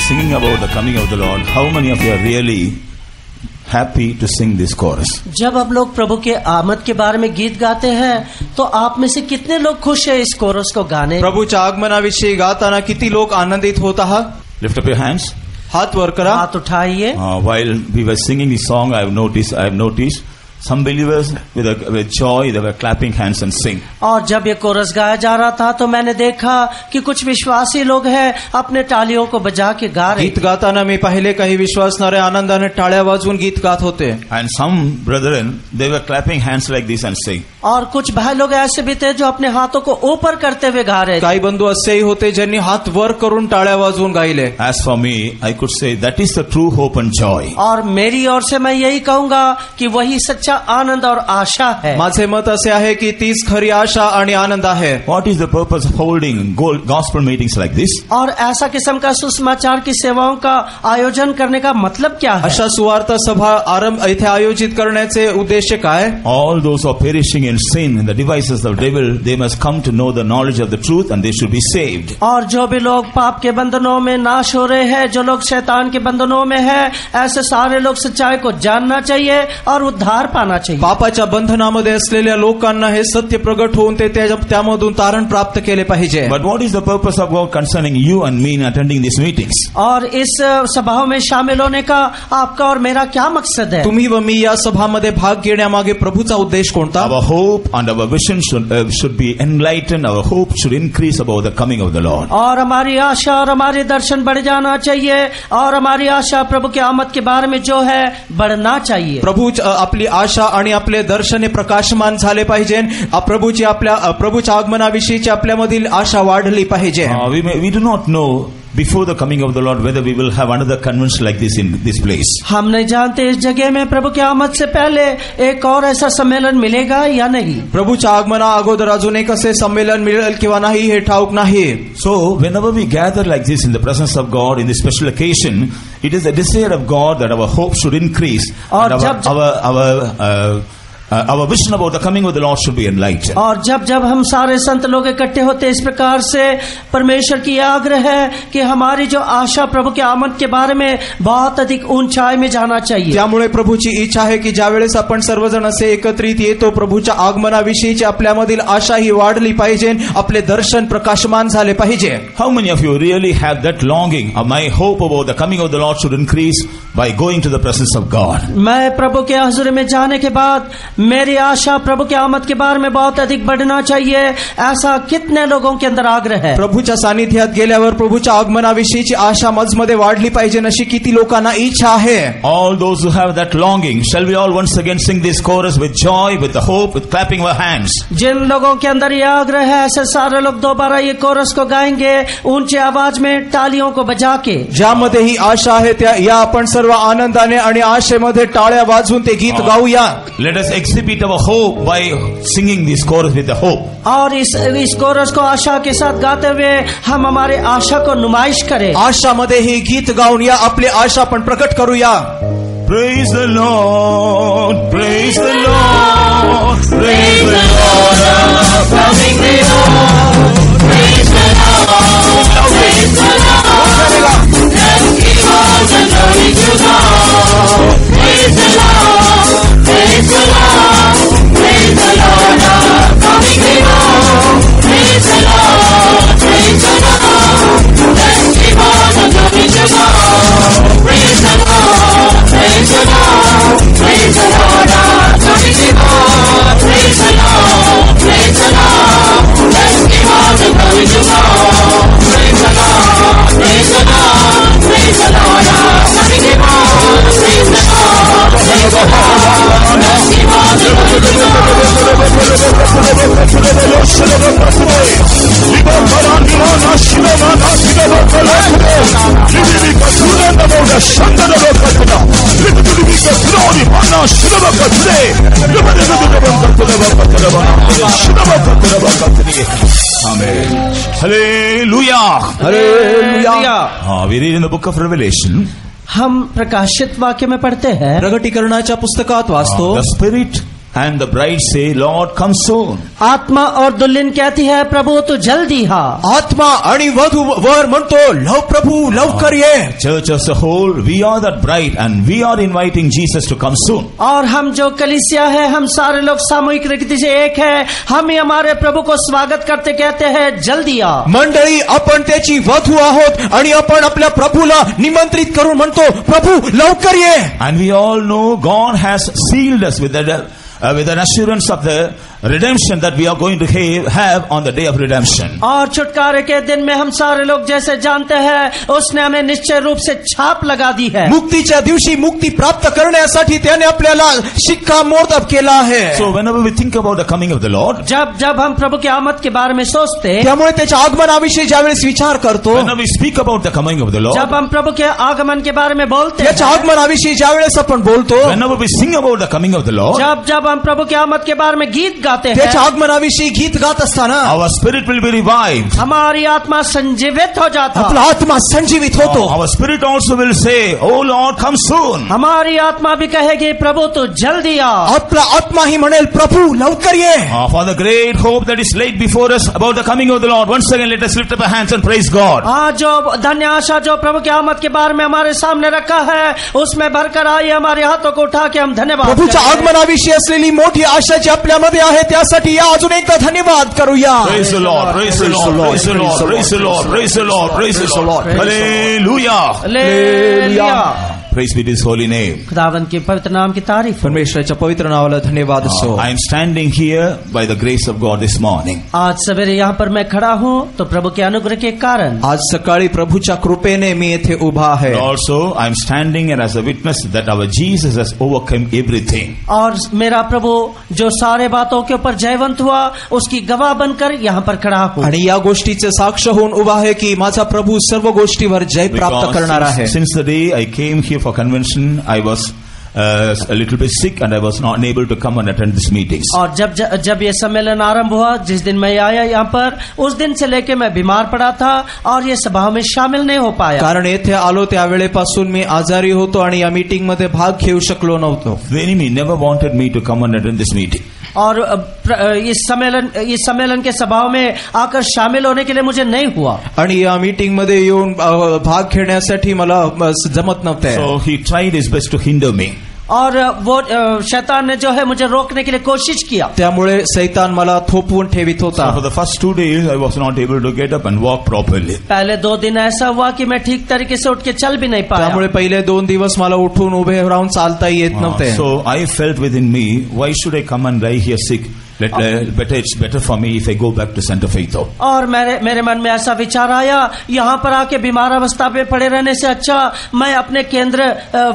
singing about the coming of the Lord, how many of you are really happy to sing this chorus? जब आप लोग प्रभु के आमद के बारे में गीत गाते हैं तो आप में से कितने लोग खुश हैं इस कोरस को गाने? प्रभूच्या आगमनाविषयी गाताना किती लोक आनंदित होत आहात? Lift up your hands. हात वर करा. हाथ उठाइए. While we were singing this song, I have noticed some believers with joy, they were clapping hands and sing. और जब ये कोरस गाया जा रहा था तो मैंने देखा कि कुछ विश्वासी लोग हैं अपने तालियों को बजा के गा रहे. गीत गाताना मी पाहिले काही विश्वासणारे आनंदाने टाळ्या वाजवून गीत गात होते. And some brethren, they were clapping hands like this and sing. और कुछ भाई लोग ऐसे भी थे जो अपने हाथों को ऊपर करते हुए गा रहे. काही बंधू असेही होते ज्यांनी हात वर करून टाळ्या वाजवून गायले. As for me, I could say that is the true hope and joy. और मेरी ओर से मैं यही कहूंगा कि वही सच्चा आनंद और आशा है. माझे मत असे आहे की तीच खरी आशा आणि आनंद आहे. What is the purpose of holding gospel meetings like this? और ऐसा किस्म का सुसमाचार की सेवाओं का आयोजन करने का मतलब क्या है? अशा सुवार्ता सभा आरंभ इथे आयोजित करण्याचे उद्देश्य काय? All those who are perishing in sin and the devices of the devil, they must come to know the knowledge of the truth and they should be saved. और जो भी लोग पाप के बंधनों में नाश हो रहे हैं, जो लोग शैतान के बंधनों में हैं, ऐसे सारे लोग सच्चाई को जानना चाहिए और उद्धार पाना चाहिए. पापाच्या बंधनामध्ये असलेल्या लोकांना हे सत्य प्रगट होऊन ते त्यामधून तारण प्राप्त केले पाहिजे. But what is the purpose of God concerning you and me in attending these meetings? और इस सभाओं में शामिल होने का आपका और मेरा क्या मकसद है? तुम्ही व मी या सभामध्ये भाग घेण्यामागे प्रभूचा उद्देश कोणता? Our hope and our vision should be enlightened. Our hope should increase about the coming of the Lord. और हमारी आशा और हमारे दर्शन बढ़ जाना चाहिए और हमारी आशा प्रभु के आमद के बारे में जो है बढ़ना चाहिए. प्रभू आपली आशा आणि आपले दर्शने प्रकाशमान झाले पाहिजे. प्रभूच्या आगमनाविषयीची आपल्यामधील आशा वाढली पाहिजे. We do not know before the coming of the Lord whether we will have another convention like this in this place. हम नहीं जानते इस जगह में प्रभु के आमद से पहले एक और ऐसा सम्मेलन मिलेगा या नहीं. प्रभूच्या आगमना अगोदर अजून एक असे सम्मेलन मिळेल किंवा नाही हे ठाऊक नाही. So whenever we gather like this in the presence of God in this special occasion, it is the desire of God that our hope should increase and our vision about the coming of the Lord should be enlightened. और जब हम सारे संत लोग इकट्ठे होते इस प्रकार से परमेश्वर की आग्रह है कि हमारी जो आशा प्रभु के आमद के बारे में बहुत अधिक ऊंचाई में जाना चाहिए. त्यामुळे प्रभूची इच्छा आहे की ज्यावेळेस आपण सर्वजण असे एकत्रित येतो प्रभूच्या आगमनाविषयीची आपल्यामधील आशा ही वाढली पाहिजे. आपले दर्शन प्रकाशमान झाले पाहिजे. How many of you really have that longing? My hope about the coming of the Lord should increase by going to the presence of God. मैं प्रभु के हुजूर में जाने के बाद मेरी आशा प्रभु के आमद के बारे में बहुत अधिक बढ़ना चाहिए. ऐसा कितने लोगों के अंदर आग्रह है? प्रभूच्या सानिध्यात गेल्यावर प्रभूच्या आगमनाविषयीची आशा मजमध्ये वाढली पाहिजे अशी किती लोकांना इच्छा आहे. All those who have that longing, shall we all once again sing this chorus with joy, with the hope, with clapping our hands? जिन लोगों के अंदर ये आग्रह है ऐसे सारे लोग दोबारा ये कोरस को गाएंगे ऊंची आवाज में तालियों को बजा के. ज्यामध्ये ही आशा आहे त्या या आपण सर्व आनंदाने आणि आशेमध्ये टाळ्या वाजवून ते गीत गाऊया. Let us exhibit our hope by singing this chorus with the hope. और इस कोरस को आशा के साथ गाते हुए हम हमारे आशा को नुमाइश करें. आशामध्ये ही गीत गाऊन या आपली आशा पण प्रकट करूया. Praise the Lord, praise the Lord, praise the Lord, coming the Lord, praise the Lord, praise the Lord, let's give all the glory to God. Praise the Lord, praise the Lord, praise the Lord, coming the Lord, praise the Lord, praise the Lord, let's give all the glory to God. Praise the Lord, praise the Lord, praise the Lord, coming the Lord, praise the Lord, praise the Lord, let's give all the glory to God. Praise the Lord, praise the Lord, praise the Lord, coming the Lord, praise the Lord, praise the Lord, let's give all the glory to God. Amen. Hallelujah. Hallelujah. We read in the book of Revelation. हम प्रकाशित वाक्य में पढ़ते हैं. प्रगटीकरणाच्या पुस्तकात वाचतो. The Spirit And the bride say, Lord, come soon. आत्मा और दुल्हन कहती है, प्रभु तू जल्दी हा. आत्मा आणि वधू वर म्हणतो, लव प्रभू लवकर ये. Church as a whole, we are that bride and we are inviting Jesus to come soon. और हम जो कलीसिया है, हम सारे लोग सामूहिक रीति से एक है. हम ही हमारे प्रभु को स्वागत करते कहते हैं, जल्दी आ. मंडळी, आपण त्याची वधू आहोत आणि आपण आपल्या प्रभूला निमंत्रित करून म्हणतो, प्रभू लवकर ये. And we all know God has sealed us with an assurance of the redemption that we are going to have on the day of redemption. और छुटकारे के दिन में हम सारे लोग जैसे जानते हैं, उसने हमें निश्चय रूप से छाप लगा दी है. मुक्तीच्या दिवशी मुक्ती प्राप्त करण्यासाठी त्याने आपल्याला शिक्कामोर्तब केला आहे. So whenever we think about the coming of the Lord, जब हम प्रभु की आमद के बारे में सोचते, त्यामुळे त्याच्या आगमनाविषयी ज्यावेळेस विचार करतो, whenever we speak about the coming of the Lord, जब हम प्रभु के आगमन के बारे में बोलते, त्याच्या आगमनाविषयी ज्यावेळेस आपण बोलतो, whenever we sing about the coming of the Lord, जब हम प्रभु की आमद के बारे में गीत गाते हैं, त्याच्या आगमनाविषयी गीत गात असताना our spirit will be revived. हमारी आत्मा संजीवित हो जाता. आपला आत्मा संजीवित होतो. Our spirit also will say, Oh Lord, come soon. हमारी आत्मा भी कहेगी, प्रभु तू जल्दी आ. आपला आत्मा ही म्हणेल, प्रभू लवकर ये. For the great hope that is laid before us about the coming of the Lord, once again let us lift up our hands and praise God. आज जो धन्य आशा जो प्रभु की आमद के बारे में हमारे सामने रखा है, उसमें भरकर आइए, हमारे हाथों को उठा के हम धन्यवाद. प्रभूच्या आगमनाविषयी असलेली मोठी आशा जी आपल्यामध्ये आहे, त्यासाठी या अजून एकदा धन्यवाद करूया. Praise the Lord, praise the Lord, praise the Lord, praise the Lord, praise the Lord, praise the Lord. Hallelujah. Hallelujah. Praise be His holy name. खुदावंद के पवित्र नाम की तारीफ. परमेश्वराच्या पवित्र नावाला धन्यवाद असो. I am standing here by the grace of God this morning. आज सवेरे यहाँ पर मैं खड़ा हूँ तो प्रभु के अनुग्रह के कारण. आज सकाळी प्रभूच्या कृपेने मी येथे उभा आहे. Also I am standing and as a witness that our Jesus has overcome everything. और मेरा प्रभु जो सारे बातों के ऊपर जयवंत हुआ, उसकी गवाह बनकर यहाँ पर खड़ा हूँ. आणि या गोष्टीचे साक्ष होऊन उभा आहे की माझा प्रभू सर्व गोष्टीवर जय प्राप्त करणार आहे. Since the day I came here for convention, I was a little bit sick and I was not able to come and attend this meetings. और जब ये सम्मेलन आरंभ हुआ, जिस दिन मैं आया यहाँ पर, उस दिन से लेके मैं बीमार पड़ा था और ये सभा में शामिल नहीं हो पाया. कारण येथे आलो त्यावेळेपासून मी आजारी होतो आणि या मीटिंग मध्ये भाग घेऊ शकलो नव्हतो. The enemy never wanted me to come and attend this meeting. और इस सम्मेलन के सभाओं में आकर शामिल होने के लिए मुझे नहीं हुआ. आणि या मीटिंग मध्ये येऊन भाग घेण्यासाठी मला जमत नव्हते. So he tried his best to hinder me. और वो शैतान ने जो है मुझे रोकने के लिए कोशिश किया. त्यामुळे शैतान मला थोपवून ठेवित होता. So for the first 2 days I was not able to get up and walk properly. पहले 2 दिन ऐसा हुआ कि मैं ठीक तरीके से उठ के चल भी नहीं पाया. त्यामुळे पहिले 2 दिवस मला उठून उभे राहून चालता येत नव्हते. So I felt within me, why should I come and lie here sick? It's better for me if I go back to Center Faithom. और मेरे मन में ऐसा विचार आया, यहाँ पर आके बीमार अवस्था पे पड़े रहने से अच्छा मैं अपने केंद्र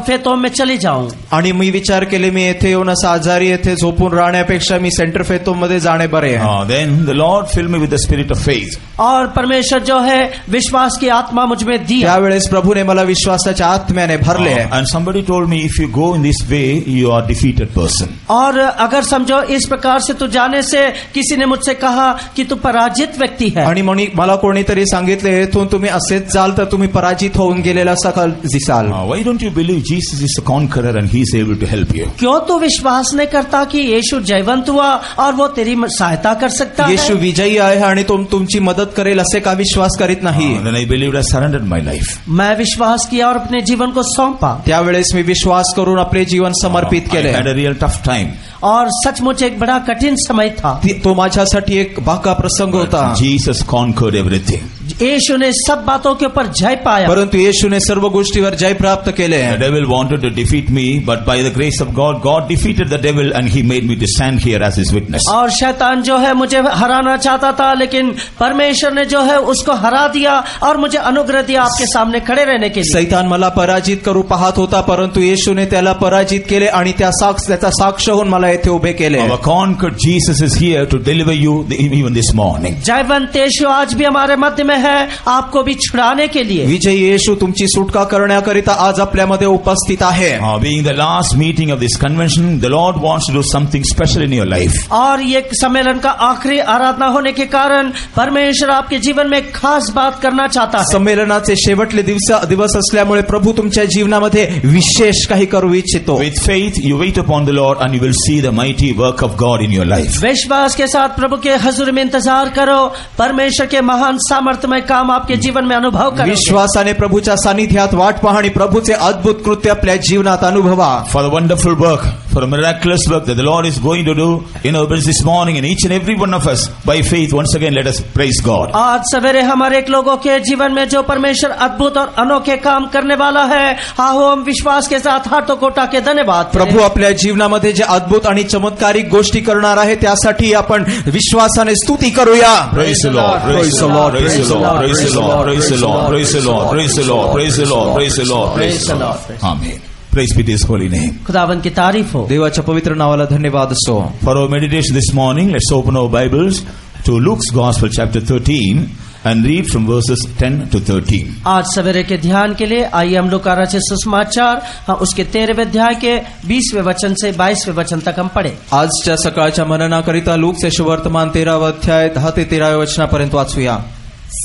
फेतोम में चली जाऊं. आणि मी विचार केले, मी येथे येऊन असं आजारी येथे झोपून राहण्यापेक्षा मी सेंटर फेतोम मध्ये जाणे बरे आहे. Then the Lord filled me with the spirit of faith. और परमेश्वर जो है विश्वास की आत्मा मुझ में दी. त्यावेळेस प्रभूने मला विश्वासाच्या आत्म्याने भरले. And somebody told me, if you go in this way, you are a defeated person. और अगर समझो इस प्रकार से तू जाने से, किसी ने मुझसे कहा कि तू पराजित व्यक्ति है. आणि मला कोणीतरी सांगितले, येथून तुम्ही असेच जाल तर तुम्ही पराजित होऊन गेलेला सकाळ दिसाल. Why don't you believe Jesus is a conqueror and he is able to help you? क्यों तू विश्वास नहीं करता कि यीशु जयवंत हुआ और वो तेरी सहायता कर सकता है? येशू विजयी आहे आणि तुमची मदत करेल असे का विश्वास करीत नाही? Then I believed, I surrendered my life. मैं विश्वास किया और अपने जीवन को सौंपा. त्यावेळेस मी विश्वास करून आपले जीवन समर्पित केले. I had a real tough time. और सचमुच एक बड़ा कठिन समय था. तो माझ्यासाठी एक बाका प्रसंग होता. Jesus conquered everything. यीशु ने सब बातों के ऊपर जय पाया. परंतु येशूने सर्व गोष्टीवर जय प्राप्त केले. The devil wanted to defeat me, but by the grace of God, God defeated the devil and he made me to stand here as his witness. और शैतान जो है मुझे हराना चाहता था, लेकिन परमेश्वर ने जो है उसको हरा दिया और मुझे अनुग्रह दिया आपके सामने खड़े रहने के लिए. सैतान मला पराजित करू पाहत होता, परंतु येशूने त्याला पराजित केले आणि त्याचा साक्ष होऊन मला येथे उभे केले. Our conquered Jesus is here to deliver you even this morning. Jaywant यीशु आज भी हमारे मध्य में है आपको भी छुड़ाने के लिए। विजयी येशू तुमची सुटका करण्याकरिता आज आपल्यामध्ये उपस्थित आहे. Being the last meeting of this convention, the Lord wants to do something special in your life. और ये सम्मेलन का आखिरी आराधना होने के कारण परमेश्वर आपके जीवन में खास बात करना चाहता है. संमेलनाचे शेवटले दिवस असल्यामुळे प्रभू तुमच्या जीवनामध्ये विशेष काही करू इच्छितो. With faith, you wait upon the Lord and you will see the mighty work of God in your life. विश्वास के साथ प्रभु के हजूर में इंतजार करो, परमेश्वर के महान सामर्थ्यमय काम आपके जीवन में अनुभव करो. विश्वासाने प्रभूच्या सानिध्यात वाट पाहा आणि प्रभूचे अद्भुत कृत्य आपल्या जीवनात अनुभवा. For the wonderful work, for a miraculous work that the Lord is going to do in our midst this morning, and each and every one of us, by faith, once again let us praise God. आज सवेरे हमारे एक लोगों के जीवन में जो परमेश्वर अद्भुत और अनोखे काम करने वाला है, आओ हम विश्वास के साथ हाथों को उठा के धन्यवाद. प्रभू आपल्या जीवनामध्ये जे अद्भुत आणि चमत्कारिक गोष्टी करणार आहे त्यासाठी आपण विश्वासाने स्तुती करूया. Praise the Lord, praise the Lord, praise the Lord, praise the Lord, praise the Lord, praise the Lord, praise the Lord, praise the Lord, praise the Lord, praise the Lord. Amen. Praise be to His holy name. खुदावन की तारीफ हो. देवाच्या पवित्र नावाला धन्यवाद असो. For our meditation this morning, let's open our Bibles to Luke's Gospel chapter 13 and read from verses 10 to 13. आज सवेरे के ध्यान के लिए आइए हम लूका रचित सुसमाचार उसके 13वें अध्याय के 20वें वचन से 22वें वचन तक हम पढ़े. आजच्या सकाळच्या मननाकरिता लूकचे सुवर्तमान 13वा अध्याय 10 ते 13व्या वचनापर्यंत वाचूया.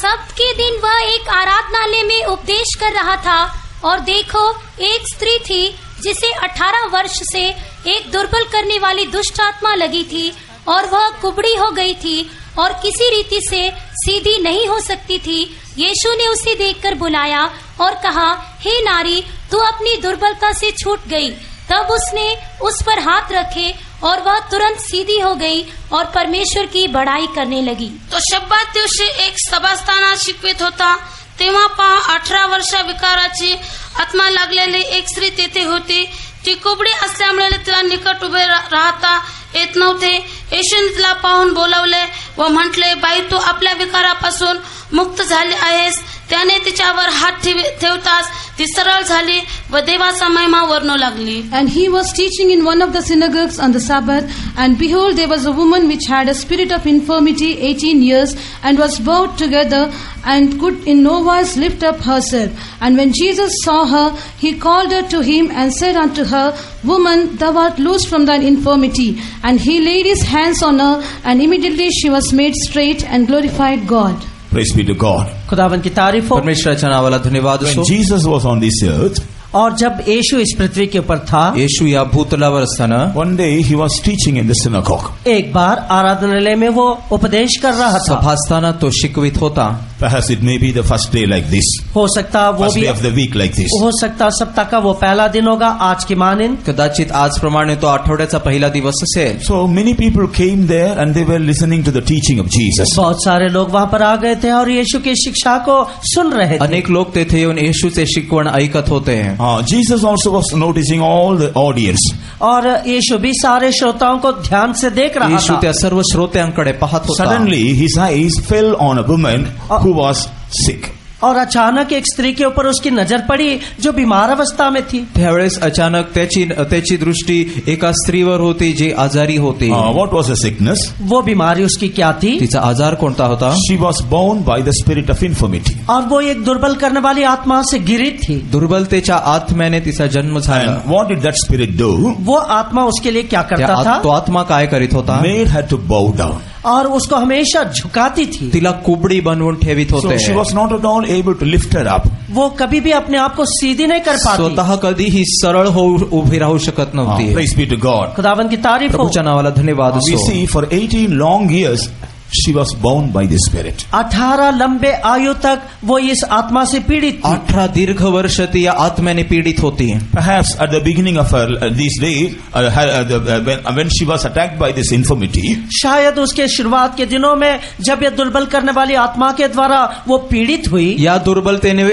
सब्त के दिन वह एक आराधनालय में उपदेश कर रहा था और देखो एक स्त्री थी जिसे 18 वर्ष से एक दुर्बल करने वाली दुष्ट आत्मा लगी थी और वह कुबड़ी हो गई थी और किसी रीति से सीधी नहीं हो सकती थी. यीशु ने उसे देखकर बुलाया और कहा, हे नारी, तू अपनी दुर्बलता से छूट गई. तब उसने उस पर हाथ रखे और वह तुरंत सीधी हो गई और परमेश्वर की बड़ाई करने लगी. तो शब्दात दिवशी एक सभास्थानात शिकवित होता. तेव्हा पहा 18 वर्षा विकाराची आत्मा लागलेली एक स्त्री तेथे होती. ती कुबडी असल्यामुळे तिला निकट उभे राहता येत नव्हते. येशूने तिला पाहून बोलावले व म्हटले, बाई, तू आपल्या विकारापासून मुक्त झाली आहेस. त्याने तिच्यावर हात ठेवताच ती सरळ झाली व देवाचा महिमा वर्णू लागली. And he was teaching in one of the synagogues on the Sabbath, and behold, there was a woman which had a spirit of infirmity 18 years, and was bowed together, and could in no wise lift up herself. And when Jesus saw her, he called her to him, and said unto her, Woman, thou art loosed from thine infirmity. And he laid his hands on her, and immediately she was made straight, and glorified God. Praise be to God. खुदावन की तारीफ हो. परमेश्वराच्या नावाला धन्यवाद When असो. Jesus was on this earth, और जब यीशु इस पृथ्वी के ऊपर था, येशू या भूतलावर असताना one day he was teaching in the synagogue. एक बार आराधनालय में वो उपदेश कर रहा था. सभास्थानात तो शिकवित होता. Perhaps it may be the first day like this, हो सकता वो first भी day of the week like this. हो सकता सप्ताह का वो पहला दिन होगा आज की मानिंद. कदाचित आज प्रमाणे तो आठवड्याचा पहिला दिवस असेल. So many people came there and they were listening to the teaching of Jesus. बहुत सारे लोग वहाँ पर आ गए थे और यीशु की शिक्षा को सुन रहे थे. अनेक लोक तेथे येऊन येशूचे शिकवण ऐकत होते. Jesus also was noticing all the audience. और यीशु भी सारे श्रोताओं को ध्यान से देख रहा येशू था. त्या सर्व श्रोत्यांकडे पाहत होता. Suddenly his eyes fell on a woman who was sick. और अचानक एक स्त्री के ऊपर उसकी नजर पड़ी जो बीमार अवस्था में थी. त्यावेळेस अचानक त्याची दृष्टी एका स्त्रीवर होती जी आजारी होती. What was the sickness? वो बीमारी उसकी क्या थी? तिचा आजार कोणता होता? She was bound by the spirit of infirmity. और वो एक दुर्बल करने वाली आत्मा से घिरित थी. दुर्बलतेच्या आत्म्याने तिचा जन्म झाला. And what did that spirit do? वो आत्मा उसके लिए क्या करता था? तो आत्मा काय करीत होता? Made her to bow down. और उसको हमेशा झुकाती थी. तिला कुबडी बनवून ठेवित होते. So she was not at all able to lift her up. वो कभी भी अपने आप को सीधी नहीं कर पाती. स्वतः कधीही सरळ होऊन उभी राहू शकत नव्हती. Praise be to God. खुदावन की तारीफ हो. प्रभूच्या नावाला धन्यवाद We असो. see for 18 long years she was bound by the spirit. 18 लंबे आयु तक वो इस आत्मा से पीड़ित थी. 18 दीर्घ वर्ष ती या आत्म्याने पीडित होती. Perhaps at the beginning of her these days, when she was attacked by this infirmity, शायद उसके शुरुआत के दिनों में जब ये दुर्बल करने वाली आत्मा के द्वारा वो पीड़ित हुई. या दुर्बलतेने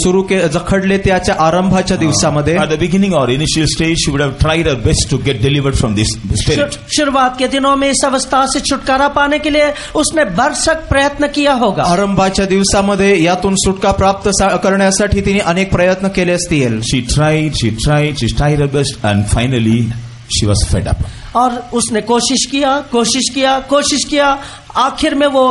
सुरू जखडले त्याच्या आरंभाच्या दिवसामध्ये at the beginning or initial stage, she would have tried her best to get delivered from this spirit. शुरुआत के दिनों में इस अवस्था से छुटकारा पाने के लिए उसने भरसक प्रयत्न किया होगा. आरंभाच्या दिवसामध्ये यातून सुटका प्राप्त करण्यासाठी तिने अनेक प्रयत्न केले असतील. She tried her best, and finally she was fed up. और उसने कोशिश किया, आखिर में वो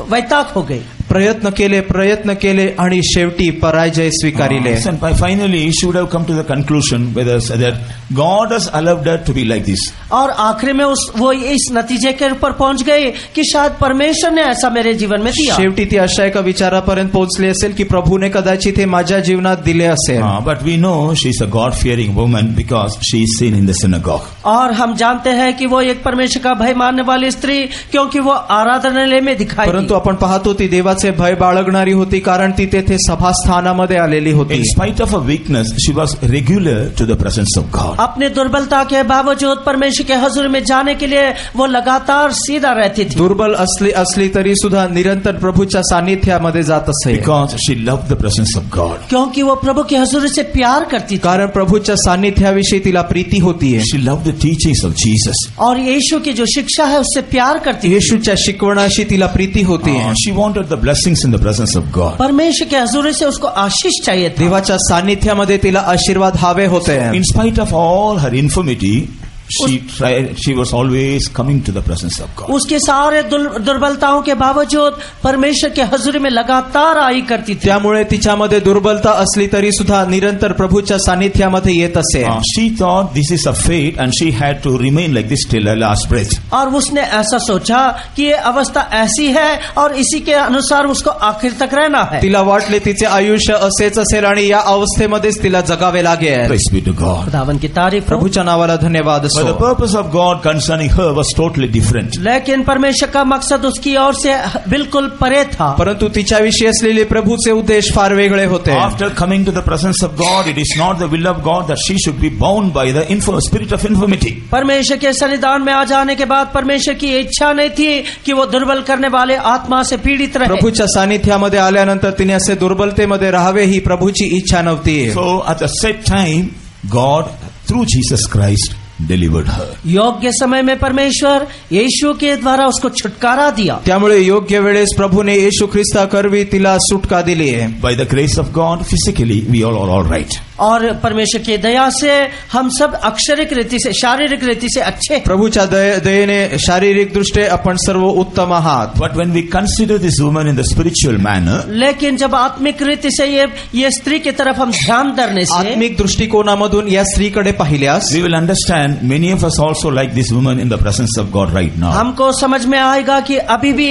वैताक हो गई. प्रयत्न केले आणि शेवटी पराजय स्वीकारिले. And finally she would have come to the conclusion that God has allowed her to be like this. और आखिर में वो इस नतीजे के ऊपर पहुंच गए कि शायद परमेश्वर ने ऐसा मेरे जीवन में दिया. शेवटी ती अशा एका विचारापर्यंत पोहोचली असेल की प्रभूने कदाचित हे माझ्या जीवनात दिले असेल. But we know she is a God-fearing woman because she is seen in the synagogue. और हम जानते हैं कि वो एक परमेश्वर का भय मानने वाली स्त्री क्योंकि वो आराधनालय में दिखाई. परंतु आपण पाहतो ती देवाचे भय बाळगणारी होती कारण ती तेथे सभास्थानामध्ये आलेली होती. In spite of her weakness, she was regular to the presence of God. अपने दुर्बलता के बावजूद परमेश्वर के हुजूर में जाने के लिए वो लगातार सीधा रहती थी. दुर्बल असली तरी सुद्धा निरंतर प्रभूच्या सानिध्यामध्ये जात असे. Because she loved the presence of God. क्योंकि वो प्रभु के हुजूर से प्यार करती थी. कारण प्रभूच्या सानिध्याविषयी तिला प्रीती होतीये. She loved the teachings of Jesus. और यीशु की जो शिक्षा है उससे प्यार करती. येशूच्या शिकवणाशी तिला प्रीती होतीये. She wanted the blessings in the presence of God. परमेश्वर के हुजूर से उसको आशीष चाहिए था. देवाच्या सानिध्यामध्ये तिला आशीर्वाद हवे होते. In spite of all her infirmity, she was always coming to the presence of God. उसके सारे दुर्बलताओं के बावजूद परमेश्वर के हुजूर में लगातार आई करती थी. त्यामुळे तिच्यामध्ये दुर्बलता असली तरी सुद्धा निरंतर प्रभूच्या सानिध्यामध्ये येत असे. She thought this is a fate and she had to remain like this till her last breath. और उसने ऐसा सोचा कि ये अवस्था ऐसी है और इसी के अनुसार उसको आखिर तक रहना है. तिला वाटले तिचे आयुष्य असेच असेल आणि या अवस्थेमध्येच तिला जगावे लागेल. Praise be to God. खुदावंद की तारीफ. प्रभूच्या नावाला धन्यवाद. But the purpose of God concerning her was totally different. लेकिन परमेश्वर का मकसद उसकी ओर से बिल्कुल परे था. परंतु तिच्याविषयी असलेले प्रभूचे उद्देश फार वेगळे होते. After coming to the presence of God, it is not the will of God that she should be bound by the spirit of infirmity. परमेश्वर के सन्निधान में आ जाने के बाद परमेश्वर की इच्छा नहीं थी कि वो दुर्बल करने वाले आत्मा से पीड़ित रहे. प्रभूच्या सानिध्यामध्ये आल्यानंतर तिने असे दुर्बलतेमध्ये राहावे ही प्रभूची इच्छा नव्हती. So at the set time, God through Jesus Christ delivered her. योग्य समय में परमेश्वर यीशु के द्वारा उसको छुटकारा दिया. त्यामुळे योग्य वेळेस प्रभूने येशू ख्रिस्ता करवी तिला सुटका दिली. By the grace of God, physically we all are all right. और परमेश्वर की दया से हम सब अक्षरिक रीति से शारीरिक रीति से अच्छे. प्रभूच्या दयेने शारीरिक दृष्ट्या आपण सर्व उत्तम आहात. But when we consider this woman in the spiritual manner, लेकिन जब आत्मिक रीति से ये स्त्री की तरफ हम ध्यान धरने से आत्मिक दृष्टिकोनामधून या स्त्रीकडे पाहिल्यास we will understand many of us also like this woman in the presence of God right now. हमको समझ में आएगा कि अभी भी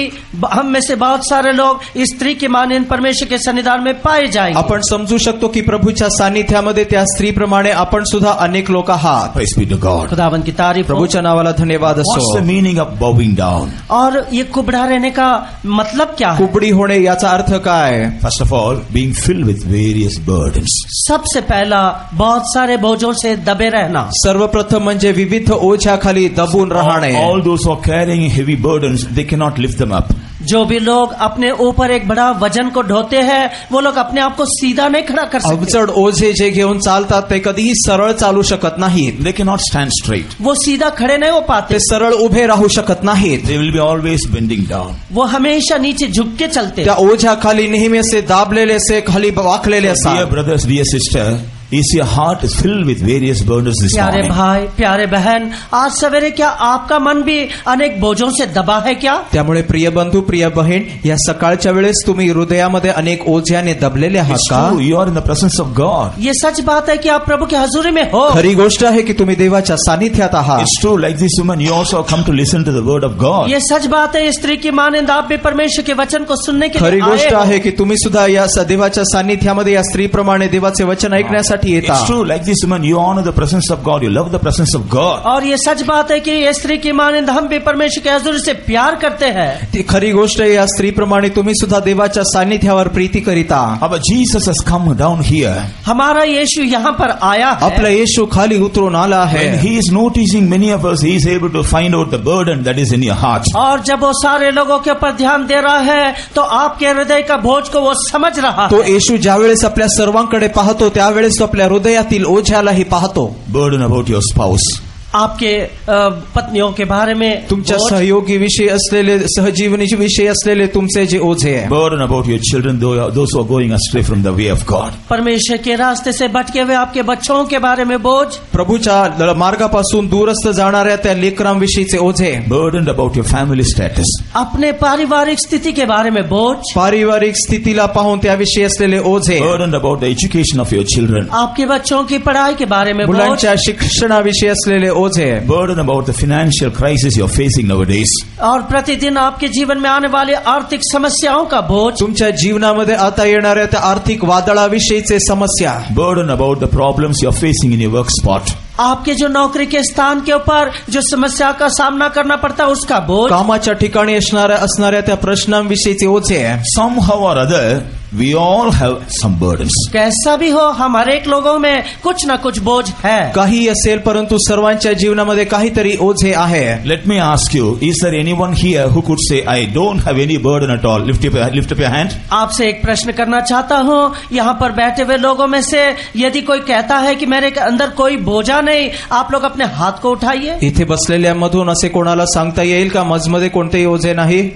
हम में से बहुत सारे लोग इस स्त्री के मानन परमेश्वर के सन्निधान में पाए जाएंगे. आपण समजू शकतो की प्रभूच्या सानिध्यामध्ये त्या स्त्रीप्रमाणे आपण सुद्धा अनेक लोक आहात. Praise be to God. खुदावंद की तारीफ. प्रभूच्या नावाला धन्यवाद What's असो. the meaning of bowing down? और ये कुबड़ा रहने का मतलब क्या है? कुबडी होणे याचा अर्थ काय? First of all, being filled with various burdens. सबसे पहला बहुत सारे बोझों से दबे रहना. सर्वप्रथम म्हणजे विविध ओझ्याखाली दबून राहणे. All those who are carrying heavy burdens, they cannot lift them up. जो भी लोग अपने ऊपर एक बड़ा वजन को ढोते हैं वो लोग अपने आप को सीधा नहीं खड़ा कर सकते. अवजड ओझे जे घेऊन चालतात ते कधीही सरळ चालू शकत नाहीत. They cannot stand straight. वो सीधा खड़े नहीं हो पाते. ते सरळ उभे राहू शकत नाहीत. They will be always bending down. वो हमेशा नीचे झुक के चलते. त्या ओझ्याखाली नेहमी असे दाबलेले असे खाली वाकलेले Dear असतात. brothers, dear sister, is your heart is filled with various burdens this Pyare morning? भाई प्यारे बहन, आज सवेरे क्या आपका मन भी अनेक बोझों से दबा है क्या? त्यामुळे प्रिय बंधू प्रिय बहीण या सकाळच्या वेळेस तुम्ही हृदयामध्ये अनेक ओझ्याने दबलेले आहात It's का? true, you are in the presence of God. ये सच बात है कि आप प्रभु के हजूरी में हो. खरी गोष्ट आहे की तुम्ही देवाच्या सानिध्यात आहात. It's true, like this woman, you also come to listen to the word of God. ये सच बात है, स्त्री की मानंद आप भी परमेश्वर के वचन को सुनने के खरी लिए आए गोष्ट हो. आहे की तुम्ही सुद्धा या देवाच्या सानिध्यामध्ये या स्त्रीप्रमाणे देवाचे वचन ऐकण्यासाठी It's येता. true, like this woman, you honor the presence of God, you love the presence of God. और ये सच बात है कि ये स्त्री की मानंद हम भी परमेश्वर के हजूरी से प्यार करते हैं. ती खरी गोष्ट आहे, या स्त्रीप्रमाणे तुम्ही सुद्धा देवाच्या सानिध्यावर प्रीती करिता. But Jesus has come down here. हमारा यीशु यहाँ पर आया है. आपला येशू खाली उतरून आला When आहे. he is noticing many of us, he is able to find out the burden that is in your heart. और जब वो सारे लोगों के ऊपर ध्यान दे रहा है तो आपके हृदय का बोझ को वो समझ रहा तो है. येशू ज्यावेळेस आपल्या सर्वांकडे पाहतो त्यावेळेस तो आपल्या हृदयातील ओझ्यालाही पाहतो. Burden about your spouse. आपके पत्नियों के बारे में तुमच्या बोझ, सहयोगी विषयी असलेले सहजीवनी विषयी असलेले तुमचे जे ओझे आहे. Burden about your children, those who are going astray from the way of God. परमेश्वर के रास्ते से भटके हुए आपके बच्चों के बारे में बोझ, प्रभूच्या मार्गापासून दूरस्थ जाणाऱ्या त्या लेकरांविषयीचे ओझे. Burdened about your family status. अपने पारिवारिक स्थिति के बारे में बोझ, पारिवारिक स्थितीला पाहून त्याविषयी असलेले ओझे. Burdened about the education of your children. आपके बच्चों की पढ़ाई के बारे में बोझ, मुलांच्या शिक्षणाविषयी असलेले ओझे. Burden about the financial crisis you're facing nowadays. और प्रतिदिन आपके जीवन में आने वाले आर्थिक समस्याओं का बोझ, तुमच्या जीवनामध्ये आता येणाऱ्या त्या आर्थिक वादळाविषयीचे समस्या. Burden about the problems you're facing in your work spot. आपके जो नौकरी के स्थान के ऊपर जो समस्या का सामना करना पड़ता है उसका बोझ, कामाच्या ठिकाणी असणाऱ्या त्या प्रश्नांविषयीचे ओझे. Somehow or other, we all have some burdens. कैसा भी हो हमारे एक लोगों में कुछ न कुछ बोझ है. काही असेल परंतु सर्वांच्या जीवनामध्ये काहीतरी ओझे आहे. Let me ask you, is there anyone here who could say, I don't have any burden at all? Lift up your hand. आपसे एक प्रश्न करना चाहता हूँ, यहाँ पर बैठे हुए लोगों में से यदि कोई कहता है कि मेरे अंदर कोई बोझा नहीं, आप लोग अपने हाथ को उठाइए. इथे बसलेल्यांमधून असे कोणाला सांगता येईल का माझमध्ये कोणतेही ओझे नाही?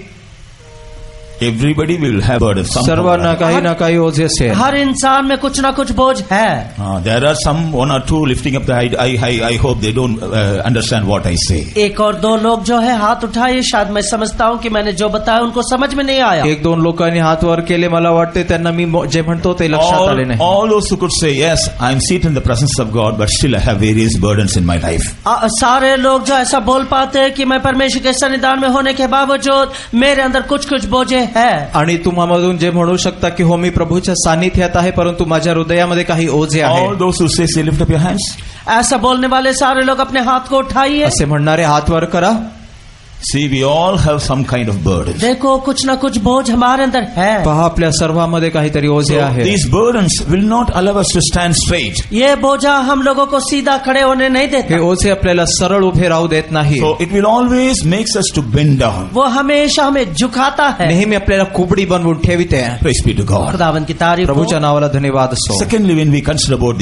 Everybody will have burdens. सर्वांना काही ना काही ओझे असेल. हर इंसान में कुछ ना कुछ बोझ है. There are some one or two lifting up the hand. I hope they don't understand what I say. एक और दो लोग जो है हाथ उठाए, शायद मैं समझता हूँ कि मैंने जो बताया उनको समझ में नहीं आया. एक दोन लोकांनी हात वर केले, मला वाटते त्यांना मी जे म्हणतो ते लक्षात आले नाही. All those who could say, yes, I am seated in the presence of God, but still I have various burdens in my life. सारे लोग जो ऐसा बोल पाते हैं कि मैं परमेश्वर के सन्निधान में होने के बावजूद मेरे अंदर कुछ कुछ बोझे है. आणि तुम्हामधून जे म्हणू शकता की हो मी प्रभूच्या सानिध्यात आहे परंतु माझ्या हृदयामध्ये काही ओझे आहे. All those who say lift up your hands. ऐसा बोलने वाले सारे लोग अपने हाथ को उठाइए. असे म्हणणारे हात वर करा. See, we all have some kind of burden. देखो कुछ ना कुछ बोझ हमारे अंदर है. पहा आपल्या सर्वांमध्ये काहीतरी ओझे आहे. These burdens will not allow us to stand straight. ये बोझा हम लोगों को सीधा खड़े होने नहीं देता. हे ओझे आपल्याला सरळ उभे राहू देत नाही. So it will always makes us to bend down. वो हमेशा हमें झुकाता है. नेहमी आपल्याला कुबडी बनवून ठेविते. Praise be to God. खुदावंद की तारीफ हो. प्रभूच्या नावाला धन्यवाद असो. Secondly, when we consider about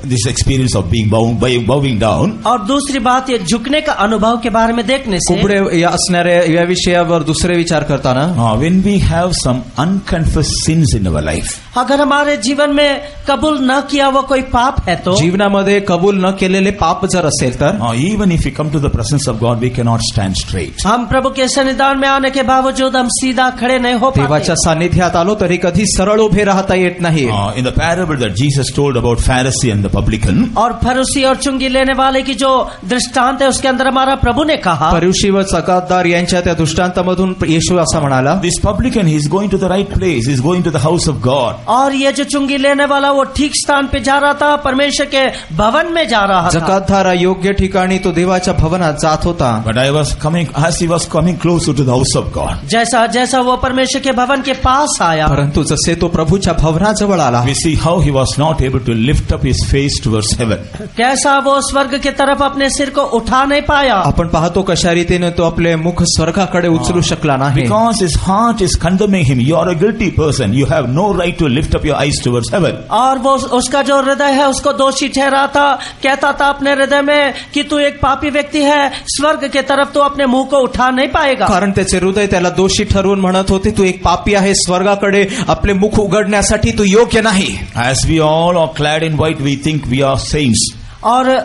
this experience of being bowing down. और दूसरी बात ये झुकने का अनुभव के बारे में देखने से कुबडे या असणाऱ्या या विषयावर दुसरे विचार करताना when we have some unconfessed sins in our life. अगर हमारे जीवन में कबूल न किया वो कोई पाप है तो जीवनामध्ये कबूल न केलेले पाप जर असेल तर even if we come to the presence of God, we cannot stand straight. हम प्रभु के सन्निधान में आने के बावजूद हम सीधा खड़े नहीं हो पाते. देवाच्या सानिध्यात आलो तरी कधी सरळ उभे राहता येत नाही. In the parable that Jesus told about Pharisee and the publican. और फरीसी और चुंगी लेने वाले की जो दृष्टांत है उसके अंदर हमारा प्रभु ने कहा, फरीसी व सकातदार यांच्या त्या दृष्टांतामधून येशू असा म्हणाला, This publican, he is going to the right place. He is going to the house of God. और ये जो चुंगी लेने वाला वो ठीक स्थान पे जा रहा था, परमेश्वर के भवन में जा रहा था. जकातदार योग्य ठिकाणी तो देवाच्या भवनात जात होता. But as he was coming closer to the house of God. जैसा जैसा वो परमेश्वर के भवन के पास आया, परंतु जसे तो प्रभूच्या भवनाजवळ आला, we see how he was not able to lift up his face towards heaven. कैसा वो स्वर्ग की तरफ अपने सिर को उठा नहीं पाया. आपण पाहतो कशा रीतीने तो आपले मुख स्वर्गाकडे उचलू शकला नाही. Because his heart is condemning him. You are a guilty person. You have no right to lift up your eyes towards heaven. और वो उसका जो हृदय है उसको दोषी ठहरा था, कहता था अपने हृदय में कि तू एक पापी व्यक्ति है, स्वर्ग के तरफ तू अपने मुंह को उठा नहीं पाएगा. कारण त्याचे हृदय त्याला दोषी ठरवून म्हणत होते, तू एक पापी आहे, स्वर्गाकडे आपले मुख उघडण्यासाठी तू योग्य नाही. As we all are clad in white, we think we are saints. और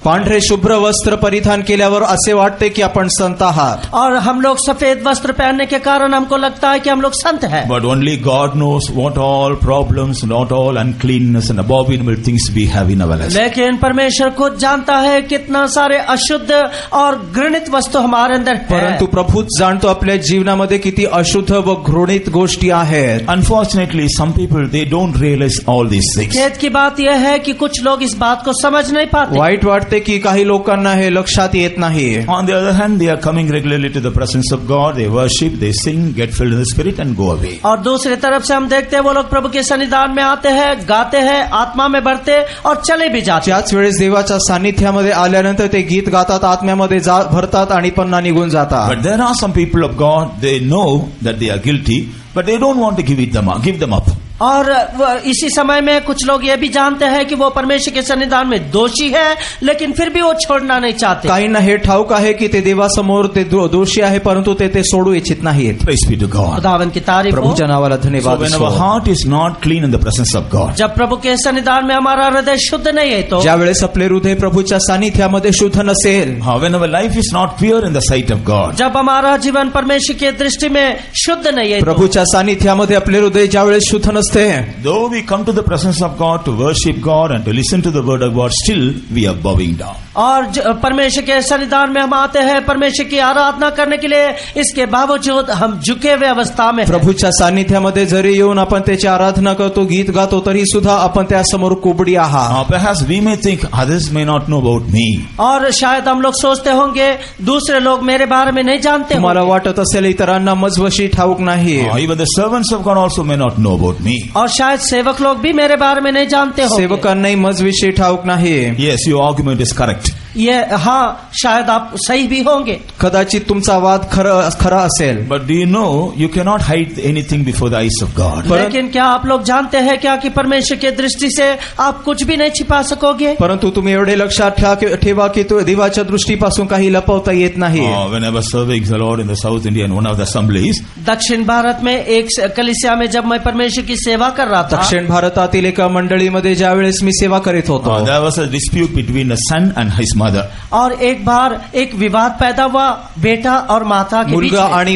पांढरे शुभ्र वस्त्र परिधान केल्यावर असे वाटते की आपण संत आहात. और हम लोग सफेद वस्त्र पहनने के कारण हमको लगता है कि हम लोग संत हैं. But only God knows what all problems, not all uncleanness and abominable things we have in our lives. लेकिन परमेश्वर खुद जानता है कितना सारे अशुद्ध और घृणित वस्तु हमारे अंदर है. परंतु प्रभूच जाणतो आपल्या जीवनामध्ये किती अशुद्ध व घृणित गोष्टी आहेत. Unfortunately, some people, they don't realize all these things. खेद की बात यह है कि कुछ लोग इस बात को समझ नहीं पाते. वाईट वाटते की काही लोकांना हे लक्षात येत नाही. On the other hand, they are coming regularly to the presence of God. They worship, they sing, get filled in the Spirit and go away. और दूसरी तरफ से हम देखते हैं वो लोग प्रभु के सन्निधान में आते हैं, गाते हैं, आत्मा में बढ़ते और चले भी जाते. त्याच वेळेस देवाच्या सानिध्यामध्ये आल्यानंतर ते गीत गातात, आत्म्यामध्ये भरतात आणि पुन्हा निघून जातात. But there are some people of God, they know that they are guilty, but they don't want to give them up. और इसी समय में कुछ लोग ये भी जानते हैं कि वो परमेश्वर के सन्निधान में दोषी है, लेकिन फिर भी वो छोड़ना नहीं चाहते. काहींना हे ठाऊक आहे की ते देवासमोर ते दोषी आहे, परंतु ते सोडू इच्छित नाहीत. Praise be to God. खुदावन की तारीफ हो. प्रभूच्या नावाला So धन्यवाद when असो. our heart is not clean in the presence of God, जब प्रभु के सन्निधान में हमारा हृदय शुद्ध नहीं है तो ज्या वेळेस आपले हृदय प्रभूच्या सानिध्यामध्ये शुद्ध नसेल, when our life is not pure in the sight of God, जब हमारा जीवन परमेश्वर की दृष्टि में शुद्ध नहीं है तो प्रभूच्या सानिध्यामध्ये आपले हृदय ज्या वेळेस शुद्ध नसते, though we come to the presence of God to worship God and to listen to the word of God, still we are bowing down. और परमेश्वर के सन्निधान में हम आते हैं परमेश्वर की आराधना करने के लिए, इसके बावजूद हम झुके हुए अवस्था में हैं. प्रभूच्या सानिध्यामध्ये जरी येऊन आपण त्याची आराधना करतो, गीत गातो, तरी सुद्धा आपण त्यासमोर कुबडी आहात. Perhaps we may think others may not know about me. और शायद हम लोग सोचते होंगे दूसरे लोग मेरे बारे में नहीं जानते तुम्हाला होंगे. वाटत असेल इतरांना मजवशी ठाऊक नाही. Even the servants of God also may not know about me. और शायद सेवक लोग भी मेरे बारे में नहीं जानते होंगे. सेवकांनाही मजविषयी ठाऊक नाही. Yes, your argument is correct. ये हाँ, शायद आप सही भी होंगे. कदाचित तुमचा वाद खरा असेल, But do you know you cannot hide anything before the eyes of God? लेकिन क्या आप लोग जानते हैं क्या कि परमेश्वर की दृष्टि से आप कुछ भी नहीं छिपा सकोगे. परंतु तुम्ही एवढे लक्षात ठेवा की तो देवाच्या दृष्टीपासून काही लपवता येत नाही. When I was serving the Lord in the South India in one of the assemblies, दक्षिण भारत में एक कलीसिया में जब मैं परमेश्वर की सेवा कर रहा था, दक्षिण भारतातील एका मंडळीमध्ये ज्या वेळेस मी सेवा करीत होतो, there was a dispute between a son and his mother. और एक बार एक विवाद पैदा हुआ बेटा और माता के बीच मुलगा में. आणि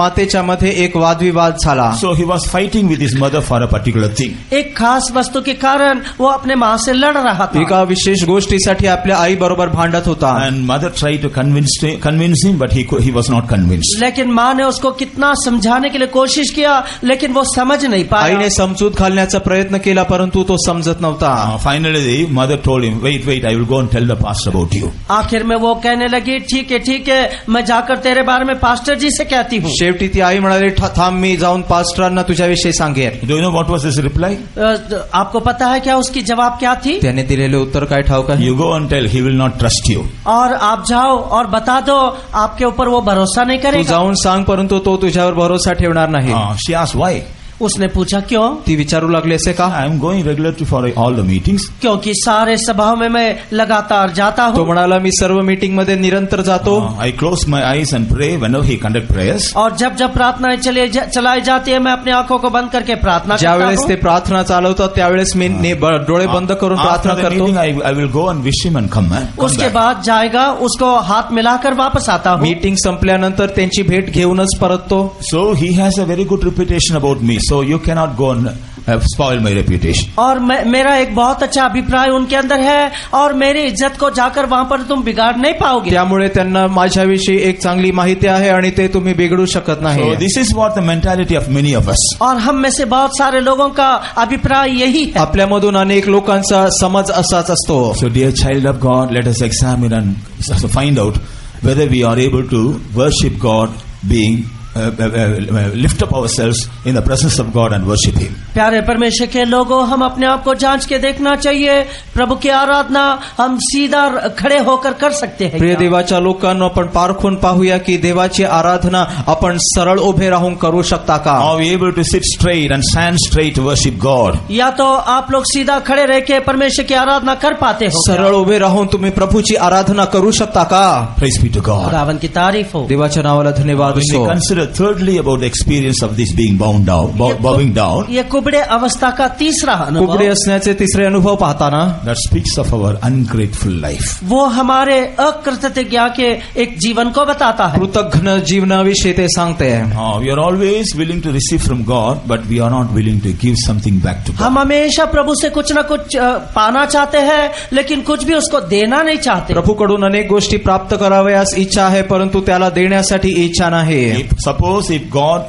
मातेच्या मध्ये एक वादविवाद झाला. So he was fighting with his mother for a particular thing. एक खास वस्तु के कारण वो अपने माँ से लड़ रहा था. एका विशेष गोष्टीसाठी आपल्या आई बरोबर भांडत होता. And mother tried to convince him, but he was not convinced. लेकिन माँ ने उसको कितना समझाने के लिए कोशिश किया, लेकिन वो समझ नहीं पाया. आईने समजूत घालण्याचा प्रयत्न केला, परंतु तो समजत नव्हता. Finally the mother told him, wait, I will go and tell the pastor about you. आखिर में वो कहने लगी ठीक है, मैं जाकर तेरे बारे में पास्टर जी से कहती हूँ. शेवटी ती आई म्हणाली, थांब, मी जाऊन पास्टरांना तुझ्याविषयी सांगेन. Do you know what was his reply? आपको पता है क्या उसकी जवाब क्या थी? त्याने दिलेले उत्तर काय ठाऊक आहे? You go and tell, he will not trust you. और आप जाओ और बता दो, आपके ऊपर वो भरोसा नहीं तू करेगा. जाऊन सांग, परंतु तो तुझ्यावर भरोसा ठेवणार नाही. She asked why. उसने पूछा क्यों? ती विचारू लागली असे का? I am going regularly for all the meetings. क्योंकि सारे सभाओं में मैं लगातार जाता तो हूँ. म्हणाला, मी सर्व मीटिंग मध्ये निरंतर जातो. I close my eyes and pray whenever he conduct prayers. और जब प्रार्थनाएं चलाई जाती है, मैं अपनी आंखों को बंद करके प्रार्थना ज्या करता वेळेस ते हूँ. प्रार्थना चालवतात त्यावेळेस मी डोळे बंद करून After प्रार्थना the करतो. meeting, I will go and wish him and come उसके back. बाद जाएगा, उसको हाथ मिलाकर वापस आता हूँ. मीटिंग संपल्यानंतर त्यांची भेट घेऊनच परततो. So he has a very good reputation about me. So you cannot go and spoil my reputation. और मेरा एक बहुत अच्छा अभिप्राय उनके अंदर है, और मेरी इज्जत को जाकर वहाँ पर तुम बिगाड़ नहीं पाओगे. त्यामुळे त्यांना माझ्याविषयी एक चांगली माहिती आहे आणि ते तुम्ही बिघडू शकत नाही. So this is what the mentality of many of us. और हम में से बहुत सारे लोगों का अभिप्राय यही है. आपल्यामधून अनेक लोकांचा समज असाच असतो. So dear child of God, let us examine and find out whether we are able to worship God, being lift up ourselves in the presence of God and worship Him. प्यारे परमेश्वर के लोगों, हम अपने आप को जांच के देखना चाहिए. प्रभु की आराधना हम सीधा खड़े होकर कर सकते हैं. प्रिय देवाच्या लोकांना आपण पारखून पाहूया की देवाची आराधना आपण सरळ उभे राहून करू शकता का? Are we able to sit straight and stand straight to worship God? या तो आप लोग सीधा खड़े रह के परमेश्वर की आराधना कर पाते हो? सरळ उभे राहून तुम्ही प्रभूची आराधना करू शकता का? Praise be to God. खुदावन की तारीफ हो. देवाच्या नावाला धन्यवाद When असो. we consider thirdly about the experience of this being bowing down, ये कुबड़े अवस्था का तीसरा कुबडे अनुभव, असण्याचे तिसरे अनुभव पाहताना that speaks of our ungrateful life. वो हमारे अकृतज्ञता के एक जीवन को बताता है. कृतज्ञ जीवनाविषयी ते सांगते हैं. We are always willing to receive from God, but we are not willing to give something back to God. हम हमेशा प्रभु से कुछ न कुछ पाना चाहते हैं, लेकिन कुछ भी उसको देना नहीं चाहते. प्रभूकडून अनेक गोष्टी प्राप्त करावयास इच्छा आहे, परंतु त्याला देण्यासाठी इच्छा नाही. Suppose if God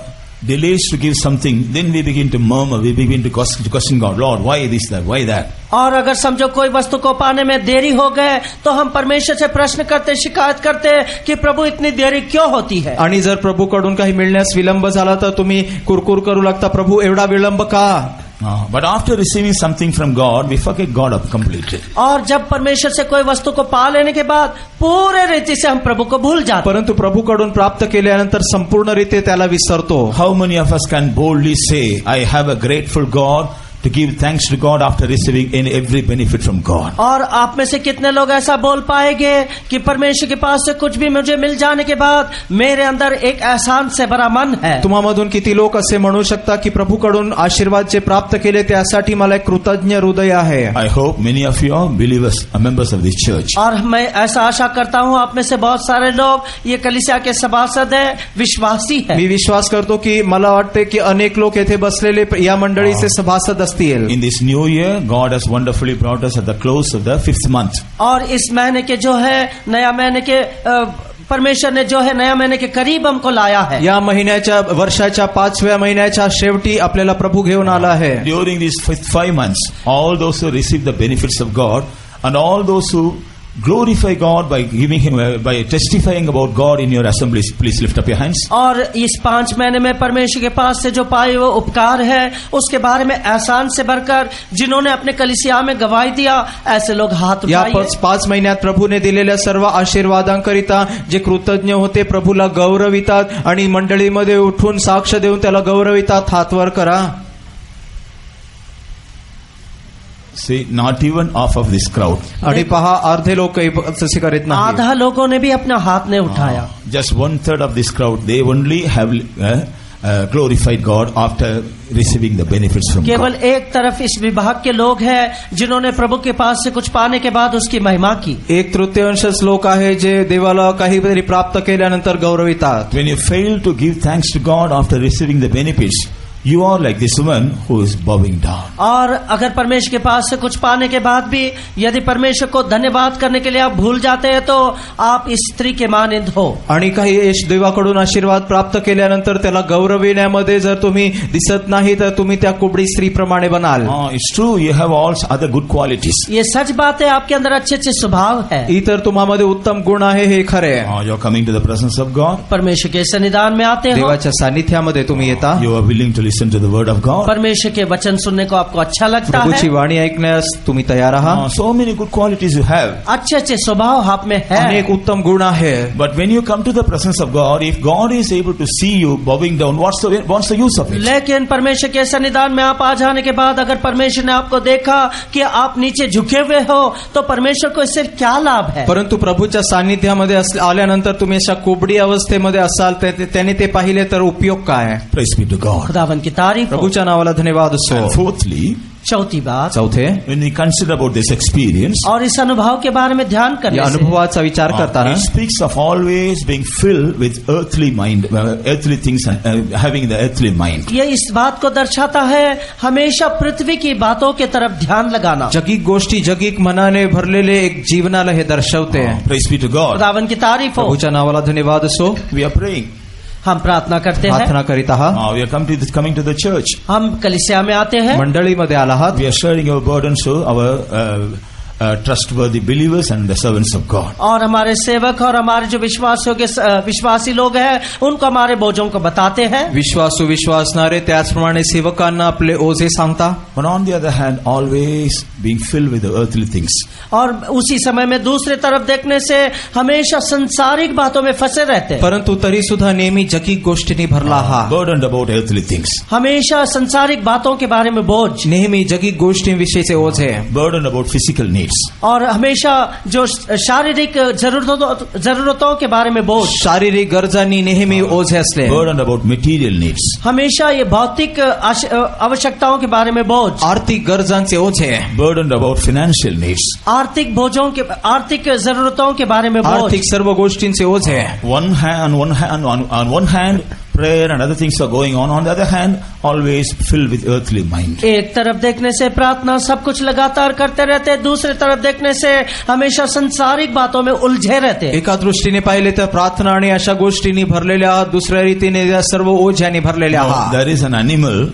delays to give something, then we begin to murmur, we begin to question God, Lord, why this, that, why that? और अगर समझो कोई वस्तु को पाने में देरी हो गए, तो हम परमेश्वर से प्रश्न करते, शिकायत करते कि प्रभु इतनी देरी क्यों होती है. आणि जर प्रभूकडून काही मिळण्यास विलंब झाला तर तुम्ही कुरकुर करू लागता, प्रभू एवढा विलंब का? But after receiving something from God, we forget God up completely. और जब परमेश्वर से कोई वस्तु को पा लेने के बाद पूरे रीति से हम प्रभु को भूल जाते हैं। परंतु प्रभूकडून प्राप्त केल्यानंतर संपूर्णरीत्या त्याला विसरतो. How many of us can boldly say, I have a grateful God, to give thanks to God after receiving in every benefit from God? और आप में से कितने लोग ऐसा बोल पाएंगे कि परमेश्वर के पास से कुछ भी मुझे मिल जाने के बाद मेरे अंदर एक एहसान से भरा मन है? तुम्हामधून किती लोक असे म्हणू शकता की प्रभूकडून आशीर्वाद जे प्राप्त केले त्यासाठी मला एक कृतज्ञ हृदय आहे. I hope many of you are believers, members of this church. और मैं ऐसा आशा करता हूँ आप में से बहुत सारे लोग ये कलीसिया के सभासद है, विश्वासी है. मी विश्वास करतो की मला वाटते की अनेक लोक येथे बसलेले या मंडळीचे सभासद. In this new year, God has wonderfully brought us at the close of the 5th month. और इस महीने के जो है नया महीने के परमेश्वर ने जो है नया महीने के करीब हमको लाया है. या महिन्याच्या वर्षाच्या 5व्या महिन्याच्या शेवटी आपल्याला प्रभू घेऊन आला आहे. During these 5 months, all those who receive the benefits of God and all those who glorify God by giving Him, by testifying about God in your assemblies, please lift up your hands. और इस 5 महीने में परमेश्वर के pass से जो पाए वो उपकार है उसके बारे में एहसान से भरकर जिन्होंने अपने कलीसिया में गवाही दिया ऐसे लोग हाथ उठाइए. या 5 महिन्यात प्रभूने दिलेल्या सर्व आशीर्वादांकरिता जे कृतज्ञ होते प्रभूला गौरवितात आणि मंडळीमध्ये उठून साक्ष देऊन त्याला गौरवितात. हात वर करा. See, not even half of this crowd. आणि पहा अर्धे लोक तसे करीत नाही. आधा लोगों ने भी अपना हाथ नहीं उठाया. Just 1/3 of this crowd, they only have glorified God after receiving the benefits from God. केवल एक तरफ इस विभाग के लोग हैं जिन्होंने प्रभु के पास से कुछ पाने के बाद उसकी महिमा की. 1/3 लोक आहे जे देवाला काहीतरी प्राप्त केल्यानंतर गौरवितात. When you fail to give thanks to God after receiving the benefits, you are like this woman who is bowing down. और अगर परमेश्वर के पास से कुछ पाने के बाद भी यदि परमेश्वर को धन्यवाद करने के लिए आप भूल जाते हैं तो आप इस स्त्री के मानिंद हो. आणि काही देवाकडून आशीर्वाद प्राप्त केल्यानंतर त्याला गौरविण्यामध्ये जर तुम्ही दिसत नाही तर तुम्ही त्या कुबडी स्त्री प्रमाणे बनाल. It's true, you have also other good qualities. ये सच बात है, आपके अंदर अच्छे अच्छे स्वभाव है. इतर तुम्हामध्ये उत्तम गुण आहे हे खरे. You are coming to the presence of God. परमेश्वर के सन्निधान में आते हो. देवाच्या सानिध्यामध्ये तुम्ही येता. You are willing to listen to the word of God. परमेश्वर के वचन सुनने को आपको अच्छा लगता है. प्रभूची वाणी ऐकण्यास तुम्ही तयार आहात. So many good qualities you have. अच्छे अच्छे स्वभाव आप में है. अनेक उत्तम गुण आहे. But when you come to the presence of God, if God is able to see you bowing down, what's the use of it? लेकिन परमेश्वर के सन्निधान में आप आ जाने के बाद अगर परमेश्वर ने आपको देखा कि आप नीचे झुके हुए हो तो परमेश्वर को इससे क्या लाभ है? परंतु प्रभूच्या सानिध्यामध्ये आल्यानंतर तुम्ही अशा कोबडी अवस्थेमध्ये असाल त्याने ते पाहिले तर उपयोग काय? Praise be to God. खुदावन की तारीफ. प्रभूच्या नावाला धन्यवाद असो. And fourthly, चौथी बात, चौथे, when we consider about this experience, और इस अनुभव के बारे में ध्यान करने या अनुभवाचा विचार करताना it speaks of always being filled with earthly mind, earthly things, and having the earthly mind. ये इस बात को दर्शाता है हमेशा पृथ्वी की बातों के तरफ ध्यान लगाना. जगिक गोष्टी जगिक मनाने भरलेले एक जीवनाला हे दर्शवते. Praise be to God. खुदावन की तारीफ हो. प्रभूच्या नावाला धन्यवाद असो. We are praying. हम प्रार्थना करते हैं. प्रार्थना करीत आहात. We are coming to the church. हम कलीसिया में आते हैं. मंडळीमध्ये आला आहात. We are sharing our burdens to our trustworthy believers and the servants of God. और हमारे सेवक और हमारे जो विश्वासी लोग हैं उनको हमारे बोझों को बताते हैं. विश्वासू विश्वासणारे त्याचप्रमाणे सेवकांना आपले ओझे सांगता. But on the other hand, always being filled with the earthly things. और उसी समय में दूसरे तरफ देखने से हमेशा संसारिक बातों में फंसे रहते हैं. परंतु तरी सुद्धा नेहमी जगिक गोष्टींनी भरला आहात. Burdened about earthly things. हमेशा संसारिक बातों के बारे में बोझ. नेहमी जगिक गोष्टींविषयीचे ओझे. Burdened about physical needs. और हमेशा जो शारीरिक जरूरतों के बारे में बोझ. शारीरिक गरजांनी नेहमी ओझे असले. Burdened about material needs. हमेशा ये भौतिक आवश्यकताओं के बारे में बोझ. आर्थिक गरजांचे ओझे. Burdened about financial needs. आर्थिक आर्थिक जरूरतों के बारे में बोझ. आर्थिक सर्व गोष्टींचे ओझे. On one hand, prayer and other things are going on. On the other hand, always filled with earthly mind. एक तरफ देखने से प्रार्थना सब कुछ लगातार करते रहते, दूसरे तरफ देखने से हमेशा संसारिक बातों में उलझे रहते. एका दृष्टीने पाहिले तर प्रार्थना आणि अशा गोष्टींनी भरलेल्या आहात, दुसऱ्या रीतीने या सर्व ओझ्याने भरलेल्या आहात. There is an animal.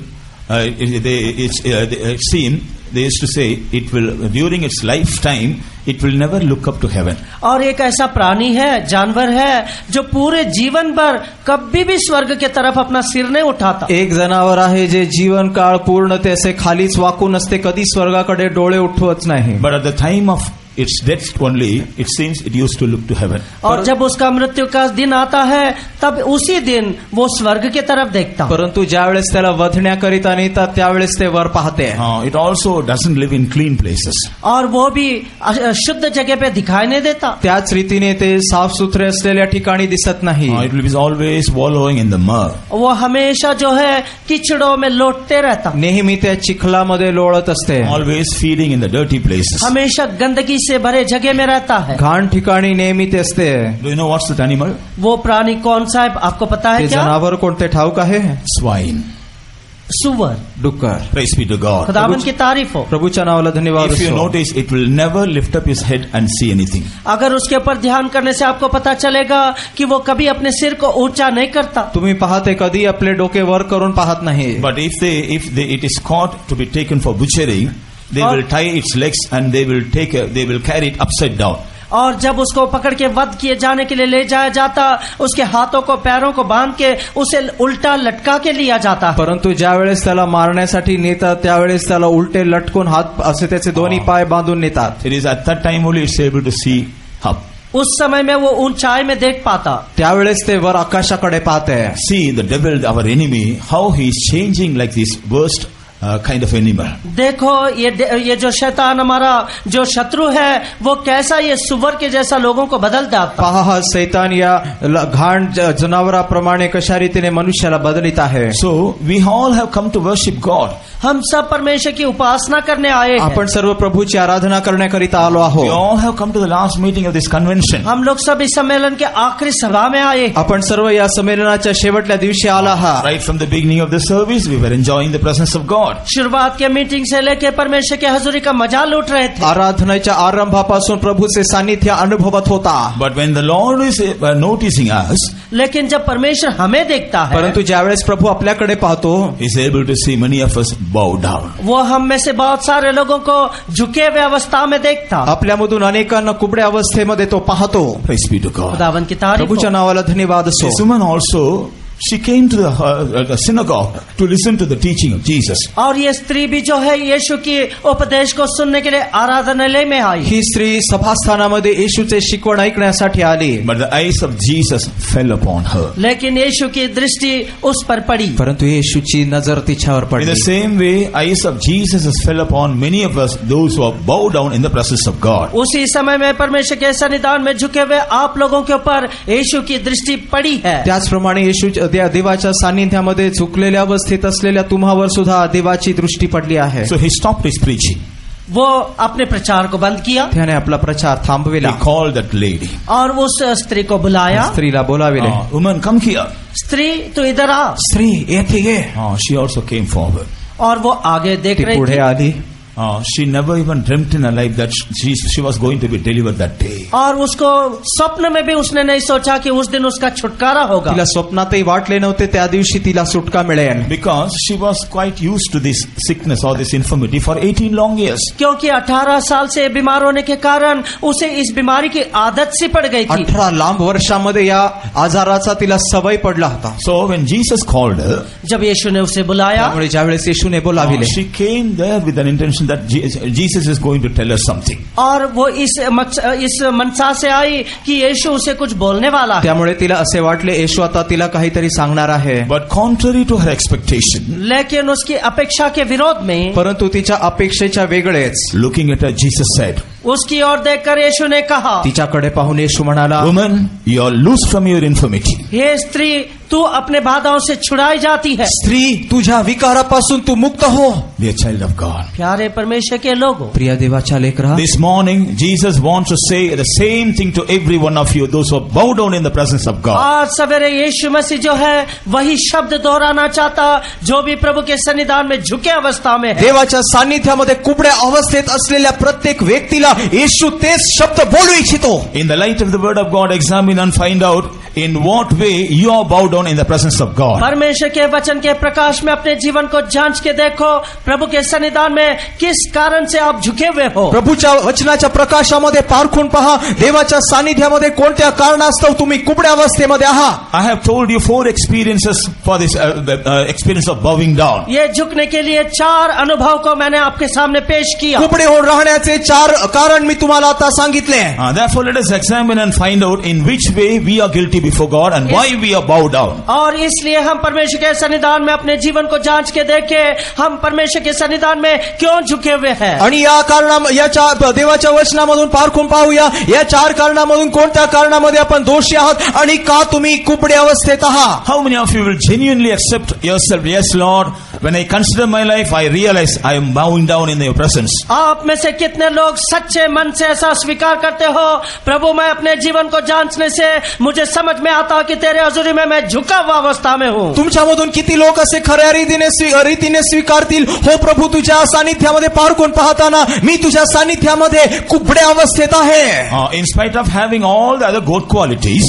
It seems they used to say it will, during its lifetime, it will never look up to heaven. और एक ऐसा प्राणी है, जानवर है, जो पूरे जीवन भर कभी भी स्वर्ग के तरफ अपना सिर नहीं उठाता. एक जनावर आहे जे जीवन काळ पूर्ण त्याचे खालीच वाकून असते, कधी स्वर्गाकडे डोळे उठवत नाही. But at the time of its death only, it seems it used to look to heaven. और जब उसका मृत्यु का दिन आता है, तब उसी दिन वो स्वर्ग की तरफ देखता. परंतु ज्यावेळेस त्याला वधण्याकरिता नेतात त्यावेळेस ते वर पाहते. It also doesn't live in clean places. और वो भी शुद्ध जगह पे दिखाई नहीं देता. त्याच रीतीने ते साफ सुथरे असलेल्या ठिकाणी दिसत नाही. It will be always wallowing in the mud. वो हमेशा जो है कीचड़ों में लोटते रहता. नेहमी त्या चिखलामध्ये लोळत असते. Always feeding in the dirty places. हमेशा गंदगी से भरे जगह में रहता है. घाण ठिकाणी नेहमी ते असते. Do you know what's that animal? वो प्राणी कौन सा है, आपको पता है ते क्या? जनावर कोणते ठाऊक आहे? Swine. सुअर. डुक्कर. Praise be to God. खुदावन की तारीफ हो. प्रभूच्या नावाला धन्यवाद If you असो. notice, it will never lift up his head and see anything. अगर उसके ऊपर ध्यान करने से आपको पता चलेगा कि वो कभी अपने सिर को ऊंचा नहीं करता. तुम्ही पाहते कधी आपले डोके वर करून पाहत नाही. But if it is caught to be taken for butchering, they will tie its legs and they will carry it upside down. और जब उसको पकड़ के वध किए जाने के लिए ले जाया जाता, उसके हाथों को पैरों को बांध के उसे उल्टा लटका के लिया जाता. परंतु ज्यावेळेस त्याला मारण्यासाठी नेतात त्यावेळेस त्याला उलटे लटकून हात असे त्याचे दोन्ही पाय बांधून नेतात. It is at that time only it's able to see up. उस समय में वो ऊंचाई में देख पाता. त्यावेळेस ते वर आकाशाकडे पाहते. See the devil, our enemy, how he is changing like this worst kind of animal. देखो ये जो शैतान हमारा जो शत्रु है, वो कैसा ये सुअर के जैसा लोगों को बदल देता. पहा सैतान या घाण जनावराप्रमाणे कशा रीतीने मनुष्याला बदलित आहे. So we all have come to worship God. हम सब परमेश्वर की उपासना करने आए हैं. आपण सर्व प्रभूची आराधना करण्याकरिता आलो We आहोत. all have come to the last meeting of this convention. हम लोग सब इस सम्मेलन के आखिरी सभा में आए. आपण सर्व या संमेलनाच्या शेवटल्या दिवशी आला आहात. Right from the beginning of the service, we were enjoying the presence of God. शुरुआत के मीटिंग से लेकर परमेश्वर के हजूरी का मजा लूट रहे थे. आराधनेच्या आरंभापासून प्रभूचे सानिध्य अनुभवत होता. But when the Lord is noticing us, लेकिन जब परमेश्वर हमें देखता है, परंतु ज्यावेळेस प्रभू आपल्याकडे पाहतो, He is able to see many of us bow down. वो हम में से बहुत सारे लोगों को झुके हुए अवस्था में देखता. आपल्यामधून अनेकांना कुबड्या अवस्थेमध्ये तो पाहतो. Praise be to God. खुदावन की तारीफ प्रभूच्या हो. नावाला धन्यवाद असो. This woman also, she came to the synagogue to listen to the teaching of Jesus. और ये स्त्री भी जो है यीशु की उपदेश को सुनने के लिए आराधनालय में आई. ही स्त्री सभास्थानामध्ये येशूचे शिकवण ऐकण्यासाठी आली. But the eyes of Jesus fell upon her. लेकिन यीशु की दृष्टि उस पर पड़ी. परंतु येशूची नजर तिच्यावर In पडली. the same way, eyes of Jesus fell upon many of us, those who are bowed down in the presence of God. उसी समय में परमेश्वर के सन्निधान में झुके हुए आप लोगों के ऊपर यीशु की दृष्टि पड़ी है. त्याचप्रमाणे येशू देवाच्या सानिध्यामध्ये झुकलेल्या अवस्थेत असलेल्या तुम्हावर सुद्धा देवाची दृष्टी पडली आहे. So he stopped his preaching. वो अपने प्रचार को बंद किया. त्याने आपला प्रचार थांबविला. He called that lady. और उस स्त्री को बुलाया. स्त्रीला बोलाविले. Woman, come here. स्त्री तू इधर आ. स्त्री येथे ये. She also came forward. और वो आगे देख ती रही पुढे थी. आली. She never even dreamt in her life that she was going to be delivered that day. और उसको स्वप्न में भी उसने नहीं सोचा कि उस दिन उसका छुटकारा होगा. तिला स्वप्नातही वाटले नव्हते त्या दिवशी तिला सुटका मिळेल. Because she was quite used to this sickness or this infirmity for 18 long years. क्योंकि 18 साल से बीमार होने के कारण उसे इस बीमारी की आदत सी पड़ गई थी. 18 लांब वर्षामध्ये या आजाराचा तिला सवय पडला होता. So when Jesus called her, जब यीशु ने उसे बुलाया, त्यामुळे ज्यावेळेस येशूने बोलाविले, she came there with an intention that Jesus is going to tell us something. और वो इस मनसा से आई कि यीशु उसे कुछ बोलने वाला है. त्यामुळे तिला असे वाटले येशू आता तिला काहीतरी सांगणार आहे. But contrary to her expectation, लेकिन उसकी अपेक्षा के विरोध में, परंतु तिच्या अपेक्षेच्या वेगळेच, looking at her, Jesus said, उसकी ओर देखकर यीशु ने कहा, तिच्याकडे पाहून येशू म्हणाला, Woman, you are loose from your infirmity. हे स्त्री, तू अपने बाधाओं से छुड़ाई जाती है. स्त्री, तुझ्या विकारापासून तू मुक्त हो. Dear child of God, प्यारे परमेश्वर के लोगों, प्रिय देवाच्या लेकरा, this morning Jesus wants to say the same thing to every one of you, those who are bowed down in the presence of God. आज सवेरे यीशु मसीह जो है वही शब्द दोहराना चाहता, जो भी प्रभु के सन्निधान में झुके अवस्था में है. देवाच्या सान्निध्यामध्ये कुबड्या अवस्थेत असलेल्या प्रत्येक व्यक्तीला येशू तेच शब्द बोलू इच्छितो. In the light of the word of God, examine and find out in what way you are bowed down in the presence of God. परमेश्वर के वचन के प्रकाश में अपने जीवन को जांच के देखो, प्रभु के सन्निधान में किस कारण से आप झुके हुए हो. प्रभूच्या वचनाच्या प्रकाशामध्ये पारखून पहा, देवाच्या सानिध्यामध्ये कोणत्या कारणास्तव तुम्ही कुबड्या अवस्थेमध्ये आहात. I have told you 4 experiences for this experience of bowing down. ये झुकने के लिए 4 अनुभव को मैंने आपके सामने पेश किया. कुबडे होऊन राहण्याचे 4 कारण मी तुम्हाला आता सांगितले. Therefore, let us examine and find out in which way we are guilty before God and why we are bowed down. और इसलिए हम परमेश्वर के सन्निधान में अपने जीवन को जांच के देखें, हम परमेश्वर के सन्निधान में क्यों झुके हुए हैं. आणि या देवाच्या वचनामधून पारखून पाहूया, या 4 कारणामधून कोणत्या कारणामध्ये आपण दोषी आहात आणि का तुम्ही कुबडे अवस्थेत आहात. How many of you will genuinely accept yourself? Yes, Lord. When I consider my life, I realize I am bowing down in your presence. आप में से कितने लोग सच्चे मन से ऐसा स्वीकार करते हो, प्रभु मैं अपने जीवन को जांचने से मुझे समझ में आता कि तेरे हजूरी में मैं झुका हुआ अवस्था में हूँ. तुमच्यामधून किती लोक असे खऱ्या रीतीने स्वीकारतील, हो प्रभू तुझ्या सानिध्यामध्ये पारखून पाहताना मी तुझ्या सानिध्यामध्ये कुबड्या अवस्थेत आहे. In spite of having all the other good qualities,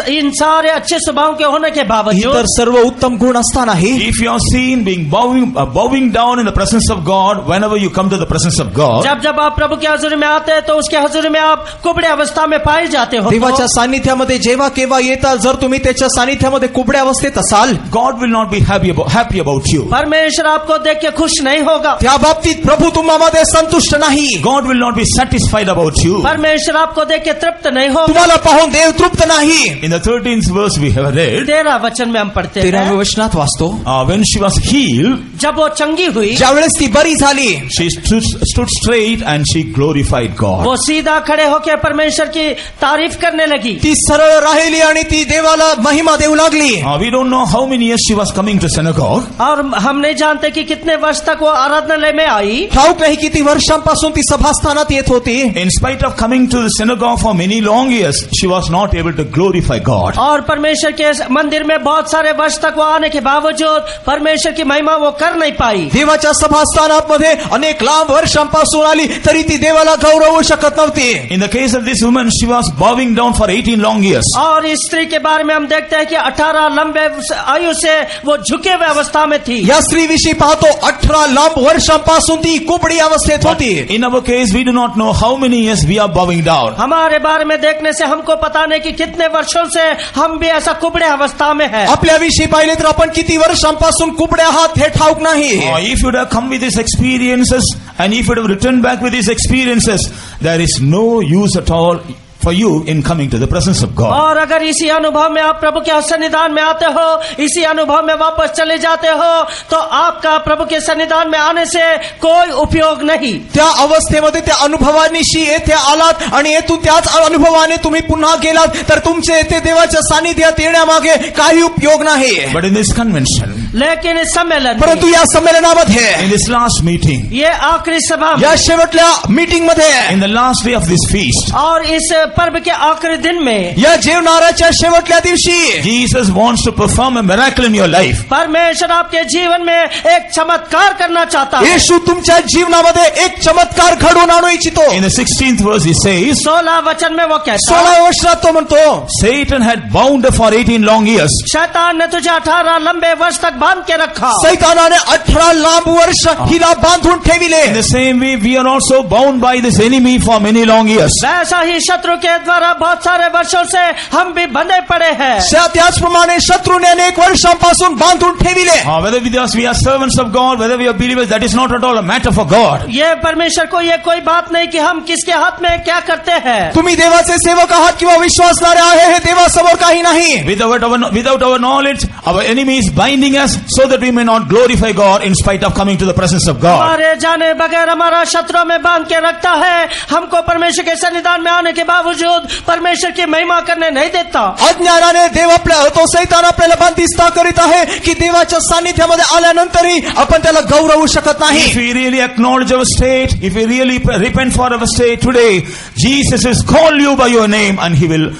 in सारे अच्छे स्वभाव के होने के बावजूद, इतर सर्व उत्तम गुण असतानाही, if you are seen being bowing down in the presence of God, whenever you come to the presence of God, जब आप प्रभु के हजूरी में आते हैं तो उसके हजूरी में आप कुबड़े अवस्था में पाए जाते हो. देवाच्या सानिध्यामध्ये जेव्हा केव्हा येता, जर तुम्ही त्याच्या सानिध्यामध्ये कुबड्या अवस्थेत असाल, God will not be happy about you. परमेश्वर आपको देख के खुश नहीं होगा. त्या बाबतीत प्रभू तुम्हामध्ये संतुष्ट नाही. God will not be satisfied about you. परमेश्वर आपको देख के तृप्त नहीं होगा. तुम्हाला पाहून देव तृप्त नाही. In the 13th verse we have read, 13 वचन में हम पढ़ते हैं, 13व्या वचनात वाचतो, when she was healed, जब वो चंगी हुई, ज्यावेळेस ती बरी झाली, she stood straight and she glorified God. वो सीधा खड़े होकर परमेश्वर की तारीफ करने लगी. ती सरळ राहिली आणि ती देवाला महिमा देऊ लागली. We don't know how many years she was coming to synagogue. और हम नहीं जानते कि कितने वर्ष तक वो आराधनालय में आई. ठाऊक नाही किती वर्षांपासून ती सभास्थानात येत होती. In spite of coming to the synagogue for many long years, she was not able to glorify God. और परमेश्वर के मंदिर में बहुत सारे वर्ष तक वो आने के बावजूद परमेश्वर की महिमा वो कर नहीं पाई. देवाच्या सभास्थानामध्ये अनेक लांब वर्षांपासून आली तरी ती देवाला गौरवू शकत नव्हती. In the case of this woman, she was bowing down for 18 long years. और इस स्त्री के बारे में हम देखते हैं कि 18 लंबे आयु से वो झुके हुए अवस्था में थी. या स्त्रीविषयी पाहतो 18 लांब वर्षांपासून ती कुबडी अवस्थेत होती. In our case, we do not know how many years we are bowing down. हमारे बारे में देखने से हमको पता नहीं कि कितने वर्षों से हम भी ऐसा कुबड़े अवस्था में है. आपल्याविषयी पाहिले तर आपण किती वर्षांपासून कुबडे आहात हे ठाऊक नाही. If you would have come with these experiences and if you would have returned back with these experiences, there is no use at all for you in coming to the presence of God. और अगर इसी अनुभव में आप प्रभु के सन्निधान में आते हो, इसी अनुभव में वापस चले जाते हो, तो आपका प्रभु के सन्निधान में आने से कोई उपयोग नहीं. त्या अवस्थेमध्ये त्या अनुभवानिशी येथे आलात आणि येथून त्याच अनुभवाने तुम्ही पुन्हा गेलात तर तुमचे येथे देवाच्या सानिध्यात येण्यामागे काही उपयोग नाही. But in this convention, लेकिन इस सम्मेलन, परंतु या संमेलनामध्ये, in this last meeting, ये आखिरी सभा, या शेवटल्या मीटिंग मध्ये, in the last day of this feast, और इस पर्व के आखिरी दिन में, या जेवणाराच्या शेवटल्या दिवशी, Jesus wants to perform a miracle in your life. परमेश्वर आपके जीवन में एक चमत्कार करना चाहता है. येशू तुमच्या जीवनामध्ये एक चमत्कार घडवून आणू इच्छितो. In the 16th verse he says, 16 वचन में वो कहता है, 16 वर्षात तो म्हणतो, Satan had bound her for 18 long years. शैतान ने तुझे 18 लंबे वर्ष तक बांध के रखा. सैतानाने 18 लांब वर्ष हिला बांधून ठेविले. In the same way, we are also bound by this enemy for many long years. वैसा ही शत्रु के द्वारा बहुत सारे वर्षों से हम भी बंधे पड़े हैं. त्याचप्रमाणे शत्रूने अनेक वर्षांपासून बांधून ठेविले. Whether we are servants of God, whether we are believers, that is not at all a matter for God. ये परमेश्वर को ये कोई बात नहीं कि हम किसके हाथ में क्या करते हैं. तुम्ही देवाचे सेवक आहात किंवा विश्वासणारे आहे हे देवासमोर काही नाही. Without our knowledge, our enemy is binding us so that we may not glorify God in spite of coming to the presence of God. हमारे जाने बगैर हमारा शत्रु में बांध के रखता है, हमको परमेश्वर के सन्निधान में आने के बावजूद परमेश्वर की महिमा करने नहीं देता. अज्ञानाने देव तो सैतान आपल्याला बंदिस्त करीत आहे की देवाच्या सानिध्यामध्ये आल्यानंतरही आपण त्याला गौरवू शकत नाही. If we really acknowledge our state, if we really repent for our state today, Jesus has called you by your name and he will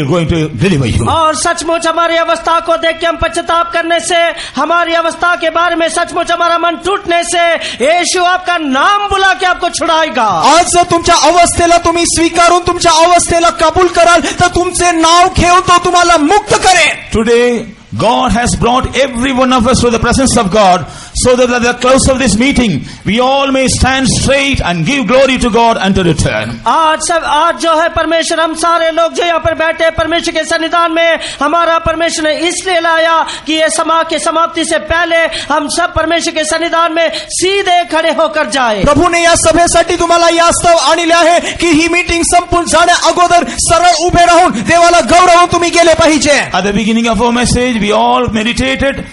going to deliver you. और सचमुच हमारी अवस्था को देख के हम पश्चाताप करने से, हमारी अवस्था के बारे में सचमुच हमारा मन टूटने से यीशु आपका नाम बुला के आपको छुड़ाएगा. आज जर तुमच्या अवस्थेला तुम्ही स्वीकारून तुमच्या अवस्थेला कबूल कराल तर तुमचे नाव घेऊन तो तुम्हाला मुक्त करेल. Today God has brought every one of us to the presence of God, so that at the close of this meeting, we all may stand straight and give glory to God and to return. आज जो है परमेश्वर हम सारे लोग जो यहाँ पर बैठे हैं परमेश्वर के सन्निधान में, हमारा परमेश्वर ने इसलिए लाया कि ये समा के समाप्ति से पहले हम सब परमेश्वर के सन्निधान में सीधे खड़े होकर जाए. प्रभूने या सभेसाठी तुम्हाला या स्तव आणले आहे की ही मीटिंग संपून जाण्या अगोदर सरळ उभे राहून देवाला गौरवून तुम्ही गेले पाहिजे. At the beginning of our message, we all meditated.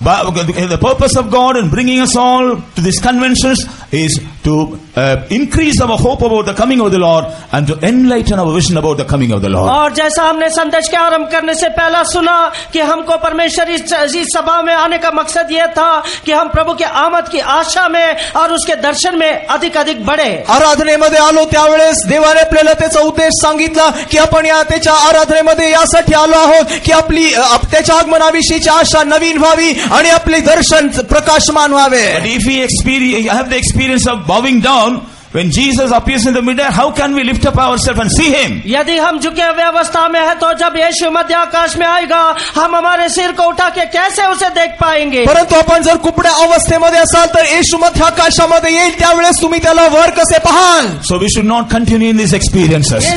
The purpose of God in bringing us all to these conventions is to increase our hope about the coming of the Lord and to enlighten our vision about the coming of the Lord. और जैसा हमने संदेश के आरंभ करने से पहला सुना कि हमको परमेश्वर इस सभा में आने का मकसद यह था कि हम प्रभु के आमद की आशा में और उसके दर्शन में अधिक अधिक बढ़े. आराधनेमध्ये आलो त्यावेळेस देवाने आपल्याला त्याचा उद्देश सांगितला की आपण या त्याच्या आराधनेमध्ये यासाठी आलो आहोत की आपली त्याच्या आगमनाविषयीची आशा नवीन व्हावी आणि आपले दर्शन प्रकाशमान व्हावे. But if we have the experience of bowing down when Jesus appears in the midair, how can we lift up ourselves and see him? यदि हम झुके हुए अवस्था में है तो जब यीशु मध्य आकाश में आएगा हम हमारे सिर को उठा के कैसे उसे देख पाएंगे. परंतु आपण जर कुपड्या अवस्थेमध्ये असाल तर येशू मध्य आकाशामध्ये येईल त्यावेळेस तुम्ही त्याला वर कसे पाहाल. So we should not continue in these experiences.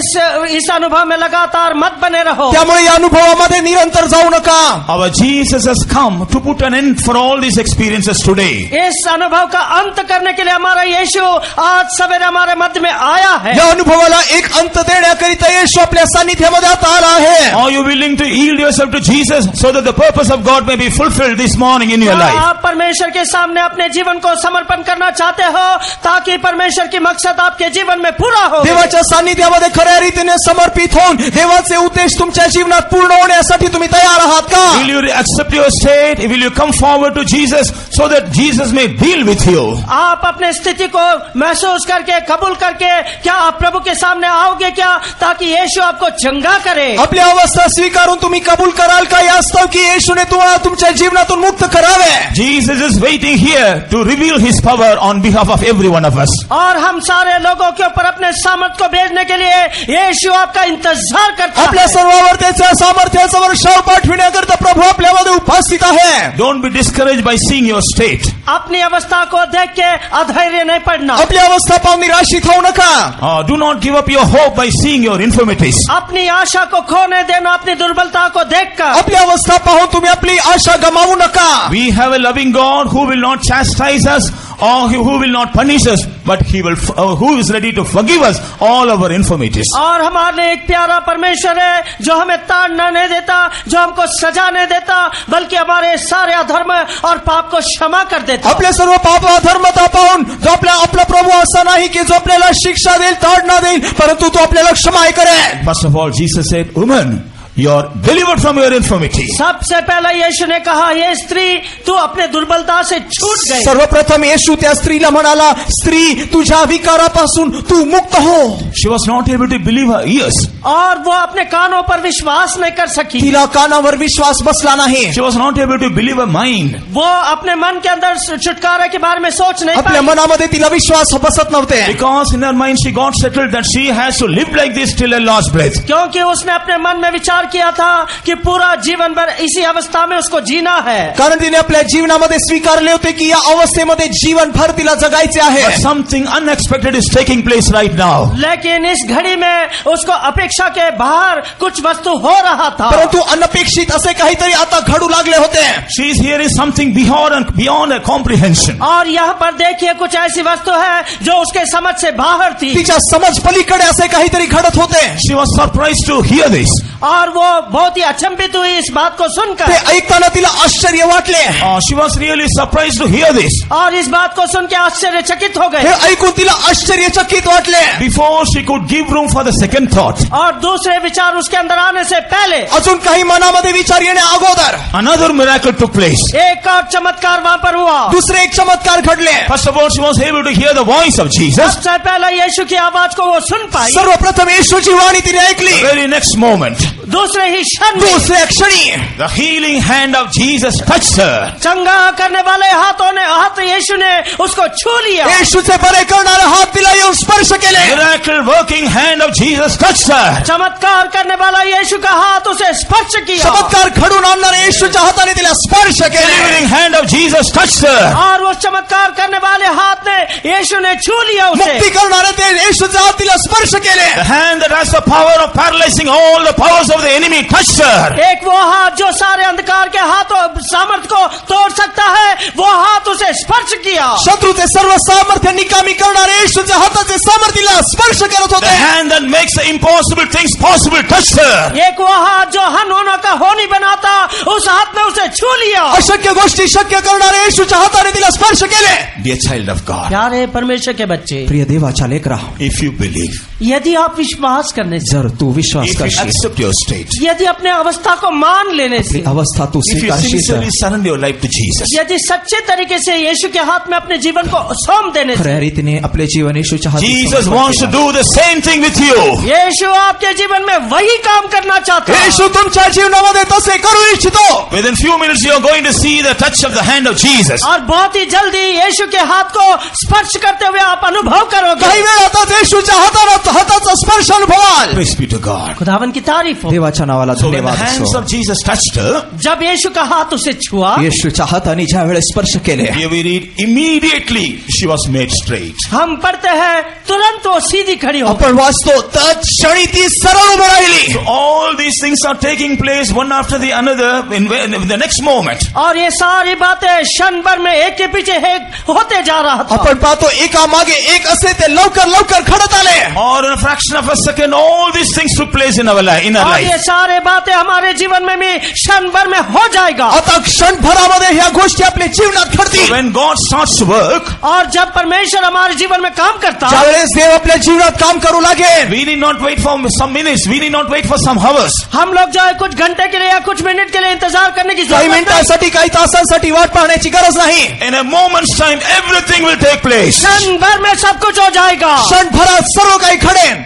इस अनुभव में लगातार मत बने रहो. त्यामुळे या अनुभवामध्ये निरंतर जाऊ नका. Our Jesus has come to put an end for all these experiences today. इस अनुभव का अंत करने के लिए हमारा यीशु आज सवेरे हमारे मध्य में आया है. या अनुभवाला एक अंत देण्याकरिता येशू आपल्या सानिध्यामध्ये आता आला आहे. Are you willing to yield yourself to Jesus so that the purpose of God may be fulfilled this morning in your life? आप परमेश्वर के सामने अपने जीवन को समर्पण करना चाहते हो ताकि परमेश्वर की मकसद आपके जीवन में पूरा हो. देवाच्या सानिध्यामध्ये खऱ्या रीतीने समर्पित होऊन देवाचे उद्देश तुमच्या जीवनात पूर्ण होण्यासाठी तुम्ही तयार आहात का? Will you accept your state? Will you come forward to Jesus so that Jesus may deal with you? आप अपने स्थिति को महसूस करके कबूल करके क्या आप प्रभु के सामने आओगे क्या ताकि यीशु आपको चंगा करे? आपली अवस्था स्वीकारून तुम्ही कबूल कराल का यास्तव की येशूने तुम्हाला तुमच्या जीवनातून मुक्त करावे? Jesus is waiting here to reveal his power on behalf of every one of us. और हम सारे लोगों के ऊपर अपने सामर्थ को भेजने के लिए यीशु आपका इंतजार करता है. आपल्या सर्वांवर त्याच्या सामर्थ्याचा वर्षाव पाठविण्याकरता प्रभु आपल्यामध्ये उपस्थित आहे. Don't be discouraged by seeing your state. अपनी अवस्था को देख के अधैर्य नहीं पड़ना. आपली अवस्था पाहून निराशित होऊ नका. Do not give up your hope by seeing your infirmities. अपनी आशा को खोने देना अपनी दुर्बलता को देखकर. आपली अवस्था पाहून तुम्ही आपली आशा गमावू नका. We have a loving God who will not chastise us or who will not punish us, but who is ready to forgive us all our infirmities. और हमारे एक प्यारा परमेश्वर है जो हमें ताड़ना नहीं देता, जो हमको सजा नहीं देता, बल्कि हमारे सारे अधर्म और पाप को क्षमा कर देता. आपले सर्व पाप अधर्मता पाहून जो आपला प्रभु असा नाही की जो आपल्याला शिक्षा देईल ताडना देईल परंतु तो आपल्याला क्षमा करेल. First of all, Jesus said, "Woman, you are delivered from your infirmity." सबसे पहला यीशु ने कहा, ये स्त्री तू अपने दुर्बलता से छूट गई. सर्वप्रथम येशू त्या स्त्रीला म्हणाला, स्त्री तुझ्या विकारापासून तू मुक्त हो. She was not able to believe her ears. और वो अपने कानों पर विश्वास नहीं कर सकी. तिला कानावर विश्वास बसला नाही. She was not able to believe her mind. वो अपने मन के अंदर छुटकारे के बारे में सोच नहीं आपल्या पाई. मनामध्ये तिला विश्वास बसत नव्हते. Because in her mind she got settled that she has to live like this till her last breath. क्योंकि उसने अपने मन में विचार किया था कि पूरा जीवन भर इसी अवस्था में उसको जीना है. कारण तिने आपल्या जीवनामध्ये स्वीकारले होते की या अवस्थेमध्ये जीवन भर तिला जगायचे आहे. But something unexpected is taking place right now. लेकिन इस घड़ी में उसको अपेक्षा के बाहर कुछ वस्तु हो रहा था. परंतु अनपेक्षित असे काहीतरी आता घडू लागले होते. She is hearing something beyond her comprehension. और यहाँ पर देखिए कुछ ऐसी वस्तु है जो उसके समझ से बाहर थी. तिच्या समज पलीकडे असे काहीतरी घडत होते. She was surprised to hear this. और वो बहुत ही अचंभित हुई इस बात को सुनकर. ते ऐकताना तिला आश्चर्य वाटले. She was really surprised to hear this. और इस बात को सुन के आश्चर्यचकित हो गए. हे ऐकून तिला आश्चर्यचकित वाटले. Before she could give room for the second thought, और दूसरे विचार उसके अंदर आने से पहले अजून काही मनामध्ये विचार येण्या अगोदर another miracle took place. एक और चमत्कार वहाँ पर हुआ. दुसरे एक चमत्कार घडले. First of all, she was able to hear the voice of Jesus. सबसे पहले यीशु की आवाज को वो सुन पाई. सर्वप्रथम येशूची वाणी तिने ऐकली. The very next moment, दूसरे ही क्षण में, दूसरे क्षणी the healing hand of Jesus touched her. चंगा करने वाले हाथ यीशु ने उसको छू लिया। येशूचे बरे करणारे हात तिला येऊन स्पर्श केले. Miracle working hand of Jesus touched her. चमत्कार करने वाला यीशु का हाथ उसे स्पर्श किया। चमत्कार घडून आणणारे येशूच्या हाताने तिला स्पर्श केले. Delivering hand of Jesus touched her. और वो चमत्कार करने वाले हाथ ने यीशु ने छू लिया उसे। मुक्ती करणारे ते येशूच्या हात तिला स्पर्श केले. The hand that has the power of paralyzing all the powers of the enemy touched her. एक वो हाथ जो सारे अंधकार के हाथों सामर्थ्य को तोड़ सकता है, वो हाथ उसे स्पर्श किया। शत्रूचे सर्व सामर्थ्य निकामी करणारे येशूच्या हाताचे सामर्थ्याला स्पर्श करत The होते. hand that makes the impossible things possible touched her. एक वो हाथ जो हन होना का हो नहीं बनाता, उस हाथ ने उसे छू लिया। अशक्य गोष्टी शक्य करणारे येशूच्या हाताने तिला स्पर्श केले. Dear child of God, प्यारे परमेश्वर के बच्चे, प्रिय देवाच्या लेकरा, if you believe, यदि आप विश्वास करने से, जर तू विश्वास if you करशील, accept your state, यदि अपने अवस्था को मान लेने से, अवस्था तू if you स्वीकारशील, sincerely surrender your life to Jesus, यदि सच्चे तरीके से यीशु के हाथ में अपने जीवन को सौंप देने से, खऱ्या रीतीने आपले जीवन येशूच्या हाती Jesus समर्पण wants to केलं. do the same thing with you. यीशु आपके जीवन में वही काम करना चाहता है। येशू तुमच्या जीवनामध्ये तसे करू इच्छितो. Within few minutes you are going to see the touch of the hand of Jesus. और बहुत ही जल्दी यीशु के हाथ को स्पर्श करते हुए आप अनुभव करोगे। काही वेळातच येशूच्या हाताचा स्पर्श अनुभवाल. Praise be to God. खुदावन की तारीफ हो। देवाच्या नावाला So when the धन्यवाद hands असो. of Jesus touched her, जब यीशु का हात उसे छुआ, येशूच्या हाताने ज्या वेळेस स्पर्श केले, here we read, immediately she was made straight. हम पढ़ते हैं तुरंत वो सीधी खड़ी हो। आपण वाचतो तत्क्षणी ती सरळ उभी राहिली. So all these things are taking place one after the another in the next moment. और ये सारी बातें क्षण भर में एक के पीछे एक होते जा रहा था। आपण पाहतो एका मागे एक असे ते लवकर लवकर घडत आले. Or in a fraction of a second, all these things took place in our और life. ये सारे बातें हमारे जीवन में भी क्षण भर में हो जाएगा। आता क्षणभरामध्ये ह्या गोष्टी आपल्या जीवनात घडतील. When God starts to work, और जब परमेश्वर हमारे जीवन में काम करता है, ज्यावेळेस देव आपल्या जीवनात काम करू लागेल, we need not wait for some minutes. We need not wait for some hours. हम लोग जो है कुछ घंटे के लिए या कुछ मिनट के लिए इंतजार करने की काही जरूरत नहीं। मिनिटांसाठी काही तासांसाठी वाट पाहण्याची गरज नाही. In a moment's time, everything will take place. क्षण भर में सब कुछ हो जाएगा। क्षणभरात सर्व काही घडेल.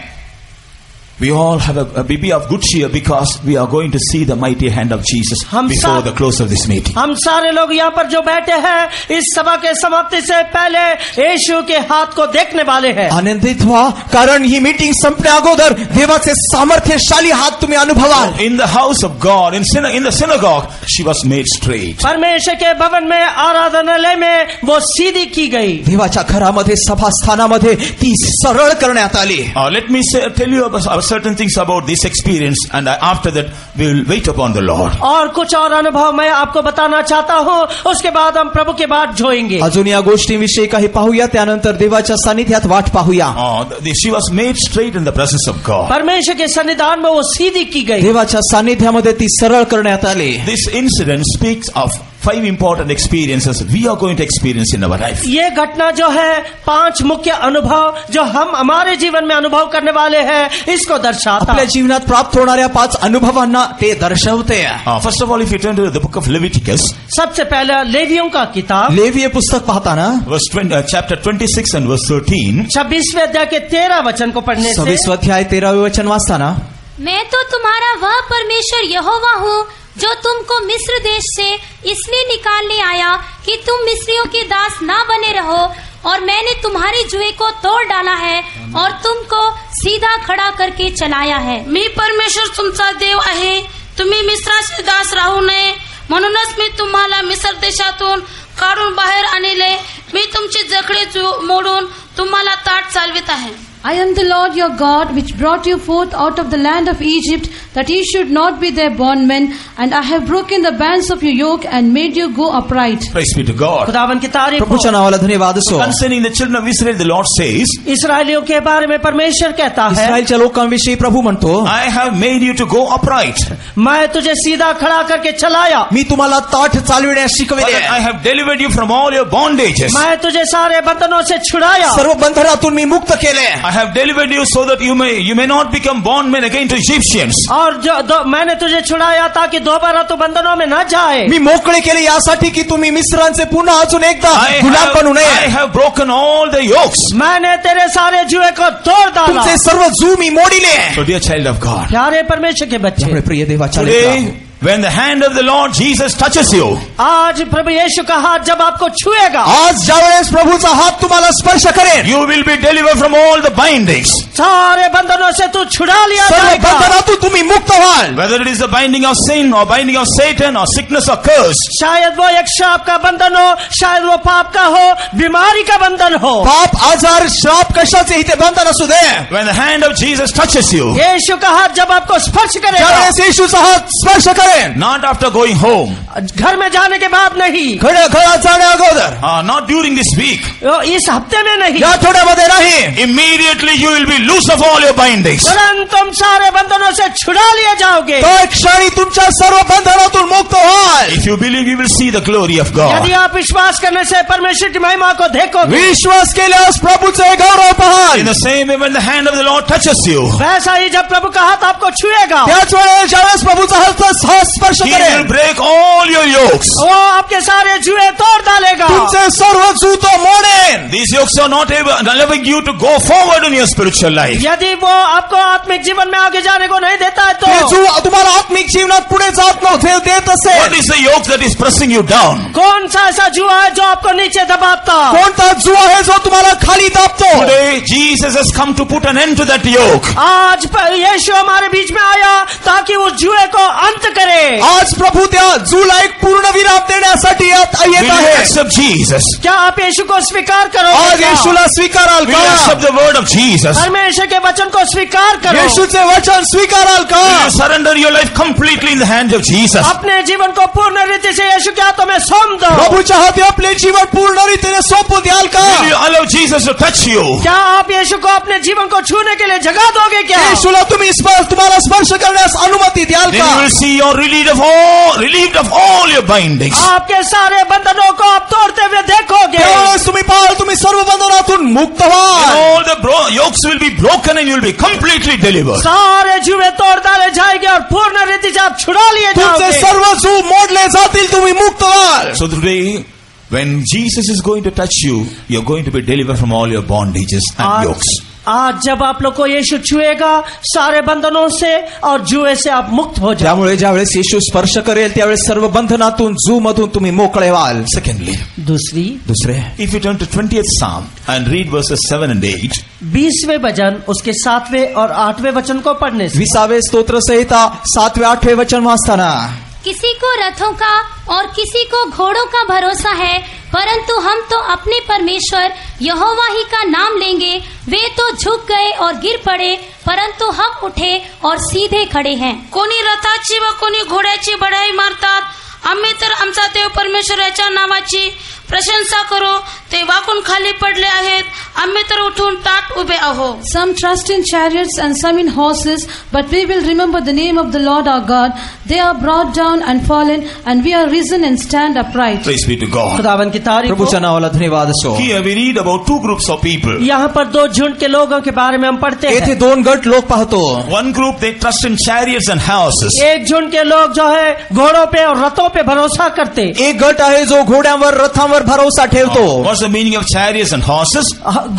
We all have a be of good cheer because we are going to see the mighty hand of Jesus Hum before sub- the close of this meeting. हम सारे लोग यहाँ पर जो बैठे हैं, इस सभा के समाप्ति से पहले यीशु के हाथ को देखने वाले हैं। आनंदित व्हा, कारण ही मीटिंग संपण्या अगोदर देवाचे सामर्थ्यशाली हात तुम्ही अनुभवाल. In the house of God, in the synagogue, she was made straight. परमेश्वर के भवन में, आराधनालय में वो सीधी की गई। देवाच्या घरामध्ये सभास्थानामध्ये ती सरळ करण्यात आली. Let me tell you about certain things about this experience, and after that we will wait upon the Lord. और कुछ और अनुभव मैं आपको बताना चाहता हूँ, उसके बाद हम प्रभु के बाद जोएंगे। अजून या गोष्टींविषयी काही पाहूया, त्यानंतर देवाच्या सानिध्यात वाट पाहूया. She was made straight in the presence of God. परमेश्वर के सन्निधान में वो सीधी की गई। देवाच्या सानिध्यामध्ये ती सरळ करण्यात आली. This incident speaks of 5 important experiences we are going to experience in our life. ये घटना जो है 5 मुख्य अनुभव जो हम हमारे जीवन में अनुभव करने वाले हैं, इसको दर्शाता आपल्या है। जीवनात प्राप्त होणाऱ्या 5 अनुभवांना ते दर्शवते. First of all, if you turn to the book of Leviticus, सबसे पहले लेवियों का किताब लेवीय पुस्तक पाहताना chapter 26 and verse 13, 26वें अध्याय के 13 वचन को पढ़ने से, 26 अध्याय 13 वचन वाचताना, मैं तो तुम्हारा वह परमेश्वर यहोवा हूँ जो तुमको मिस्र देश से इसलिए निकालने आया कि तुम मिस्रियों के दास ना बने रहो, और मैंने तुम्हारे जुए को तोड़ डाला है और तुमको सीधा खड़ा करके चलाया है। मी परमेश्वर तुमचा देव आहे. तुम्ही मिस्राचे दास राहू नये म्हणूनच मी तुम्हाला मिस्र देशातून काढून बाहेर आणले. मी तुमची जखडे मोडून तुम्हाला ताट चालवित आहे. I am the Lord your God, which brought you forth out of the land of Egypt, that ye should not be their bondmen, and I have broken the bands of your yoke and made you go upright. praise be to God. खुदावन की तारीफ हो। प्रभूच्या नावाला धन्यवाद असो. Concerning the children of Israel, the Lord says, इसराइलियों के बारे में परमेश्वर कहता है, इस्रायलच्या लोकांविषयी प्रभू म्हणतो, I have made you to go upright, मैं तुझे सीधा खड़ा करके चलाया, मी तुम्हाला ताठ चालविण्यास शिकविले. I have delivered you from all your bondages. मैं तुझे सारे बंधनों से छुड़ाया, सर्व बंधनातून मी मुक्त केले. I have delivered you so that you may not become bondmen again to Egyptians. और मैंने तुझे छुड़ाया ताकि दोबारा तू बंधनों में न जाए. मी मोकळे केले यासाठी की तुम्ही मिस्रांचे पुन्हा अजून एकदा गुलाम बनू नये. I have broken all the yokes. मैंने तेरे सारे जुए को तोड़ डाला. तुमचे सर्व जू मी मोडिले. So dear child of God, प्यारे परमेश्वर के बच्चे, प्रिय देवाच्या today when the hand of the Lord Jesus touches you, आज प्रभु यीशु का हाथ जब आपको छुएगा, आज ज्यावेळेस प्रभूचा हात तुम्हाला स्पर्श करेल, you will be delivered from all the bindings. सारे बंधनों से तू छुड़ा लिया सर्व जाएगा. बंधनातून तुम्ही मुक्त व्हाल. Whether it is the binding of sin or binding of Satan or sickness or curse, शायद वो एक श्राप का बंधन हो, शायद वो पाप का हो, बीमारी का बंधन हो. पाप, आजार, श्राप कशाचे इथे बंधन असू दे. when the hand of Jesus touches you, यीशु का हात जब आपको स्पर्श करेगा, ज्यावेळेस येशूचा हात स्पर्श करेल, not after going home, घर में जाने के बाद नहीं, घरात जाण्या अगोदर, not during this week, इस हफ्ते में नहीं, या आठवड्यामध्ये नाही, immediately you will be loose of all your bindings. तुरंत तुम सारे बंधनों से छुड़ा लिए जाओगे. तो एक क्षणी तुमच्या सर्व बंधनातून मुक्त व्हाल. If you believe, you will see the glory of God. यदि आप विश्वास करने से परमेश्वर की महिमा को देखोगे, विश्वास केल्यास प्रभूचे गौरव पाहाल. In the same way, when the hand of the Lord touches you, वैसा ही जब प्रभु का हाथ आपको छुएगा, त्याच वेळेस ज्यावेळेस प्रभूचा हात स्पर्श He will करेल, break all your yokes. वो आपके सारे जुए तोड़ डालेगा. तुमचे सर्व जूतो मोडेन. These yokes are not allowing you to go forward in your spiritual life. यदि वो आपको आत्मिक जीवन में आगे जाने को नहीं देता है हे तो जू तुम्हाला आत्मिक जीवनात पुढे जात नव्हते देत What असेल. is the yoke that is pressing you down? कौन सा ऐसा जुआ है जो आपको नीचे दबाता? कोणता जू आहे जो तुम्हाला खाली दाबतो. Today, Jesus has come to put an end to that yoke. आज यीशु हमारे बीच में आया ताकि उस जुए को अंत करे. आज प्रभू त्या जूला एक पूर्ण विराम देण्यासाठी येत Will you आहे. accept Jesus? क्या आप यीशु को स्वीकार आज करोगे? येशूला स्वीकाराल Will you का? accept the word of Jesus? परमेश्वर के वचन को स्वीकार करो. येशूचे वचन स्वीकाराल का? Will you surrender your life completely in the hands of Jesus? अपने जीवन को पूर्ण रीति से यीशु के हाथों में सौंप दो. प्रभूच्या हाती आपले जीवन पूर्ण रीतीने सोपू द्याल का? Will you allow Jesus to touch you? क्या आप यीशु को अपने जीवन को छूने के लिए जगह दोगे क्या? येशूला तुम्हाला स्पर्श करण्यास अनुमती द्याल Then का? you will see you're relieved of all your bindings. आपके सारे बंधनों को आप तोड़ते हुए देखोगे. त्यावेळेस तुम्ही पाहाल तुम्ही सर्व बंधनातून मुक्त And व्हाल. all the yokes will be broken and you will be completely delivered. सारे जुए तोड़ डाले जाएंगे और पूर्ण रीति से आप छुड़ा लिए तुमचे जाओगे. सर्व जू मोडले जातील, तुम्ही मुक्त व्हाल. So today, when Jesus is going to touch you, you're going to be delivered from all your bondages and yokes. आज जब आप लोग को यीशु छुएगा सारे बंधनों से और जुए से आप मुक्त हो जाओ. त्यामुळे ज्यावेळेस येशू स्पर्श करेल त्यावेळेस सर्व बंधनातून जू मधून तुम्ही मोकळे व्हाल. Secondly, दुसरे, if you turn to 20th Psalm and read verses 7 and 8, 20वें भजन उसके 7वें और 8वें वचन को पढ़ने से 20वे स्तोत्र संहिता 7वें 8वें वचन वाचताना, किसी को रथों का और किसी को घोड़ों का भरोसा है, परंतु हम तो अपने परमेश्वर यहोवा ही का नाम लेंगे. वे तो झुक गए और गिर पड़े, परंतु हम उठे और सीधे खड़े हैं. कोणी रथाची व कोणी घोड्याची बढाई मारतात. आम्ही तर आमचा देव परमेश्वराच्या नावाची प्रशंसा करो. ते वाकून खाली पडले आहेत. आम्ही तर उठून ताट उभे आहो. Some trust in chariots and some in horses, but we will remember the name of the Lord our God. They are brought down and fallen, and we are risen and stand upright. praise be to God. खुदावन की तारीफ हो. प्रभूच्या नावाला धन्यवाद असो. Here we read about two groups of people. यहाँ पर दो झुंड के लोगों के बारे में हम पढ़ते येथे हैं. 2 गट लोक पाहतो. One group, they trust in chariots and horses. एक झुंड के लोग जो है घोड़ों पे और रथों पे भरोसा करते. एक गट आहे जो घोड्यांवर रथांवर भरोसा ठेवतो. What's the meaning of chariots and horses?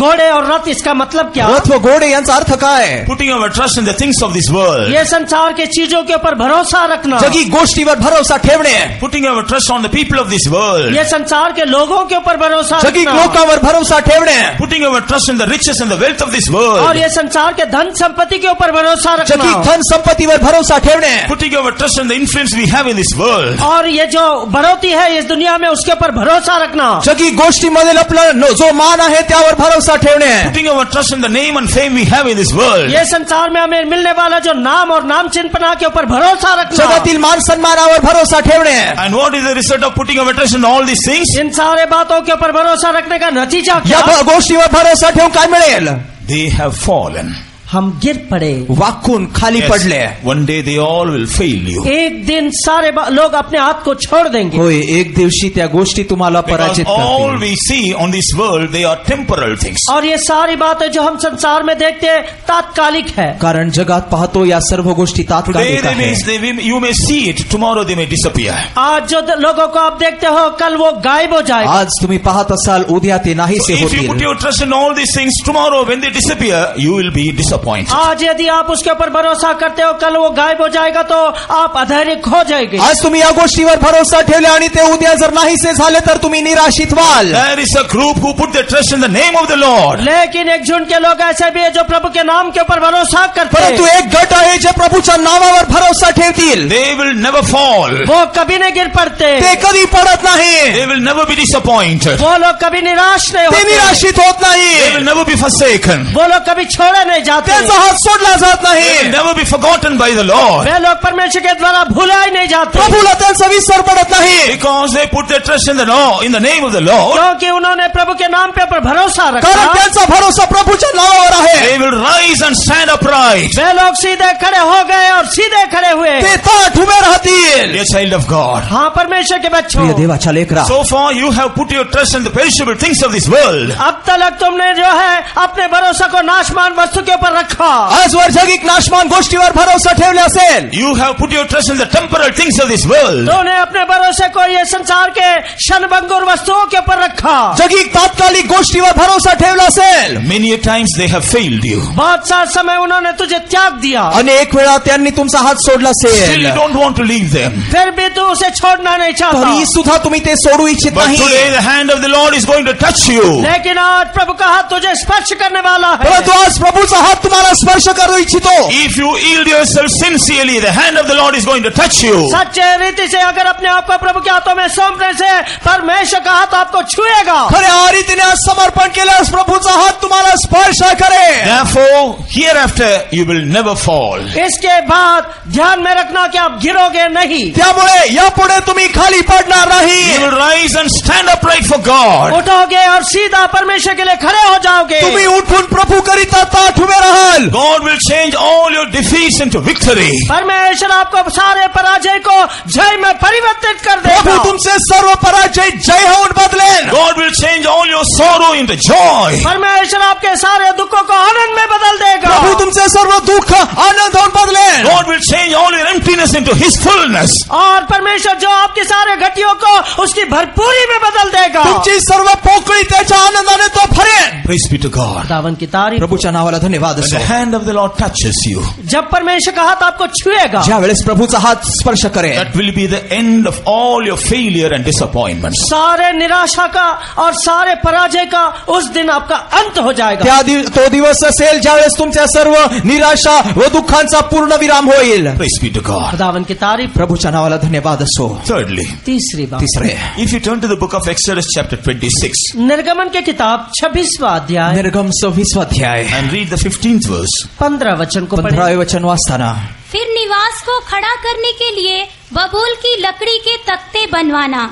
घोड़े और रथ इसका मतलब क्या? रथ व घोडे यांचा अर्थ काय? Putting our trust in the things of this world. ये संसार के चीजों के ऊपर भरोसा रखना. जगी गोष्टीवर भरोसा ठेवणे. Putting our trust on the people of this world. ये संसार के लोगों के ऊपर भरोसा जगी रखना. लोकांवर भरोसा ठेवणे. Putting our trust in the riches and the wealth of this और world. ये संसार के धन संपत्ति के ऊपर भरोसा जगी रखना. धन संपत्तीवर भरोसा ठेवणे. Putting our trust in the influence we have in this world. और ये जो बढ़ोतरी है इस दुनिया में उसके ऊपर भरोसा रखना. जगी गोष्टीमध्ये आपला जो मान आहे त्यावर भरोसा ठेवणे. Putting our trust in the name and fame we have in this world. ये संसार में हमें मिलने वाला जो नाम और नाम चिन्ह के ऊपर भरोसा रखना. जगातील मान सन्मानावर भरोसा ठेवणे. And what is the result of putting our trust in all these things? In सारे बातों के ऊपर भरोसा रखने का नतीजा क्या? या गोष्टीवर भरोसा ठेवून काय मिळेल? They have fallen. हम गिर पड़े, वाकून खाली पडले. One day they all will fail you. एक दिन सारे लोग अपने हाथ को छोड़ देंगे. होय, एक दिवशी त्या गोष्टी तुम्हाला Because पराजित all करतील. we see on this world, they are temporal things. और ये सारी बातें जो हम संसार में देखते हैं तात्कालिक है. कारण जगात पाहतो या सर्व गोष्टी Today तात्कालिक आहे. you may see it, tomorrow they may disappear. आज जो लोगों को आप देखते हो कल वो गायब हो जाएगा. आज तुम्ही पाहत असाल उद्या ते नाहीसे If you put होतील. your trust in all these things, tomorrow when they disappear, you will be disappointed. आज यदि आप उसके ऊपर भरोसा करते हो कल वो गायब हो जाएगा तो आप अधैर्य हो जाएंगे. आज तुम्ही या गोष्टीवर भरोसा ठेवले आणि ते उद्या जर नाहीसे झाले तर तुम्ही निराशित व्हाल. There is a group who put their trust in the name of the Lord. लेकिन एक झुंड के लोग ऐसे भी है जो प्रभु के नाम के ऊपर भरोसा करते परंतु हैं. एक गट आहे जे प्रभूच्या नावावर भरोसा ठेवतील. They will never fall. वो कभी नहीं गिर पड़ते, ते कधी पडत नाही. They will never be disappointed. वो लोग कभी निराश नहीं ते होते, निराशित होत They will नाही. never be forsaken. वो लोग कभी छोड़े नहीं जाते, त्यांचा हात सोडला जात They will नाही. never be forgotten by the Lord. वे लोग परमेश्वर के द्वारा भुलाए नहीं जाते, प्रभूला त्यांचा विसर पडत नाही. Because they put their trust in the Lord, in the name of the Lord. क्योंकि उन्होंने प्रभु के नाम पे ऊपर भरोसा कारण रखा. त्यांचा भरोसा प्रभूच्या नावावर आहे. They will rise and stand upright. वे लोग सीधे खड़े हो गए और सीधे खड़े हुए. ते ताठ उभे राहतील. Dear child of God. हाँ परमेश्वर के बच्चों, प्रिय देवाच्या लेकरा, So far you have put your trust in the perishable things of this world. अब तक तुमने जो है अपने भरोसा को नाशमान वस्तु के ऊपर रखा. आजवर जगिक नाशमान गोष्टीवर भरोसा ठेवले असेल. You have put your trust in the temporal things of this world. तुमने अपने भरोसे को ये संसार के क्षणभंगुर वस्तुओं के ऊपर रखा. जगिक तात्कालिक गोष्टीवर भरोसा ठेवला असेल. Many a times they have failed you. बहुत सा समय उन्होंने तुझे त्याग दिया, अनेक वेळा त्यांनी तुमचा हात सोडला Still असेल. you don't want to leave them. फिर भी तू उसे छोड़ना नहीं चाहता. तरी सुद्धा तुम्ही ते सोडू इच्छित But नाही. today the hand of the Lord is going to touch you. लेकिन आज प्रभु का हाथ तुझे स्पर्श करने वाला है. परंतु आज प्रभूचा हात तुम्हाला स्पर्श करू इच्छितो. If you yield yourself sincerely, the hand of the Lord is going to touch you. सच्चे रीति से अगर अपने आप को प्रभु के हाथों में सौंपने से परमेश्वर का हाथ आपको छुएगा. खऱ्या रीतीने आज समर्पण केल्यास प्रभूचा हात तुम्हाला स्पर्श करे. Therefore, hereafter you will never fall. इसके बाद ध्यान में रखना कि आप गिरोगे नहीं. त्यामुळे यापुढे तुम्ही खाली पडणार You नाही. will rise and stand upright for God. उठोगे और सीधा परमेश्वर के लिए खड़े हो जाओगे. तुम्ही उठून प्रभू करिता ताठ उभे राहाल. God will change all your defeats into victory. परमेश्वर आपको सारे पराजय को जय में परिवर्तित कर प्रभू देगा. तुमचे सर्व पराजय जय होऊन बदलेन. God will change all your sorrow into joy. परमेश्वर आपके सारे दुखों को आनंद में बदल देगा. प्रभू तुमचे सर्व दुःख आनंद होऊन बदलेन. God will change all your emptiness into His fullness. और परमेश्वर जो आपकी सारे घटियों को उसकी भरपूरी में बदल देगा. तुमची सर्व पोकळी त्याच्या आनंदाने तो भरेन. Praise be to God. खुदावन की तारीफ. प्रभूच्या नावाला धन्यवाद When असो. the hand of the Lord touches you, जब परमेश्वर का हाथ आपको छुएगा, ज्या वेळेस प्रभूचा हात स्पर्श करेन, that will be the end of all your failure and disappointments. सारे निराशा का और सारे पराजय का उस दिन आपका अंत हो जाएगा. तो दिवस असेल ज्यावेळेस तुमच्या सर्व निराशा व दुःखांचा पूर्ण विराम होईल. Praise be to God. खुदावन की तारीफ. प्रभूच्या नावाला धन्यवाद असो. Thirdly, तीसरी बात, तिसरे, if you turn to the book of Exodus chapter 26 निर्गमन के किताब 26वां अध्याय निर्गम 26वां अध्याय and read the 15th verse. 15 वचन को पढ़ें. 15वें वचन वाचताना, फिर निवास को खड़ा करने के लिए बबूल की लकड़ी के तख्ते बनवाना.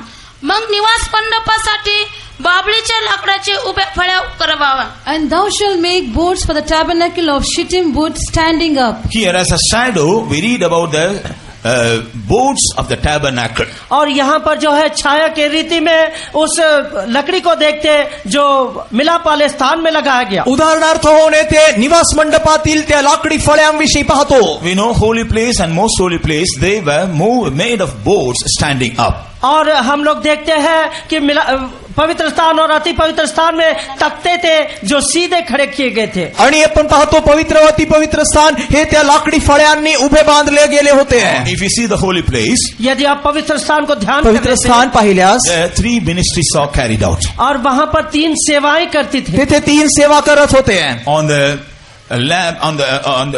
मग निवास मंडपासाठी बाबळीच्या लाकडाचे उभ्या फळ्या करवावा. And thou shalt make boards for the tabernacle of shittim wood standing up. Here as a shadow, we read about the boards of the tabernacle. और यहाँ पर जो है छाया के रीति में उस लकड़ी को देखते जो मिलाप वाले स्थान में लगाया गया. उदाहरणार्थ होऊन येथे निवास मंडपातील त्या लाकडी फळ्यांविषयी पाहतो. We know holy place and most holy place, they were made of boards standing up. और हम लोग देखते हैं कि पवित्र स्थान और अति पवित्र स्थान में तख्ते थे जो सीधे खड़े किए गए थे. आणि आपण पाहतो पवित्र व अति पवित्र स्थान हे त्या लाकडी फळ्यांनी उभे बांधले गेले होते. If you see the holy place, यदि आप पवित्र स्थान को ध्यान पवित्र स्थान पाहिल्यास there 3 ministries are carried out. और वहाँ पर 3 सेवाएं करती थी. तेथे 3 सेवा करत होते. On the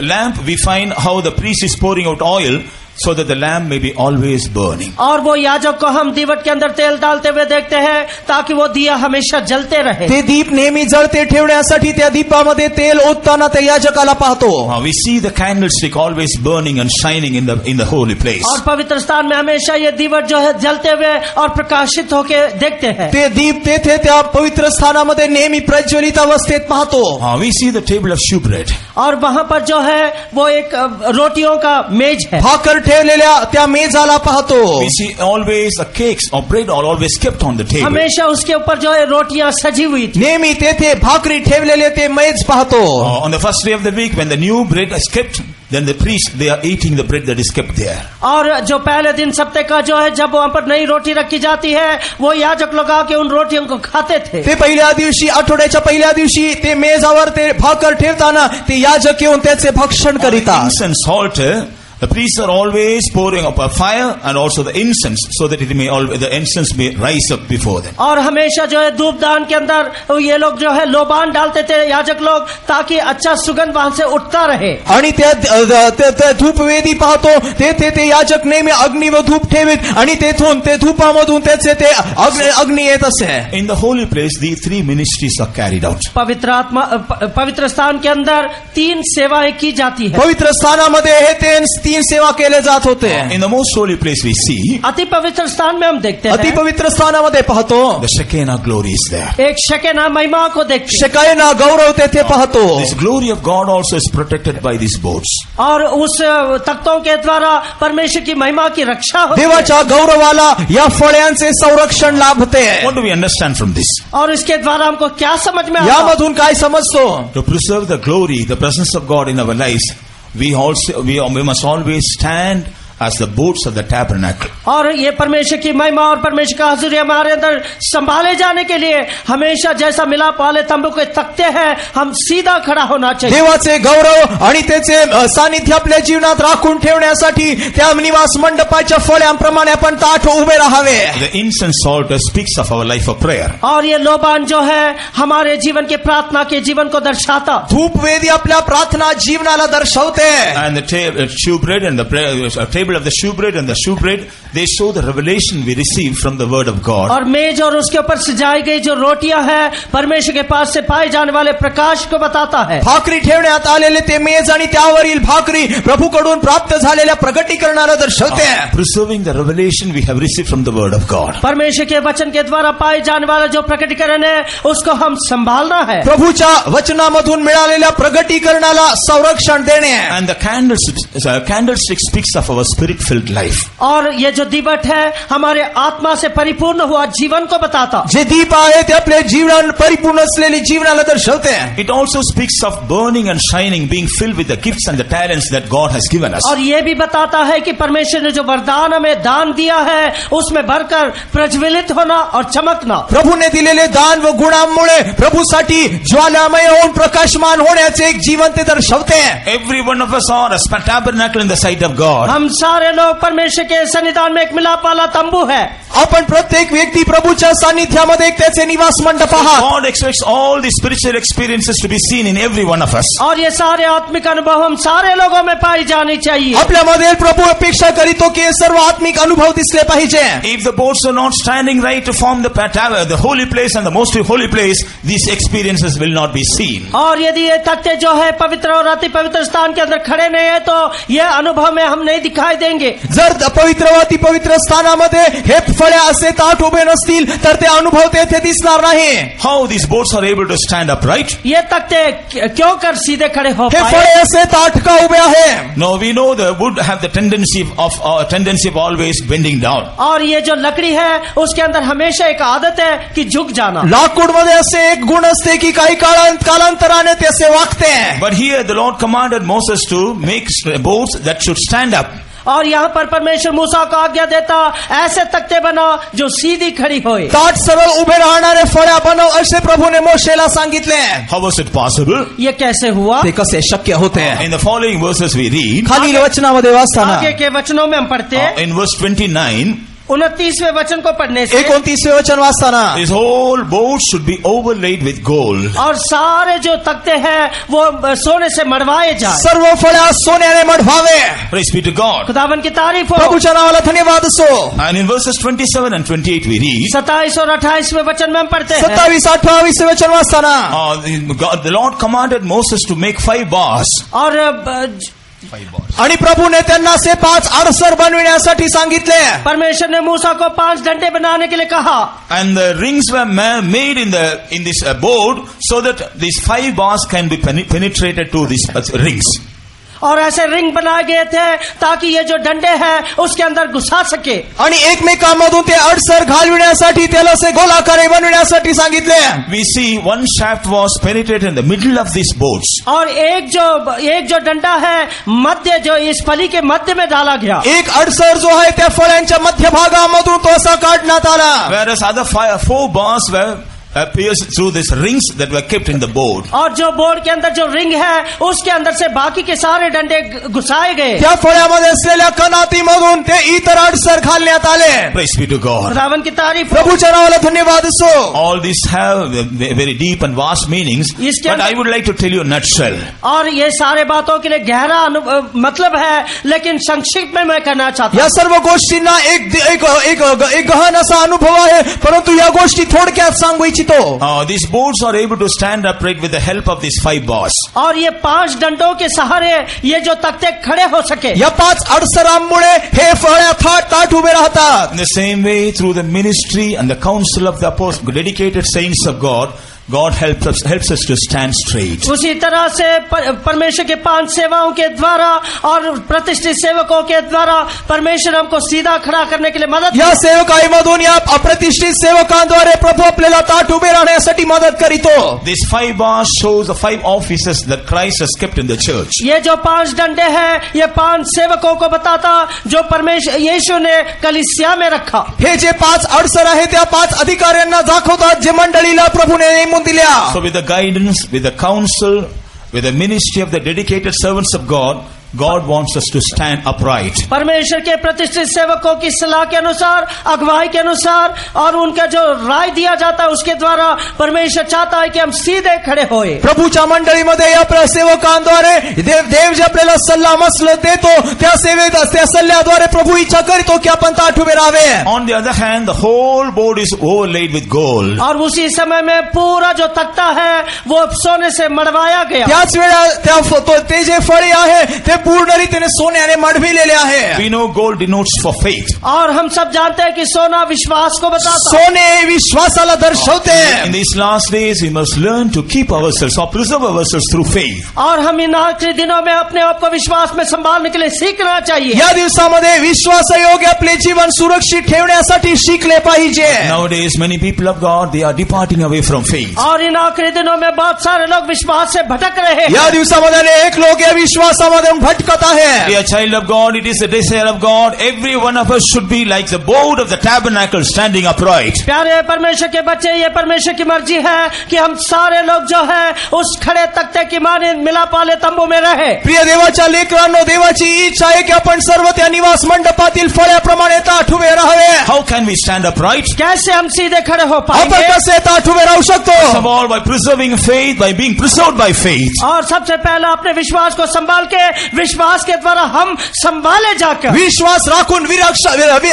lamp we find how the priest is pouring out oil so that the lamp may be always burning. और वो याजक को हम दीवट के अंदर तेल डालते हुए देखते हैं ताकि वो दिया हमेशा जलते रहे. ते दीप नेहमी जळते ठेवण्यासाठी त्या दीपामध्ये तेल ओतताना त्या याजकाला पाहतो. We see the candlestick always burning and shining in the holy place. और पवित्र स्थान में हमेशा ये दीवट जो है जलते हुए और प्रकाशित होके देखते हैं. ते दीप तेथे त्या पवित्र स्थानामध्ये नेहमी प्रज्वलित अवस्थेत पाहतो. We see the table of shewbread. और वहाँ पर जो है वो एक रोटियों का मेज है. भाकर ठेवलेल्या त्या मेजाला पाहतो. We see always the cakes or bread are always kept on the table. हमेशा उसके ऊपर जो है रोटियां सजी हुई थी. नेहमी तेथे भाकरी ठेवलेले ते मेज पाहतो. On the first day of the week, when the new bread is kept, then the priest, they are eating the bread that is kept there. और जो पहले दिन सप्ताह का जो है जब वहाँ पर नई रोटी रखी जाती है वो याजक लोग आके उन रोटियों को खाते थे. ते पहिल्या दिवशी आठवड्याच्या पहिल्या दिवशी ते मेजावर ते भाकर ठेवताना ते याजक येऊन त्याचे भक्षण करीतात. Incense altar, the priests are always pouring up a fire and also the incense, so that it may the incense may rise up before them. और हमेशा जो है धूपदान के अंदर ये लोग जो है लोबान डालते थे याजक लोग ताकि अच्छा सुगंध वहां से उठता रहे. आणि त्या धूपवेदी पाहतो तेथे ते याजक नेहमी अग्नी व धूप ठेवीत आणि तेथून ते धूपामधून त्याचे ते अग्नी येत असे. In the holy place, the three ministries are carried out. पवित्र स्थान के अंदर 3 सेवाएं की जाती है. पवित्र स्थानामध्ये हे तीन सेवा केले जात होते. In the most holy place we see, अति पवित्र स्थान में हम देखते हैं अति पवित्र स्थानामध्ये पाहतो the Shekinah glory is there. एक शकेना महिमा को देखते हैं. शेकायना गौरव तेथे पाहतो. This glory of God also is protected by these boards. और उस तख्तों के द्वारा परमेश्वर की महिमा की रक्षा होती है. देवाच्या गौरवाला या फळ्यांचे संरक्षण लाभते. What do we understand from this? और इसके द्वारा हमको क्या समझ में आता है? यामधून काय समजतो? To preserve the glory, the presence of God in our lives, we must always stand as the boards of the tabernacle. और ये परमेश्वर की महिमा और परमेश्वर का हुजूरी हमारे अंदर संभाले जाने के लिए हमेशा जैसा मिलाप वाले तंबू के तख्ते हैं हम सीधा खड़ा होना चाहिए. देवाचे गौरव आणि त्याचे सानिध्य आपल्या जीवनात राखून ठेवण्यासाठी त्या निवास मंडपाच्या फळ्यांप्रमाणे आपण ताठ उभे राहावे. The incense altar speaks of our life of prayer. और ये लोबान जो है हमारे जीवन के प्रार्थना के जीवन को दर्शाता. धूपवेदी आपल्या प्रार्थना जीवनाला दर्शवते. And the shewbread and the table of the shewbread and the shewbread, they show the revelation we receive from the word of God. और मेज और उसके ऊपर सजाई गई जो रोटियां हैं परमेश्वर के पास से पाए जाने वाले प्रकाश को बताता है. भाकरी ठेवण्यात आलेले ते मेज आणि त्यावरील भाकरी प्रभूकडून प्राप्त झालेल्या प्रगटीकरणाला दर्शवते. Preserving the revelation we have received from the word of God. परमेश्वर के वचन के द्वारा पाए जाने वाला जो प्रकटीकरण है उसको हम संभालना है. प्रभूच्या वचनामधून मिळालेल्या प्रगटीकरणाला संरक्षण देणे. And the candlestick speaks of our spirit-filled life. और ये जो दीवट है हमारे आत्मा से परिपूर्ण हुआ जीवन को बताता. जे दीप आहे ते आपले जीवन परिपूर्ण असलेले जीवनाला दर्शवते. It also speaks of burning and shining, being filled with the gifts and the talents that God has given us. और ये भी बताता है कि परमेश्वर ने जो वरदान हमें दान दिया है उसमें भरकर प्रज्वलित होना और चमकना. प्रभूने दिलेले दान व गुणांमुळे प्रभूसाठी ज्वालामय होऊन प्रकाशमान होण्याचे एक जीवन ते दर्शवते. Every one of us are a tabernacle in the sight of God. हम सारे लोग परमेश्वर के सन्निधान में एक मिलाप वाला तंबू है. आपण प्रत्येक व्यक्ती प्रभूच्या सानिध्यामध्ये एक त्याचे निवास मंडप आहात. God expects all the spiritual experiences to be seen in every one of us. और ये सारे आत्मिक अनुभव हम सारे लोगों में पाई जानी चाहिए. आपल्यामध्ये प्रभू अपेक्षा करीतो की सर्व आत्मिक अनुभव दिसले पाहिजे. If the boards are not standing right to form the holy place and the most holy place, these experiences will not be seen. और यदि ये तथ्य जो है पवित्र और अति पवित्र स्थान के अंदर खड़े नहीं है तो ये अनुभव में हम नहीं दिखाई देंगे. जर पवित्र व अति पवित्र स्थानामध्ये हे फळे असे ताठ उभे नसतील तर ते अनुभव तेथे दिसणार नाही. How these boards are able to stand upright? ये तख्ते क्यों कर सीधे खड़े हो हे पाए? फळे असे ताठ का उभे आहे? No, we know the wood have the tendency of always bending down. और ये जो लकड़ी है उसके अंदर हमेशा एक आदत है कि झुक जाना. लाकूड मध्ये असे एक गुण असते की काही कालांतराने ते असे वागते. But here the Lord commanded Moses to make boards that should stand up. और यहाँ पर परमेश्वर मूसा को आज्ञा देता ऐसे तख्ते बनाओ जो सीधी खड़ी होए. ताठ सरळ उभे राहणारे फळ्या बनव असे प्रभूने मोशेला सांगितले. How was it possible? ये कैसे हुआ? ते कसे शक्य होते? In the following verses we read. खालील वचनामध्ये वाचताना आगे के वचनों में हम पढ़ते हैं. In verse 29. 29वें वचन को पढ़ने से 29वें वचन वाचताना this whole board should be overlaid with gold. और सारे जो तख्ते हैं वो सोने से मढ़वाए जाए. सर्व फळ्या सोन्याने मढवावे. Praise be to God. खुदावन की तारीफ हो. प्रभूच्या नावाला धन्यवाद असो. And in verses 27 and 28 we read, 27 और 28वें वचन में हम पढ़ते हैं. 27 28 वचन वाचताना the Lord commanded Moses to make 5 bars. और आणि प्रभूने त्यांना असे 5 अडसर बनविण्यासाठी सांगितले. परमेश्वर ने मूसा को 5 डंडे बनाने के लिए कहा. And the rings were made in this board so that these 5 bars can be penetrated to these rings. और ऐसे रिंग बनाए गए थे ताकि ये जो डंडे हैं उसके अंदर घुसा सके. आणि एकमेकांमधून ते अडसर घालविण्यासाठी त्याला असे गोलाकार बनविण्यासाठी सांगितले. We see one shaft was penetrated in the middle of these boards. और एक जो डंडा है मध्य जो इस फली के मध्य में डाला गया. एक अडसर जो आहे त्या फळ्यांच्या मध्यभागामधून तो असा काढण्यात आला. Whereas other 4 bars were pierced through these rings that were kept in the board. और जो बोर्ड के अंदर जो रिंग है उसके अंदर से बाकी के सारे डंडे घुसाए गए. त्या फळ्यामध्ये असलेल्या कनातीमधून ते इतर अडसर घालण्यात आले. Praise be to God. खुदावन की तारीफ. प्रभूच्या नावाला धन्यवाद असो. All these have very deep and vast meanings, but I would like to tell you a nutshell. और ये सारे बातों के लिए गहरा मतलब है, लेकिन संक्षिप्त में मैं कहना चाहता या हूँ. सर्व गोष्टींना एक गहन असा अनुभव आहे, परंतु या गोष्टी थोडक्यात सांगू इच्छितो. These boards are able to stand upright with the help of these 5 bars. और ये 5 डंडों के सहारे ये जो तख्ते खड़े हो सके. या 5 अडसरांमुळे हे फळ्या ताठ उभे राहतात. In the same way, through the ministry and the counsel of the dedicated saints of God helps us to stand straight. उसी तरह से परमेश्वर के 5 सेवाओं के द्वारा और प्रतिष्ठित सेवकों के द्वारा परमेश्वर हमको सीधा खड़ा करने के लिए मदद. या सेवकाईमधून या अप्रतिष्ठित सेवकांद्वारे प्रभू आपल्याला ताठ उभे राहण्यासाठी मदत करीतो. These 5 bars shows the 5 offices that Christ has kept in the church. ये जो 5 डंडे हैं ये 5 सेवकों को बताता जो परमेश्वर यीशु ने कलीसिया में रखा. हे जे 5 अडसर आहे त्या 5 अधिकाऱ्यांना दाखवतात जे मंडळीला प्रभूने नेमून दिल्या. So with the guidance, with the counsel, with the ministry of the dedicated servants of God wants us to stand upright. परमेश्वर के प्रतिष्ठित सेवकों की सलाह के अनुसार, अगुवाई के अनुसार और उनका जो राय दिया जाता है उसके द्वारा परमेश्वर चाहता है कि हम सीधे खड़े होए. प्रभूच्या मंडळीमध्ये या सेवकांद्वारे देव जे आपल्याला सल्ला मसलत देतो त्या सल्ल्याद्वारे प्रभू इच्छा करतो की आपण ताठ उभे राहावे. On the other hand, the whole board is overlaid with gold. और उसी समय में पूरा जो तख्ता है वो सोने से मढ़वाया गया. त्याच वेळा ते जे फळे आहे ते पूर्ण रीतीने सोन्याने मढविलेले आहे. We know gold denotes for faith. और हम सब जानते हैं कि सोना विश्वास को बताता. सोने विश्वासाला दर्शवते. In these last days, we must learn to keep ourselves or preserve ourselves through faith. और हम इन आखिरी दिनों में अपने आप को विश्वास में संभालने के लिए सीखना चाहिए. या दिवसामध्ये विश्वासयोग्य आपले जीवन सुरक्षित ठेवण्यासाठी शिकले पाहिजे. Nowadays, many people of God, they are departing away from faith. और इन आखिरी दिनों में बहुत सारे लोग विश्वास से भटक रहे हैं. या दिवसामध्ये अनेक लोक या विश्वासामध्ये भटकत आहे. Dear child of God, it is the desire of God. Every one of us should be like the board of the tabernacle standing upright. प्यारे परमेश्वर के बच्चे, ये परमेश्वर की मर्जी है कि हम सारे लोग जो है उस खड़े तख्ते की माने मिलाप वाले तंबू में रहे. प्रिय देवाच्या लेकरांनो, देवाची इच्छा आहे की आपण सर्व त्या निवास मंडपातील फळ्याप्रमाणे ताठ उभे राहावे. How can we stand upright? कैसे हम सीधे खड़े हो आपण पाएंगे? कसे ताठ उभे राहू शकतो? First of all, by preserving faith, by being preserved by faith. और सबसे पहला अपने विश्वास को संभाल के विश्वास के द्वारा हम संभाले जाकर विश्वास राखून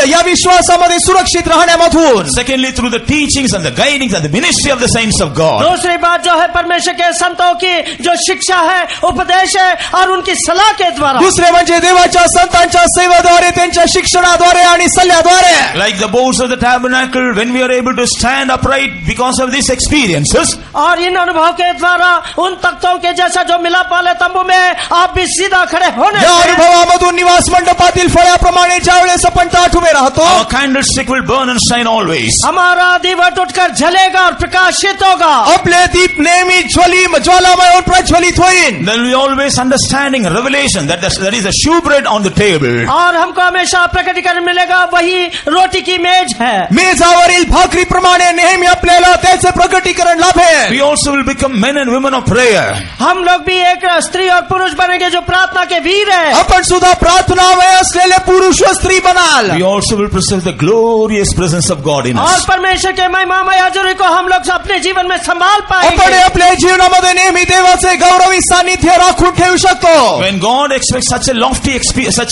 या विश्वासामध्ये सुरक्षित राहण्यामधून. Secondly, through the teachings and the guidings and the ministry of the saints of God. दूसरी बात जो है परमेश्वर के संतों की जो शिक्षा है, उपदेश है और उनकी सलाह के द्वारा. दुसरे म्हणजे देवाच्या संतांच्या सेवेद्वारे, त्यांच्या शिक्षणाद्वारे आणि सल्ल्याद्वारे. Like the boards of the tabernacle, when we are able to stand upright because of these experiences. और इन अनुभव के द्वारा उन तख्तों के जैसा जो मिलाप वाले तंबू में आप भी सीधा खड़े होने या से अनुभवामधून निवास मंडपातील फळ्याप्रमाणे ज्यावेळेस आपण ताठ उभे राहतो, Our candlestick will burn and shine always. हमारा दीवट उठकर जलेगा और प्रकाशित होगा. आपले दीप नेहमी ज्वालामय और प्रज्वलित होईल. There will be always understanding, revelation that there is a shewbread on the table. और हमको हमेशा प्रकटीकरण मिलेगा वही रोटी की मेज है. मेजावरील भाकरीप्रमाणे नेहमी आपल्याला त्याचे प्रकटीकरण लाभेल. We also will become men and women of prayer. हम लोग भी एक स्त्री और पुरुष बनेंगे जो प्रार्थना योद्धा के वीर है। आपण सुद्धा प्रार्थनामय असलेले पुरुष व स्त्री बनाल. We also will preserve the glorious presence of God in और us. परमेश्वर के महिमामय हजूरी को हम लोग अपने जीवन में संभाल आपण पाएंगे। आपल्या जीवनामध्ये नेहमी देवाचे गौरवी सानिध्य राखून ठेवू शकतो. When God expects such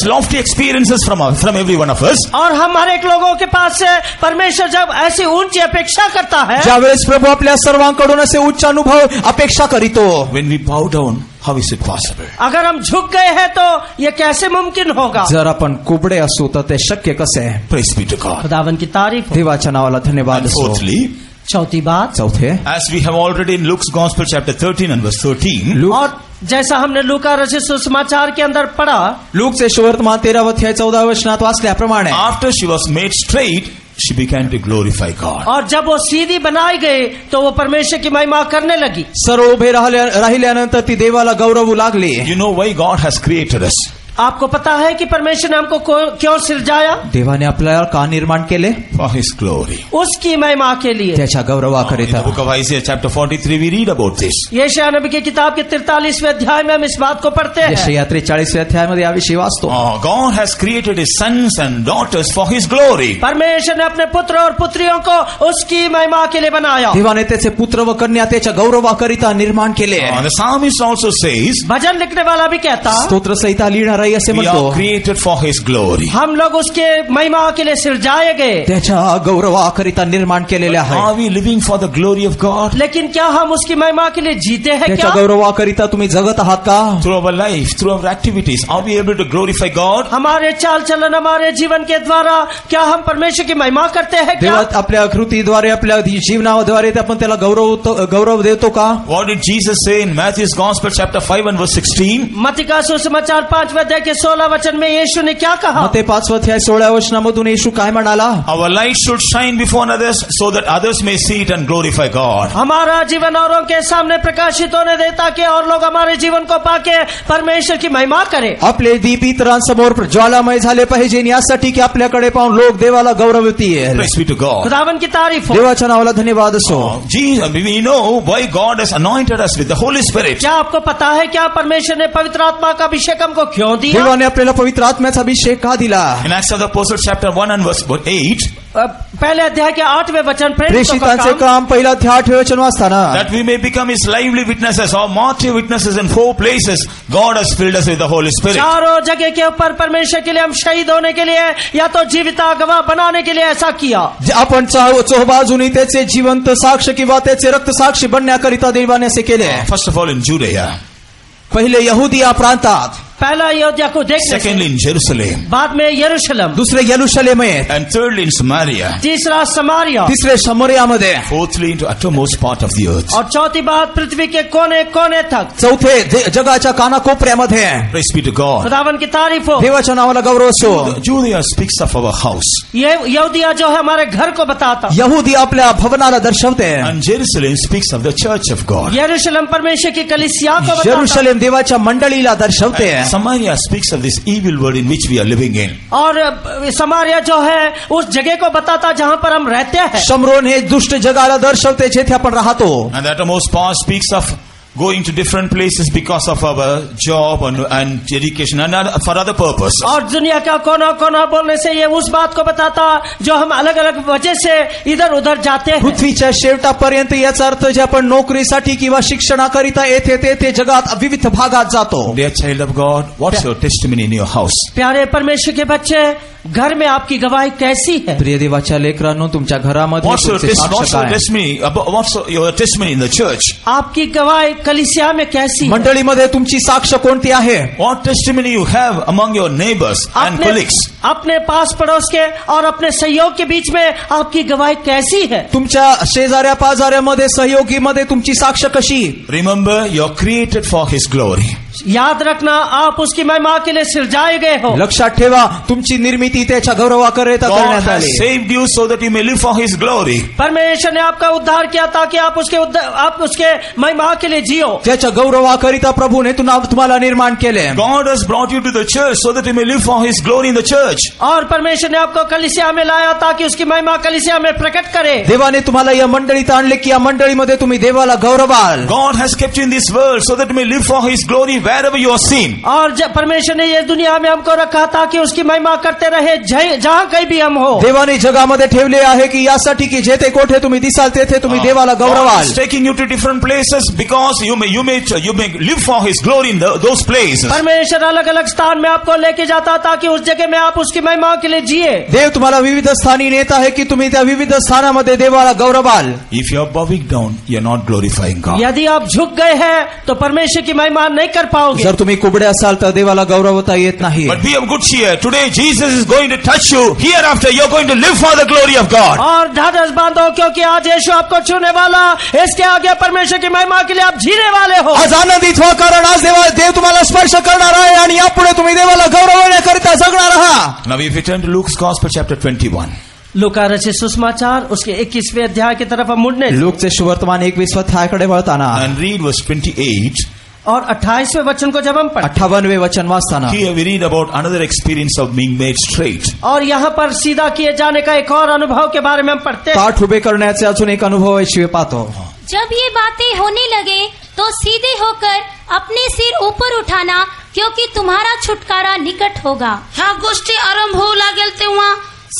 lofty experiences from every one of us, और हम हर एक लोगों के पास से परमेश्वर जब ऐसी ऊंची अपेक्षा करता है, ज्यावेळेस प्रभू आपल्या सर्वांकडून असे उच्च अनुभव अपेक्षा करीतो, when we bow down, how is it possible? अगर हम झुक गए हैं तो ये कैसे मुमकिन होगा? जर आपण कुबडे असू तर ते शक्य कसे? Praise be to God. खुदावन की तारीफ हो। देवाच्या नावाला धन्यवाद And असो. fourthly, चौथी बात, चौथे, as we have already in Luke's Gospel chapter 13 and verse 13, look और जैसा हमने लूका रचित सुसमाचार के अंदर पढ़ा, लूकचे सुवर्तमान 13 अध्याय 14 वचनात वाचल्याप्रमाणे after she was made straight, she began to glorify God. और जब वो सीधी बनाई गई तो वो परमेश्वर की महिमा करने लगी। सर्व उभे राहिल्यानंतर ती देवाला गौरवू लागली. You know why God has created us? आपको पता है कि परमेश्वर ने हमको क्यों सिरजाया? देवाने आपल्याला का निर्माण केले? For His glory. उसकी महिमा के लिए। त्याच्या In the गौरवाकरिता. book of Isaiah chapter 43 we read about this. यशायाह नबी की किताब के 43वें अध्याय में हम इस बात को पढ़ते हैं। यशायाह 43 अध्यायामध्ये याविषयी वाचतो. God has created His sons and daughters for His glory. परमेश्वर ने अपने पुत्र और पुत्रियों को उसकी महिमा के लिए बनाया। देवाने त्याचे पुत्र व कन्या त्याच्या गौरवाकरिता निर्माण केले. The psalmist also says, भजन लिखने वाला भी कहता, स्तोत्र संहिता लिहिणाराही असे we are म्हणतो, created for His glory. हम लोग उसके महिमा के लिए सिरजाए गए। त्याच्या गौरवाकरिता निर्माण केलेले आहे. Are we living for the glory of God? लेकिन क्या हम उसकी महिमा के लिए जीते हैं त्याच्या क्या? गौरवाकरिता तुम्ही जगत आहात का? Through our life, through our activities, are we able to glorify God? हमारे चाल चलन, हमारे जीवन के द्वारा क्या हम परमेश्वर की महिमा करते हैं क्या? देवा आपल्या कृतीद्वारे आपल्या जीवनाद्वारे आपण त्याला गौरव देतो का? What did Jesus say in Matthew's Gospel chapter 5 and verse 16? मत्ती का सुसमाचार 5वें अध्याय के 16 वचन में यीशु ने क्या कहा? मत्ते 5 अध्याय 16 वचनामधून येशू काय म्हणाला? Our light should shine before others so that others may see it and glorify God. हमारा जीवन औरों के सामने प्रकाशित होने दे ताकि और लोग हमारे जीवन को पाके परमेश्वर की महिमा करें। आपले दीप इतरांसमोर ज्वालामय झाले पाहिजे यासाठी की आपल्याकडे पाहून लोक देवाला गौरवतील. Praise be to God. खुदावन की तारीफ हो। देवाच्या नावाला धन्यवाद असो. Jesus, we know why God has anointed us with the Holy Spirit. क्या आपको पता है क्या परमेश्वर ने पवित्र आत्मा का अभिषेक हमको क्यों दिया? देवाने आपल्याला पवित्र आत्म्याचा अभिषेक का दिला? In Acts of the Apostles chapter 1 and verse 8, पहले अध्याय के 8वें वचन, प्रेषितांचे काम पहिला अध्याय 8वें वचन वाचताना, that we may become His lively witnesses or martyr witnesses in 4 places. God has filled us with the Holy Spirit. चारों जगह के ऊपर परमेश्वर के लिए हम शहीद होने के लिए या तो जीविता गवाह बनाने के लिए ऐसा किया। आपण चौबाजूनी त्याचे जिवंत साक्ष किंवा त्याचे रक्त साक्षी बनण्याकरिता देवाने असे केले. First of all in Judea, पहिले यहुदिया प्रांतात, पहला अयोध्या को देखने से, secondly in Jerusalem, बाद में यरूशलेम, दुसरे यरूशलेम में, and thirdly in Samaria, तीसरा समारिया, तिसरे शमरियामध्ये, fourthly into uttermost part of the earth. और चौथी बात पृथ्वी के कोने कोने तक। चौथे जगाच्या कानाकोपऱ्यामध्ये. Praise be to God. खुदावन की तारीफ हो। देवाच्या नावाला गौरव असो. Judea speaks of our house, ये यहूदिया जो है हमारे घर को बताता, यहुदी आपल्या भवनाला दर्शवते. and Jerusalem speaks of the church of God. यरूशलेम परमेश्वर की कलीसिया को बताता, यरूशलेम देवाच्या मंडळीला दर्शवते. Samaria speaks of this evil world in which we are living in. और समारिया जो है उस जगह को बताता जहाँ पर हम रहते हैं। शमरोन हे दुष्ट जगाला दर्शवते जेथे आपण राहतो. And the uttermost part speaks of going to different places because of our job and education and for other purpose. और दुनिया का कोना कोना बोलने से ये उस बात को बताता जो हम अलग अलग वजह से इधर उधर जाते हैं। पृथ्वीच्या शेवटापर्यंत याचा अर्थ जे आपण नोकरीसाठी किंवा शिक्षणाकरिता येथे तेथे जगात विविध भागात जातो. Dear child of God, what's your testimony in your house? प्यारे परमेश्वर के बच्चे, घर में आपकी गवाही कैसी है? प्रिय देवाच्या लेकरांनो, तुमच्या घरामध्ये What's your तुमचे साक्ष काय? testimony? What's your testimony in the church? आपकी गवाही कलीसिया में कैसी है? मंडळीमध्ये तुमची साक्ष कोणती आहे? What testimony you have among your neighbors and colleagues? अपने पास पड़ोस के और अपने सहयोग के बीच में आपकी गवाही कैसी है? तुमच्या शेजाऱ्या पाजाऱ्यामध्ये सहयोगीमध्ये तुमची साक्ष कशी? Remember, you're created for His glory. याद रखना, आप उसकी महिमा के लिए सिरजाए गए हो। लक्षात ठेवा, तुमची निर्मिती त्याच्या गौरवाकरिता God करण्यात has आली. saved you so that you may live for His glory. परमेश्वर ने आपका उद्धार किया ताकि आप उसके महिमा के लिए जियो। त्याच्या गौरवाकरिता प्रभूने तुम्हाला निर्माण केले. God has brought you to the church so that you may live for His glory in the church. और परमेश्वर ने आपको कलीसिया में लाया ताकि उसकी महिमा कलीसिया में प्रकट करे। देवाने तुम्हाला या मंडळीत आणले की या मंडळीमध्ये तुम्ही देवाला गौरवाल. God has kept you in this world so that you may live for His glory glory wherever you are seen. और परमेश्वर ने ये दुनिया में हमको रखा ताकि उसकी महिमा करते रहे जहाँ कहीं भी हम हो. देवाने जगामध्ये ठेवले आहे की यासाठी की जेथे कोठे तुम्ही दिसाल तेथे तुम्ही देवाला God गौरवाल. is taking you to different places because you may live for His glory in those places. परमेश्वर अलग अलग स्थान में आपको लेके जाता ताकि उस जगह में आप उसकी महिमा के लिए जिए. देव तुम्हाला विविध स्थानी नेता है की तुम्ही त्या विविध स्थानामध्ये देवाला गौरवाल. If you are bowing down, you are not glorifying God. यदि आप झुक गए हैं तो परमेश्वर की महिमा नहीं कर पाओगे. जर तुम्ही कुबडे असाल तर देवाला गौरवता येत नाही. But be of good cheer. Today Jesus is going to touch you. Hereafter you are going to live for the glory of God. और ढाढस बांधो क्योंकि आज यीशु आपको छूने वाला. इसके आगे परमेश्वर की महिमा के लिए आप जीने वाले हो. आज आनंदित व्हा कारण आज देव तुम्हाला स्पर्श करणार आहे आणि यापुढे तुम्ही देवाला गौरवण्याकरिता जगणार आहात. Now if you turn to Luke's Gospel chapter 21. लूका रचित सुसमाचार उसके 21वें अध्याय की तरफ हम मुड़ने लूकचे सुवर्तमान 21वें अध्यायाकडे वळताना and read verse 28. और 28वें वचन को जब हम पढ़ते 58वें वचन वाचताना Here we read about another experience of being made straight. और यहाँ पर सीधा किए जाने का एक और अनुभव के बारे में हम पढ़ते हैं. ताठ उभे करण्याचे अजून एक अनुभव याशिवाय पाहतो. जब ये बातें होने लगे तो सीधे होकर अपने सिर ऊपर उठाना क्योंकि तुम्हारा छुटकारा निकट होगा. ह्या गोष्टी आरंभ होऊ लागेल तेव्हा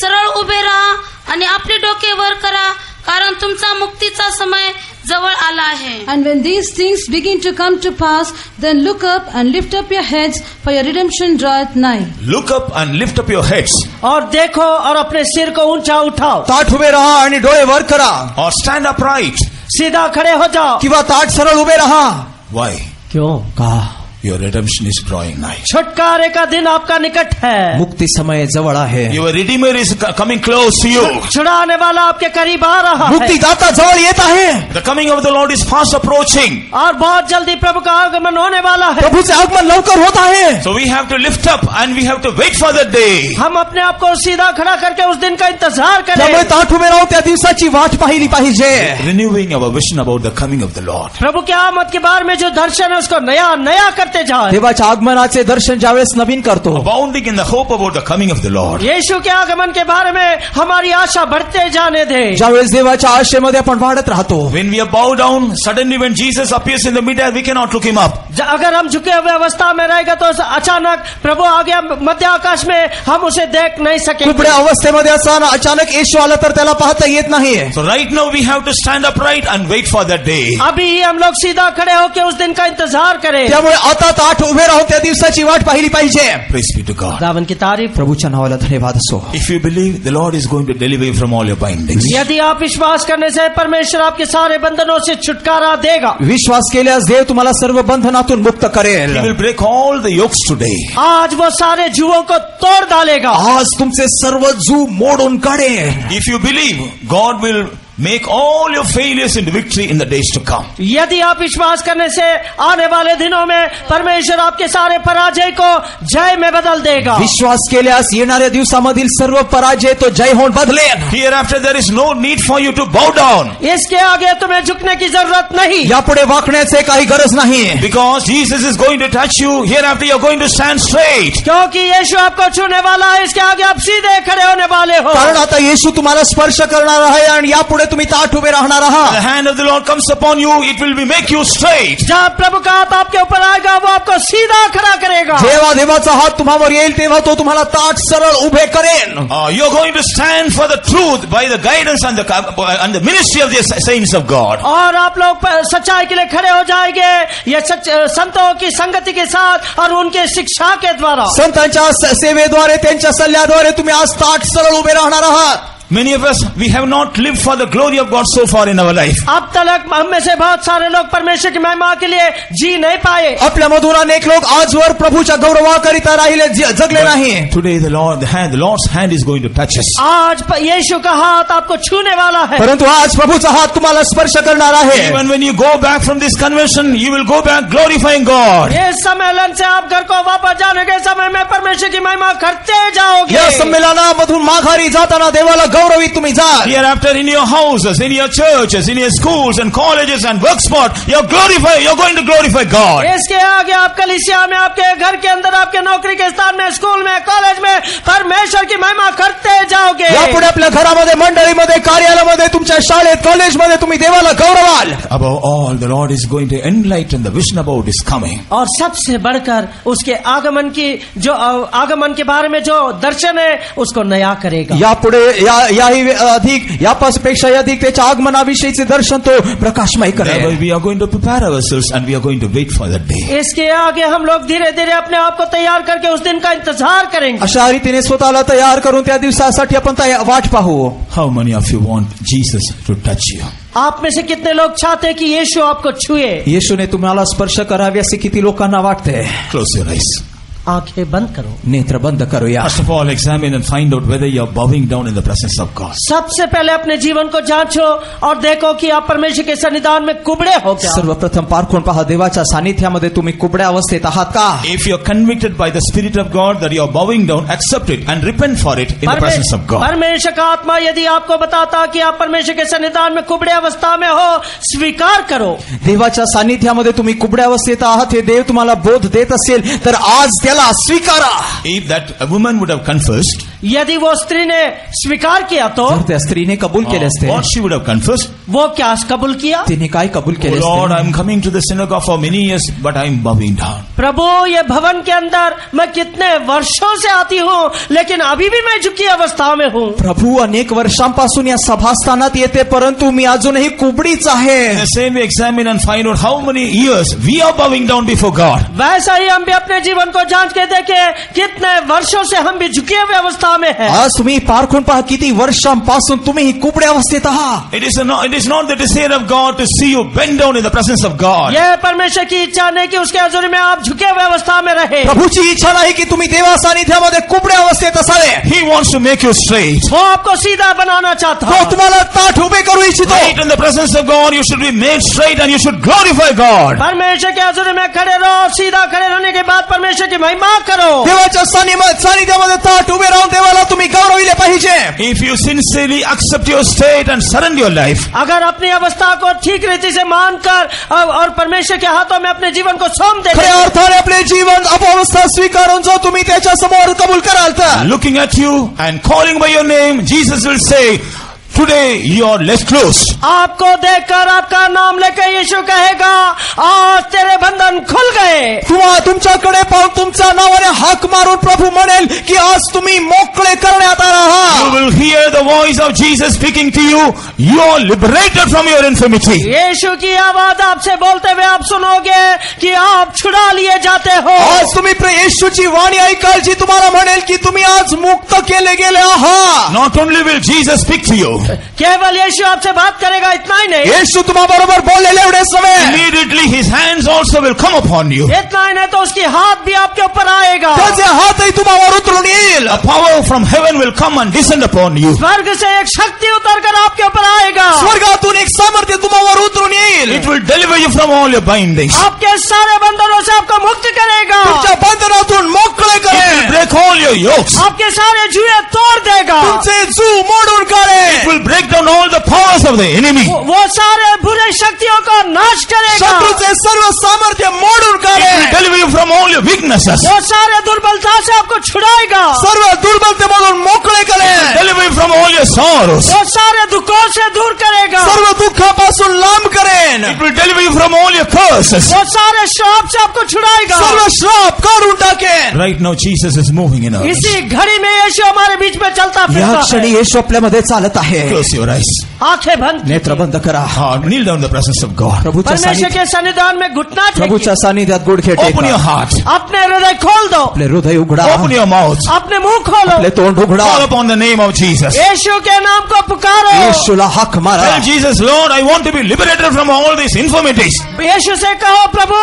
सरळ उभे राहा आणि आपले डोके वर करा कारण तुमचा मुक्तीचा समय जवळ आला आहे. And when these things begin to come to pass, then look up and lift up your heads, for your redemption draweth nigh. Look up and lift up your heads. और देखो और अपने सिर को ऊंचा उठाओ. ताठ उभे राहा आणि डोळे वर करा. Or stand upright. सीधा खड़े हो जाओ. किंवा ताठ सरळ उभे राहा. Why? क्यों? का Your redemption is drawing nigh. छुटकारे का दिन आपका निकट है. मुक्ती समय जवळ आहे. Your Redeemer is coming close to you. छुड़ाने वाला आपके करीब आ रहा है. मुक्ती दाता जवळ येत आहे. The coming of the Lord is fast approaching. और बहुत जल्दी प्रभु का आगमन होने वाला है. प्रभूचे आगमन लवकर होत आहे. So we have to lift up and we have to wait for that day. हम अपने आप को सीधा खड़ा करके उस दिन का इंतजार त्यामुळे करें. ताठ उभे राहून त्या दिवसाची वाट पाहिली पाहिजे. Renewing our vision about the coming of the Lord. प्रभु के आमद के बारे में जो दर्शन है उसको नया नया करते जाए. देवाच्या आगमनाचे दर्शन ज्यावेळेस नवीन करतो. Abounding in the hope about the coming of the Lord. यीशु के आगमन के बारे में हमारी आशा बढ़ते जाने दे. ज्यावेळेस देवाच्या आशेमध्ये आपण वाढत राहतो. When we are bowed down, suddenly when Jesus appears in the midair, we cannot look him up. अगर हम झुके हुए अवस्था में रहेगा तो अचानक प्रभु आ गया मध्य आकाश में, हम उसे देख नहीं सकेंगे. कुबड्या अवस्थेमध्ये असताना अचानक येशू आला तर त्याला पाहता येत नाही. So right now we have to stand upright and wait for that day. अभी हम लोग सीधा खड़े होकर उस दिन का इंतजार करें. त्यामुळे आता ताठ उभे राहून त्या दिवसाची वाट पाहिली पाहिजे. Praise be to God. खुदावंद की तारीफ. प्रभूच्या नावाला धन्यवाद असो. If you believe, the Lord is going to deliver you from all your bindings. यदि आप विश्वास करने से परमेश्वर आपके सारे बंधनों से छुटकारा देगा. विश्वास केल्यास देव तुम्हाला सर्व बंधनातून मुक्त करेल. He will break all the yokes today. आज वो सारे जुओं को तोड़ डालेगा. आज तुमचे सर्व जू मोडून काढेल. If you believe, God will make all your failures into victory in the days to come. यदि आप विश्वास करने से आने वाले दिनों में परमेश्वर आपके सारे पराजय को जय में बदल देगा. विश्वास केल्यास येणाऱ्या दिवसामधील सर्व पराजय तो जय होऊन बदलेन. Hereafter there is no need for you to bow down. इसके आगे तुम्हें झुकने की जरूरत नहीं. यापुढे वाकण्याचे काही गरज नाही. Because Jesus is going to touch you. Hereafter you are going to stand straight. क्योंकि यीशु आपको छूने वाला है. इसके आगे आप सीधे खड़े होने वाले हो. कारण आता येशू तुम्हाला स्पर्श करणार आहे आणि यापुढे तुम्ही ताठ उभे राहणार The आहात. hand of the Lord comes upon you. It will be make you straight. जब प्रभु का हाथ आपके ऊपर आएगा वो आपको सीधा खड़ा करेगा. जेव्हा देवाचा हात तुम्हावर येईल तेव्हा तो तुम्हाला ताठ सरळ उभे करेन. You are going to stand for the truth by the guidance and the ministry of the saints of God. और आप लोग सच्चाई के लिए खड़े हो जाएंगे. ये संतों की संगति के साथ और उनके शिक्षा के द्वारा. संतांच्या सेवेद्वारे त्यांच्या सल्ल्याद्वारे तुम्ही आज ताठ सरळ उभे राहणार आहात. Many of us, we have not lived for the glory of God so far in our life. अब तक हम में से बहुत सारे लोग परमेश्वर की महिमा के लिए जी नहीं पाए. आपल्यामधून अनेक लोक आजवर प्रभूच्या गौरवाकरिता राहिले जगले नाही. Today the Lord's hand is going to touch us. आज यीशु का हाथ आपको छूने वाला है. परंतु आज प्रभूचा हात तुम्हाला स्पर्श करणार आहे. Even when you go back from this convention, you will go back glorifying God. इस सम्मेलन से आप घर को वापस जाने के समय में परमेश्वर की महिमा करते जाओगे. या संमेलनामधून माघारी जाताना देवाला गौरवित तुम्ही जाल. Hereafter in your houses, in your churches, in your schools and colleges and work spot, you're going to glorify God. इसके आगे आप कलीसिया में, आपके घर के अंदर, आपके नौकरी के स्थान में, स्कूल में, कॉलेज में परमेश्वर की महिमा करते जाओगे. यापुढे आपल्या घरामध्ये, मंडळीमध्ये, कार्यालयामध्ये, तुमच्या शाळेत, कॉलेजमध्ये तुम्ही देवाला गौरवाल. Above all, the Lord is going to enlighten the vision about His coming. और सबसे बढ़कर उसके आगमन के बारे में जो दर्शन है उसको नया करेगा. यापुढे याही अधिक, यापेक्षा अधिक त्याच्या आगमनाविषयीचे दर्शन तो प्रकाशमय करेल. We are going to prepare ourselves and we are going to wait for that day. इसके आगे हम लोग धीरे धीरे अपने आप को तैयार करके उस दिन का इंतजार करेंगे. अशा रीतीने स्वतःला तयार करून त्या दिवसासाठी आपण वाट पाहू. How many of you want Jesus to touch you? आप में से कितने लोग चाहते हैं कि यीशु आपको छुए? येशूने तुम्हाला स्पर्श करावे असे किती लोकांना वाटते? Close your eyes. आंखें बंद करो. नेत्र बंद करूया. First of all, examine and find out whether you are bowing down in the presence of God. सबसे पहले अपने जीवन को जांचो और देखो कि आप परमेश्वर के सन्निधान में कुबड़े हो क्या. सर्वप्रथम पारखून पहा, देवाच्या सानिध्यामध्ये तुम्ही कुबड्या अवस्थेत आहात का? If you are convicted by the Spirit of God that you are bowing down, accept it and repent for it in the presence of God. परमेश्वर का आत्मा यदि आपको बताता कि आप परमेश्वर के सन्निधान में कुबड़े अवस्था में हो, स्वीकार करो. देवाच्या सानिध्यामध्ये तुम्ही कुबड्या अवस्थेत आहात हे देव तुम्हाला बोध देत असेल तर आज त्याला स्वीकारा. If that a woman would have confessed, यदि वो स्त्री ने स्वीकार किया तो जर त्या स्त्रीने कबूल केले असते, what she would have confessed? वो क्या कबूल किया? तिने काय कबूल केले Oh Lord, असते? I am coming to the synagogue for many years, but I am bowing down. प्रभु, ये भवन के अंदर मैं कितने वर्षों से आती हूँ, लेकिन अभी भी मैं झुकी अवस्था में हूँ. प्रभू, अनेक वर्षांपासून या सभास्थानात येते, परंतु मी अजूनही कुबडीच आहे. In the same way, examine and find out how many years we are bowing down before God. वैसा ही हम भी अपने जीवन को जांच के देखें कितने वर्षों से हम भी झुके हुए अवस्था में हैं. आज तुम्ही पारखून पहा किती वर्षांपासून तुम्ही ही कुबड्या अवस्थेत आहात. It is not the desire of God to see you bend down in the presence of God. यह परमेश्वर की इच्छा नहीं कि उसके हजूरी में आप झुके हुए अवस्था में रहे. प्रभूची इच्छा नाही की तुम्ही देवा सानिध्यामध्ये कुबड्या अवस्थेत असावे. He wants to make you straight. वो आपको सीधा बनाना चाहता तो है. तुम्हाला ताठ उभे करू इच्छितो. Right in the presence of God, you should be made straight and you should glorify God. परमेश्वर के हजूरी में खड़े रहो. सीधा खड़े रहने के बाद परमेश्वर की महिमा करो. देवाच्या सानिध्यामध्ये ताठ उभे राहून देवाला तुम्ही गौरविले पाहिजे. If you sincerely accept your state and surrender your life, अगर अपनी अवस्था को ठीक रीति से मानकर और परमेश्वर के हाथों में अपने जीवन को सौंप देते, खऱ्या अर्थाने आपले जीवन अवस्था स्वीकारून जो तुम्ही त्याच्या समोर कबूल कराल तर looking at you and calling by your name, Jesus will say, today you are less close. आपको देखकर आपका नाम लेकर यीशु कहेगा, आज तेरे बंधन खुल गए. तुमच्याकडे पाहून तुमच्या नावाने हाक मारून प्रभू म्हणेल की आज तुम्ही मोकळे करण्यात आला You आहात. will hear the voice of Jesus speaking to you. You are liberated from your infirmity. यीशु की आवाज आपसे बोलते हुए आप सुनोगे कि आप छुड़ा लिए जाते हो. आज तुम्ही येशूची वाणी ऐकाल जी तुम्हाला म्हणेल की तुम्ही आज मुक्त केले गेले आहात. Not only will Jesus speak to you, केवल यीशु आपसे बात करेगा इतना ही नहीं, येशू तुम्हा बरोबर बोललेले एवढे समय immediately His hands also will come upon you. इतना ही नहीं तो उसकी हाथ भी आपके ऊपर आएगा. त्याचे हातही तुम्हावर उतरून येईल. A power from heaven will come and descend upon you. स्वर्ग से एक शक्ति उतर कर आपके ऊपर आएगा. स्वर्गातून एक सामर्थ्य तुम्हावर उतरून येईल. It will deliver you from all your bindings. आपके सारे बंधनों से आपको मुक्त करेगा. तुमच्या बंधनातून मोकळे It will करेल. break all your yokes. आपके सारे जुए तोड़ देगा. तुमचे जू मोडून It काढेल. will break down all the powers of the enemy. वो सारे बुरे शक्तियों को नाश करेगा. शत्रूचे सर्व सामर्थ्य मोडून It will काढेल. deliver you from all your weaknesses. वो सारे दुर्बलता से आपको छुड़ाएगा. सर्व दुर्बलतेमधून मोकळे करेल. Deliver you from all your sorrows. वो सारे दुखों से दूर करेगा. सर्व दुःखापासून लांब करेल. It will deliver you from all your curses. वो सारे श्राप से आपको छुड़ाएगा. सर्व श्राप काढून टाकेल. Right now Jesus is moving in us. इसी घड़ी में यीशु हमारे बीच में चलता या फिरता क्षणी है. येशू आपल्यामध्ये चालत आहे. Close your eyes. आंखें बंद. नेत्र बंद करा. Kneel down in the presence of God. प्रभूच्या परमेश्वर सानिध्यात के सन्निधान में घुटना प्रभूच्या सानिध्यात गुडघे Open your टेका. heart. अपने हृदय खोल दो. आपले हृदय उघडा. Open your mouth. अपने मुंह खोलो. आपले तोंड उघडा. Call upon the name of Jesus. यीशु के नाम को पुकारो. येशूला हाक मारा. Tell Jesus, Lord, I want to be liberated from all these infirmities. यीशु से कहो, प्रभु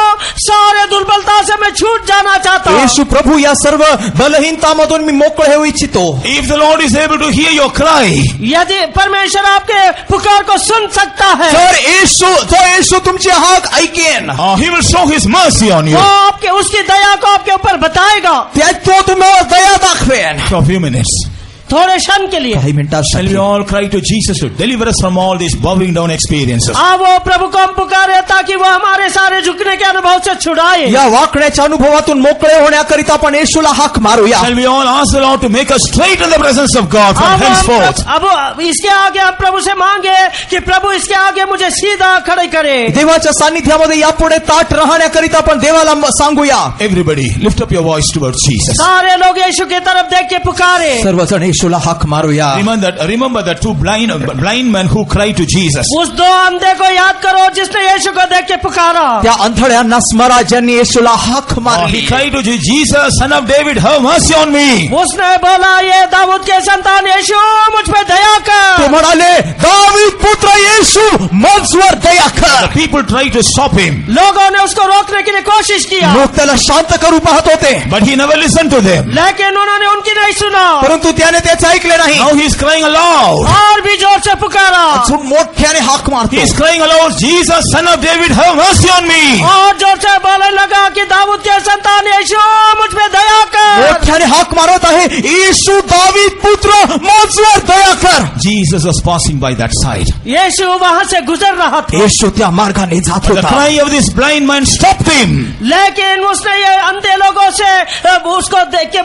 सारे दुर्बलता से मैं छूट जाना चाहता हूँ. येशू प्रभू या सर्व बलहीनतामधून मी मोकळे होऊ इच्छितो. If the Lord is able to hear your cry, यदि परमेश्वर आपके पुकार को सुन सकता है, जर येशू तुमची हाक ऐकेन He will show His mercy on you. वो आपके उसकी दया को आपके ऊपर बताएगा. त्यात तो तुम्हाला दया दाखवेन. For a few minutes. थोड़े क्षण के लिए। काही Shall we मिनिटांसाठी all cry to Jesus to deliver us from all these bowing down experiences? वो प्रभु को हम पुकारे ताकि वो हमारे सारे झुकने के अनुभव से छुड़ाए। या वाकण्याच्या अनुभवातून मोकळे होण्याकरिता आपण येशूला हाक मारूया. Shall we all ask the Lord to make us straight in the presence of God from henceforth? अब इसके आगे हम प्रभु से मांगे कि प्रभु इसके आगे मुझे सीधा खड़े करे। देवाच्या सानिध्यामध्ये यापुढे ताठ राहण्याकरिता आपण देवाला सांगूया. Everybody, lift up your voice towards Jesus. सारे लोग यीशु की तरफ देख के पुकारे। सर्वजण येशूला हाक मारूया. Remember the two blind men who cried to Jesus. उस दो अंधे को याद करो जिसने यीशु को देख के पुकारा। त्या अंधळ्यांना स्मरा ज्यांनी येशूला हाक He मारली. cried to Jesus, Son of David, have mercy on me. उसने बोला ये दाऊद के संतान यीशु मुझ पे दया ते कर। म्हणाले दावीद पुत्र येशू मजवर दया The कर. people tried to stop him, लोगों ने उसको रोकने के लिए कोशिश किया, लोक त्याला शांत करू पाहत होते, but he never listened to them. लेकिन उन्होंने उनकी नहीं सुना परंतु त्याने त्याचं ऐकले नाही. Now he is crying aloud. और भी जोर से पुकारा अजून मोठ्याने हाक He मारतो. is crying aloud, Jesus, Son of David, have mercy on me. और जोर से बोलने लगा कि दाऊद के संतान यीशु मुझ पे दया कर। मोठ्याने हाक मारत आहे, येशू दावीद पुत्र मजवर दया कर. Jesus was passing by that side. यीशु वहां से गुजर रहा था, येशू त्या मार्गाने जात The होता. cry of this blind man stopped him. लेकिन उसने ये अंधे लोगों से उसको देख के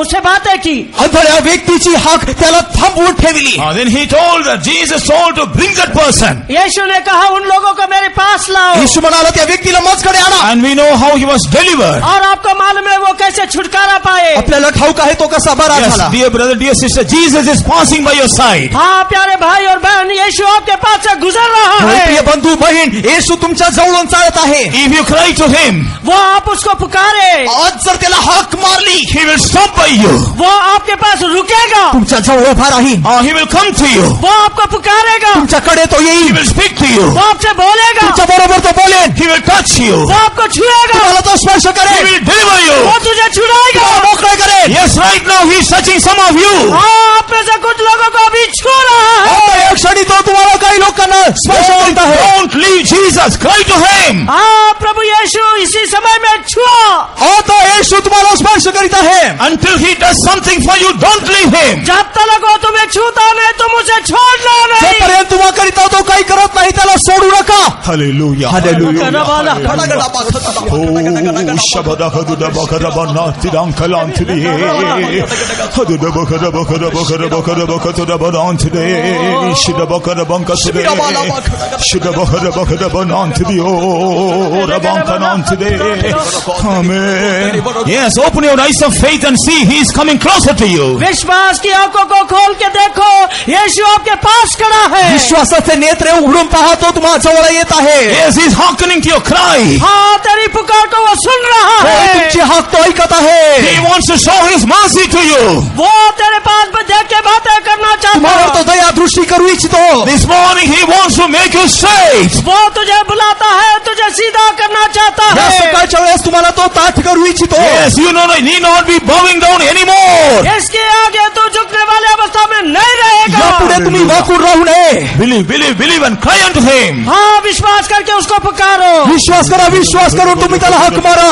उससे बातें की। अंधळ्या व्यक्तीची हाक त्याला थांबवून ठेवली. Then he told that Jesus told to bring that person. यीशु ने कहा उन लोगों को मेरे पास लाओ। येशू म्हणाला त्या व्यक्तीला माझकडे आणा. And we know how he was delivered. और आपको मालूम है वो कैसे छुटकारा पाए। आपल्याला ठाऊक आहे तो कसा बरा Yes, झाला. dear brother, dear sister, Jesus is passing by your side. हाँ प्यारे भाई और बहन, यीशु आपके पास से गुजर रहा होय, है। प्रिय बंधू बहीण, येशू तुमच्या जवळून चालत आहे. If you cry to him, वो आप उसको पुकारे, आज जर त्याला हाक मारली, he will stop by you. वो आपके पास रुकेगा, तुमच्या जवळ उभा राहील. He will come to you. वो आपको पुकारेगा, तुमच्याकडे तो He येईल. will speak to you. वो आपसे बोलेगा, तुमच्या बरोबर तो बोलेल. He will touch you. वो आपको छुएगा, तुम्हाला तो स्पर्श He करेल. will deliver you. वो तुझे छुड़ाएगा। तुम्हाला मोकळे करेल. Yes, right now he is touching some of you. हाँ आप में से कुछ लोगों को अभी छू रहा है। आता या क्षणी तो तुम्हाला काही लोकांना स्पर्श करीत आहे. Don't leave Jesus. Cry to him. हाँ प्रभु यीशु इसी समय में छुआ। आता येशू तुम्हाला स्पर्श करीत आहे. Until he does something for you, don't leave him. जब तक वो तुम्हें छूता नहीं तुम उसे छोड़ना नहीं। जोपर्यंत तुम्हा करीता तो काही करत नाही त्याला सोडू नका. Hallelujah. Amen. Yes, open your eyes of faith and see he is coming closer to you. विश्वास की आंखों को खोल के देखो, यीशु आपके पास खड़ा है। विश्वासाचे नेत्रे उघडून पहा, तो तुम्हाला जवळ येत आहे. Yes, he is hearkening to your cry. हाँ तेरी पुकार को वो सुन रहा होय, है। तुमची हाक तो ऐकत आहे. He wants to show his mercy to you. वो तेरे पास में देख के बातें करना चाहता तुम्हावर तो है। दया दृष्टी करू इच्छितो. This morning he wants to make you straight. वो तुझे बुलाता है, तुझे सीधा करना चाहता या है। सकाळच्या वेळेस तुम्हाला तो ताठ करू इच्छितो. Yes, you need not be bowing down anymore. इसके आगे तू झुकने वाले अवस्था में नहीं रहेगा। यापुढे तुम्ही वाकून राहू नये. Believe and cry unto him. हाँ विश्वास करके उसको पुकारो। विश्वास करा, विश्वास करून तुम्ही त्याला हाक मारा.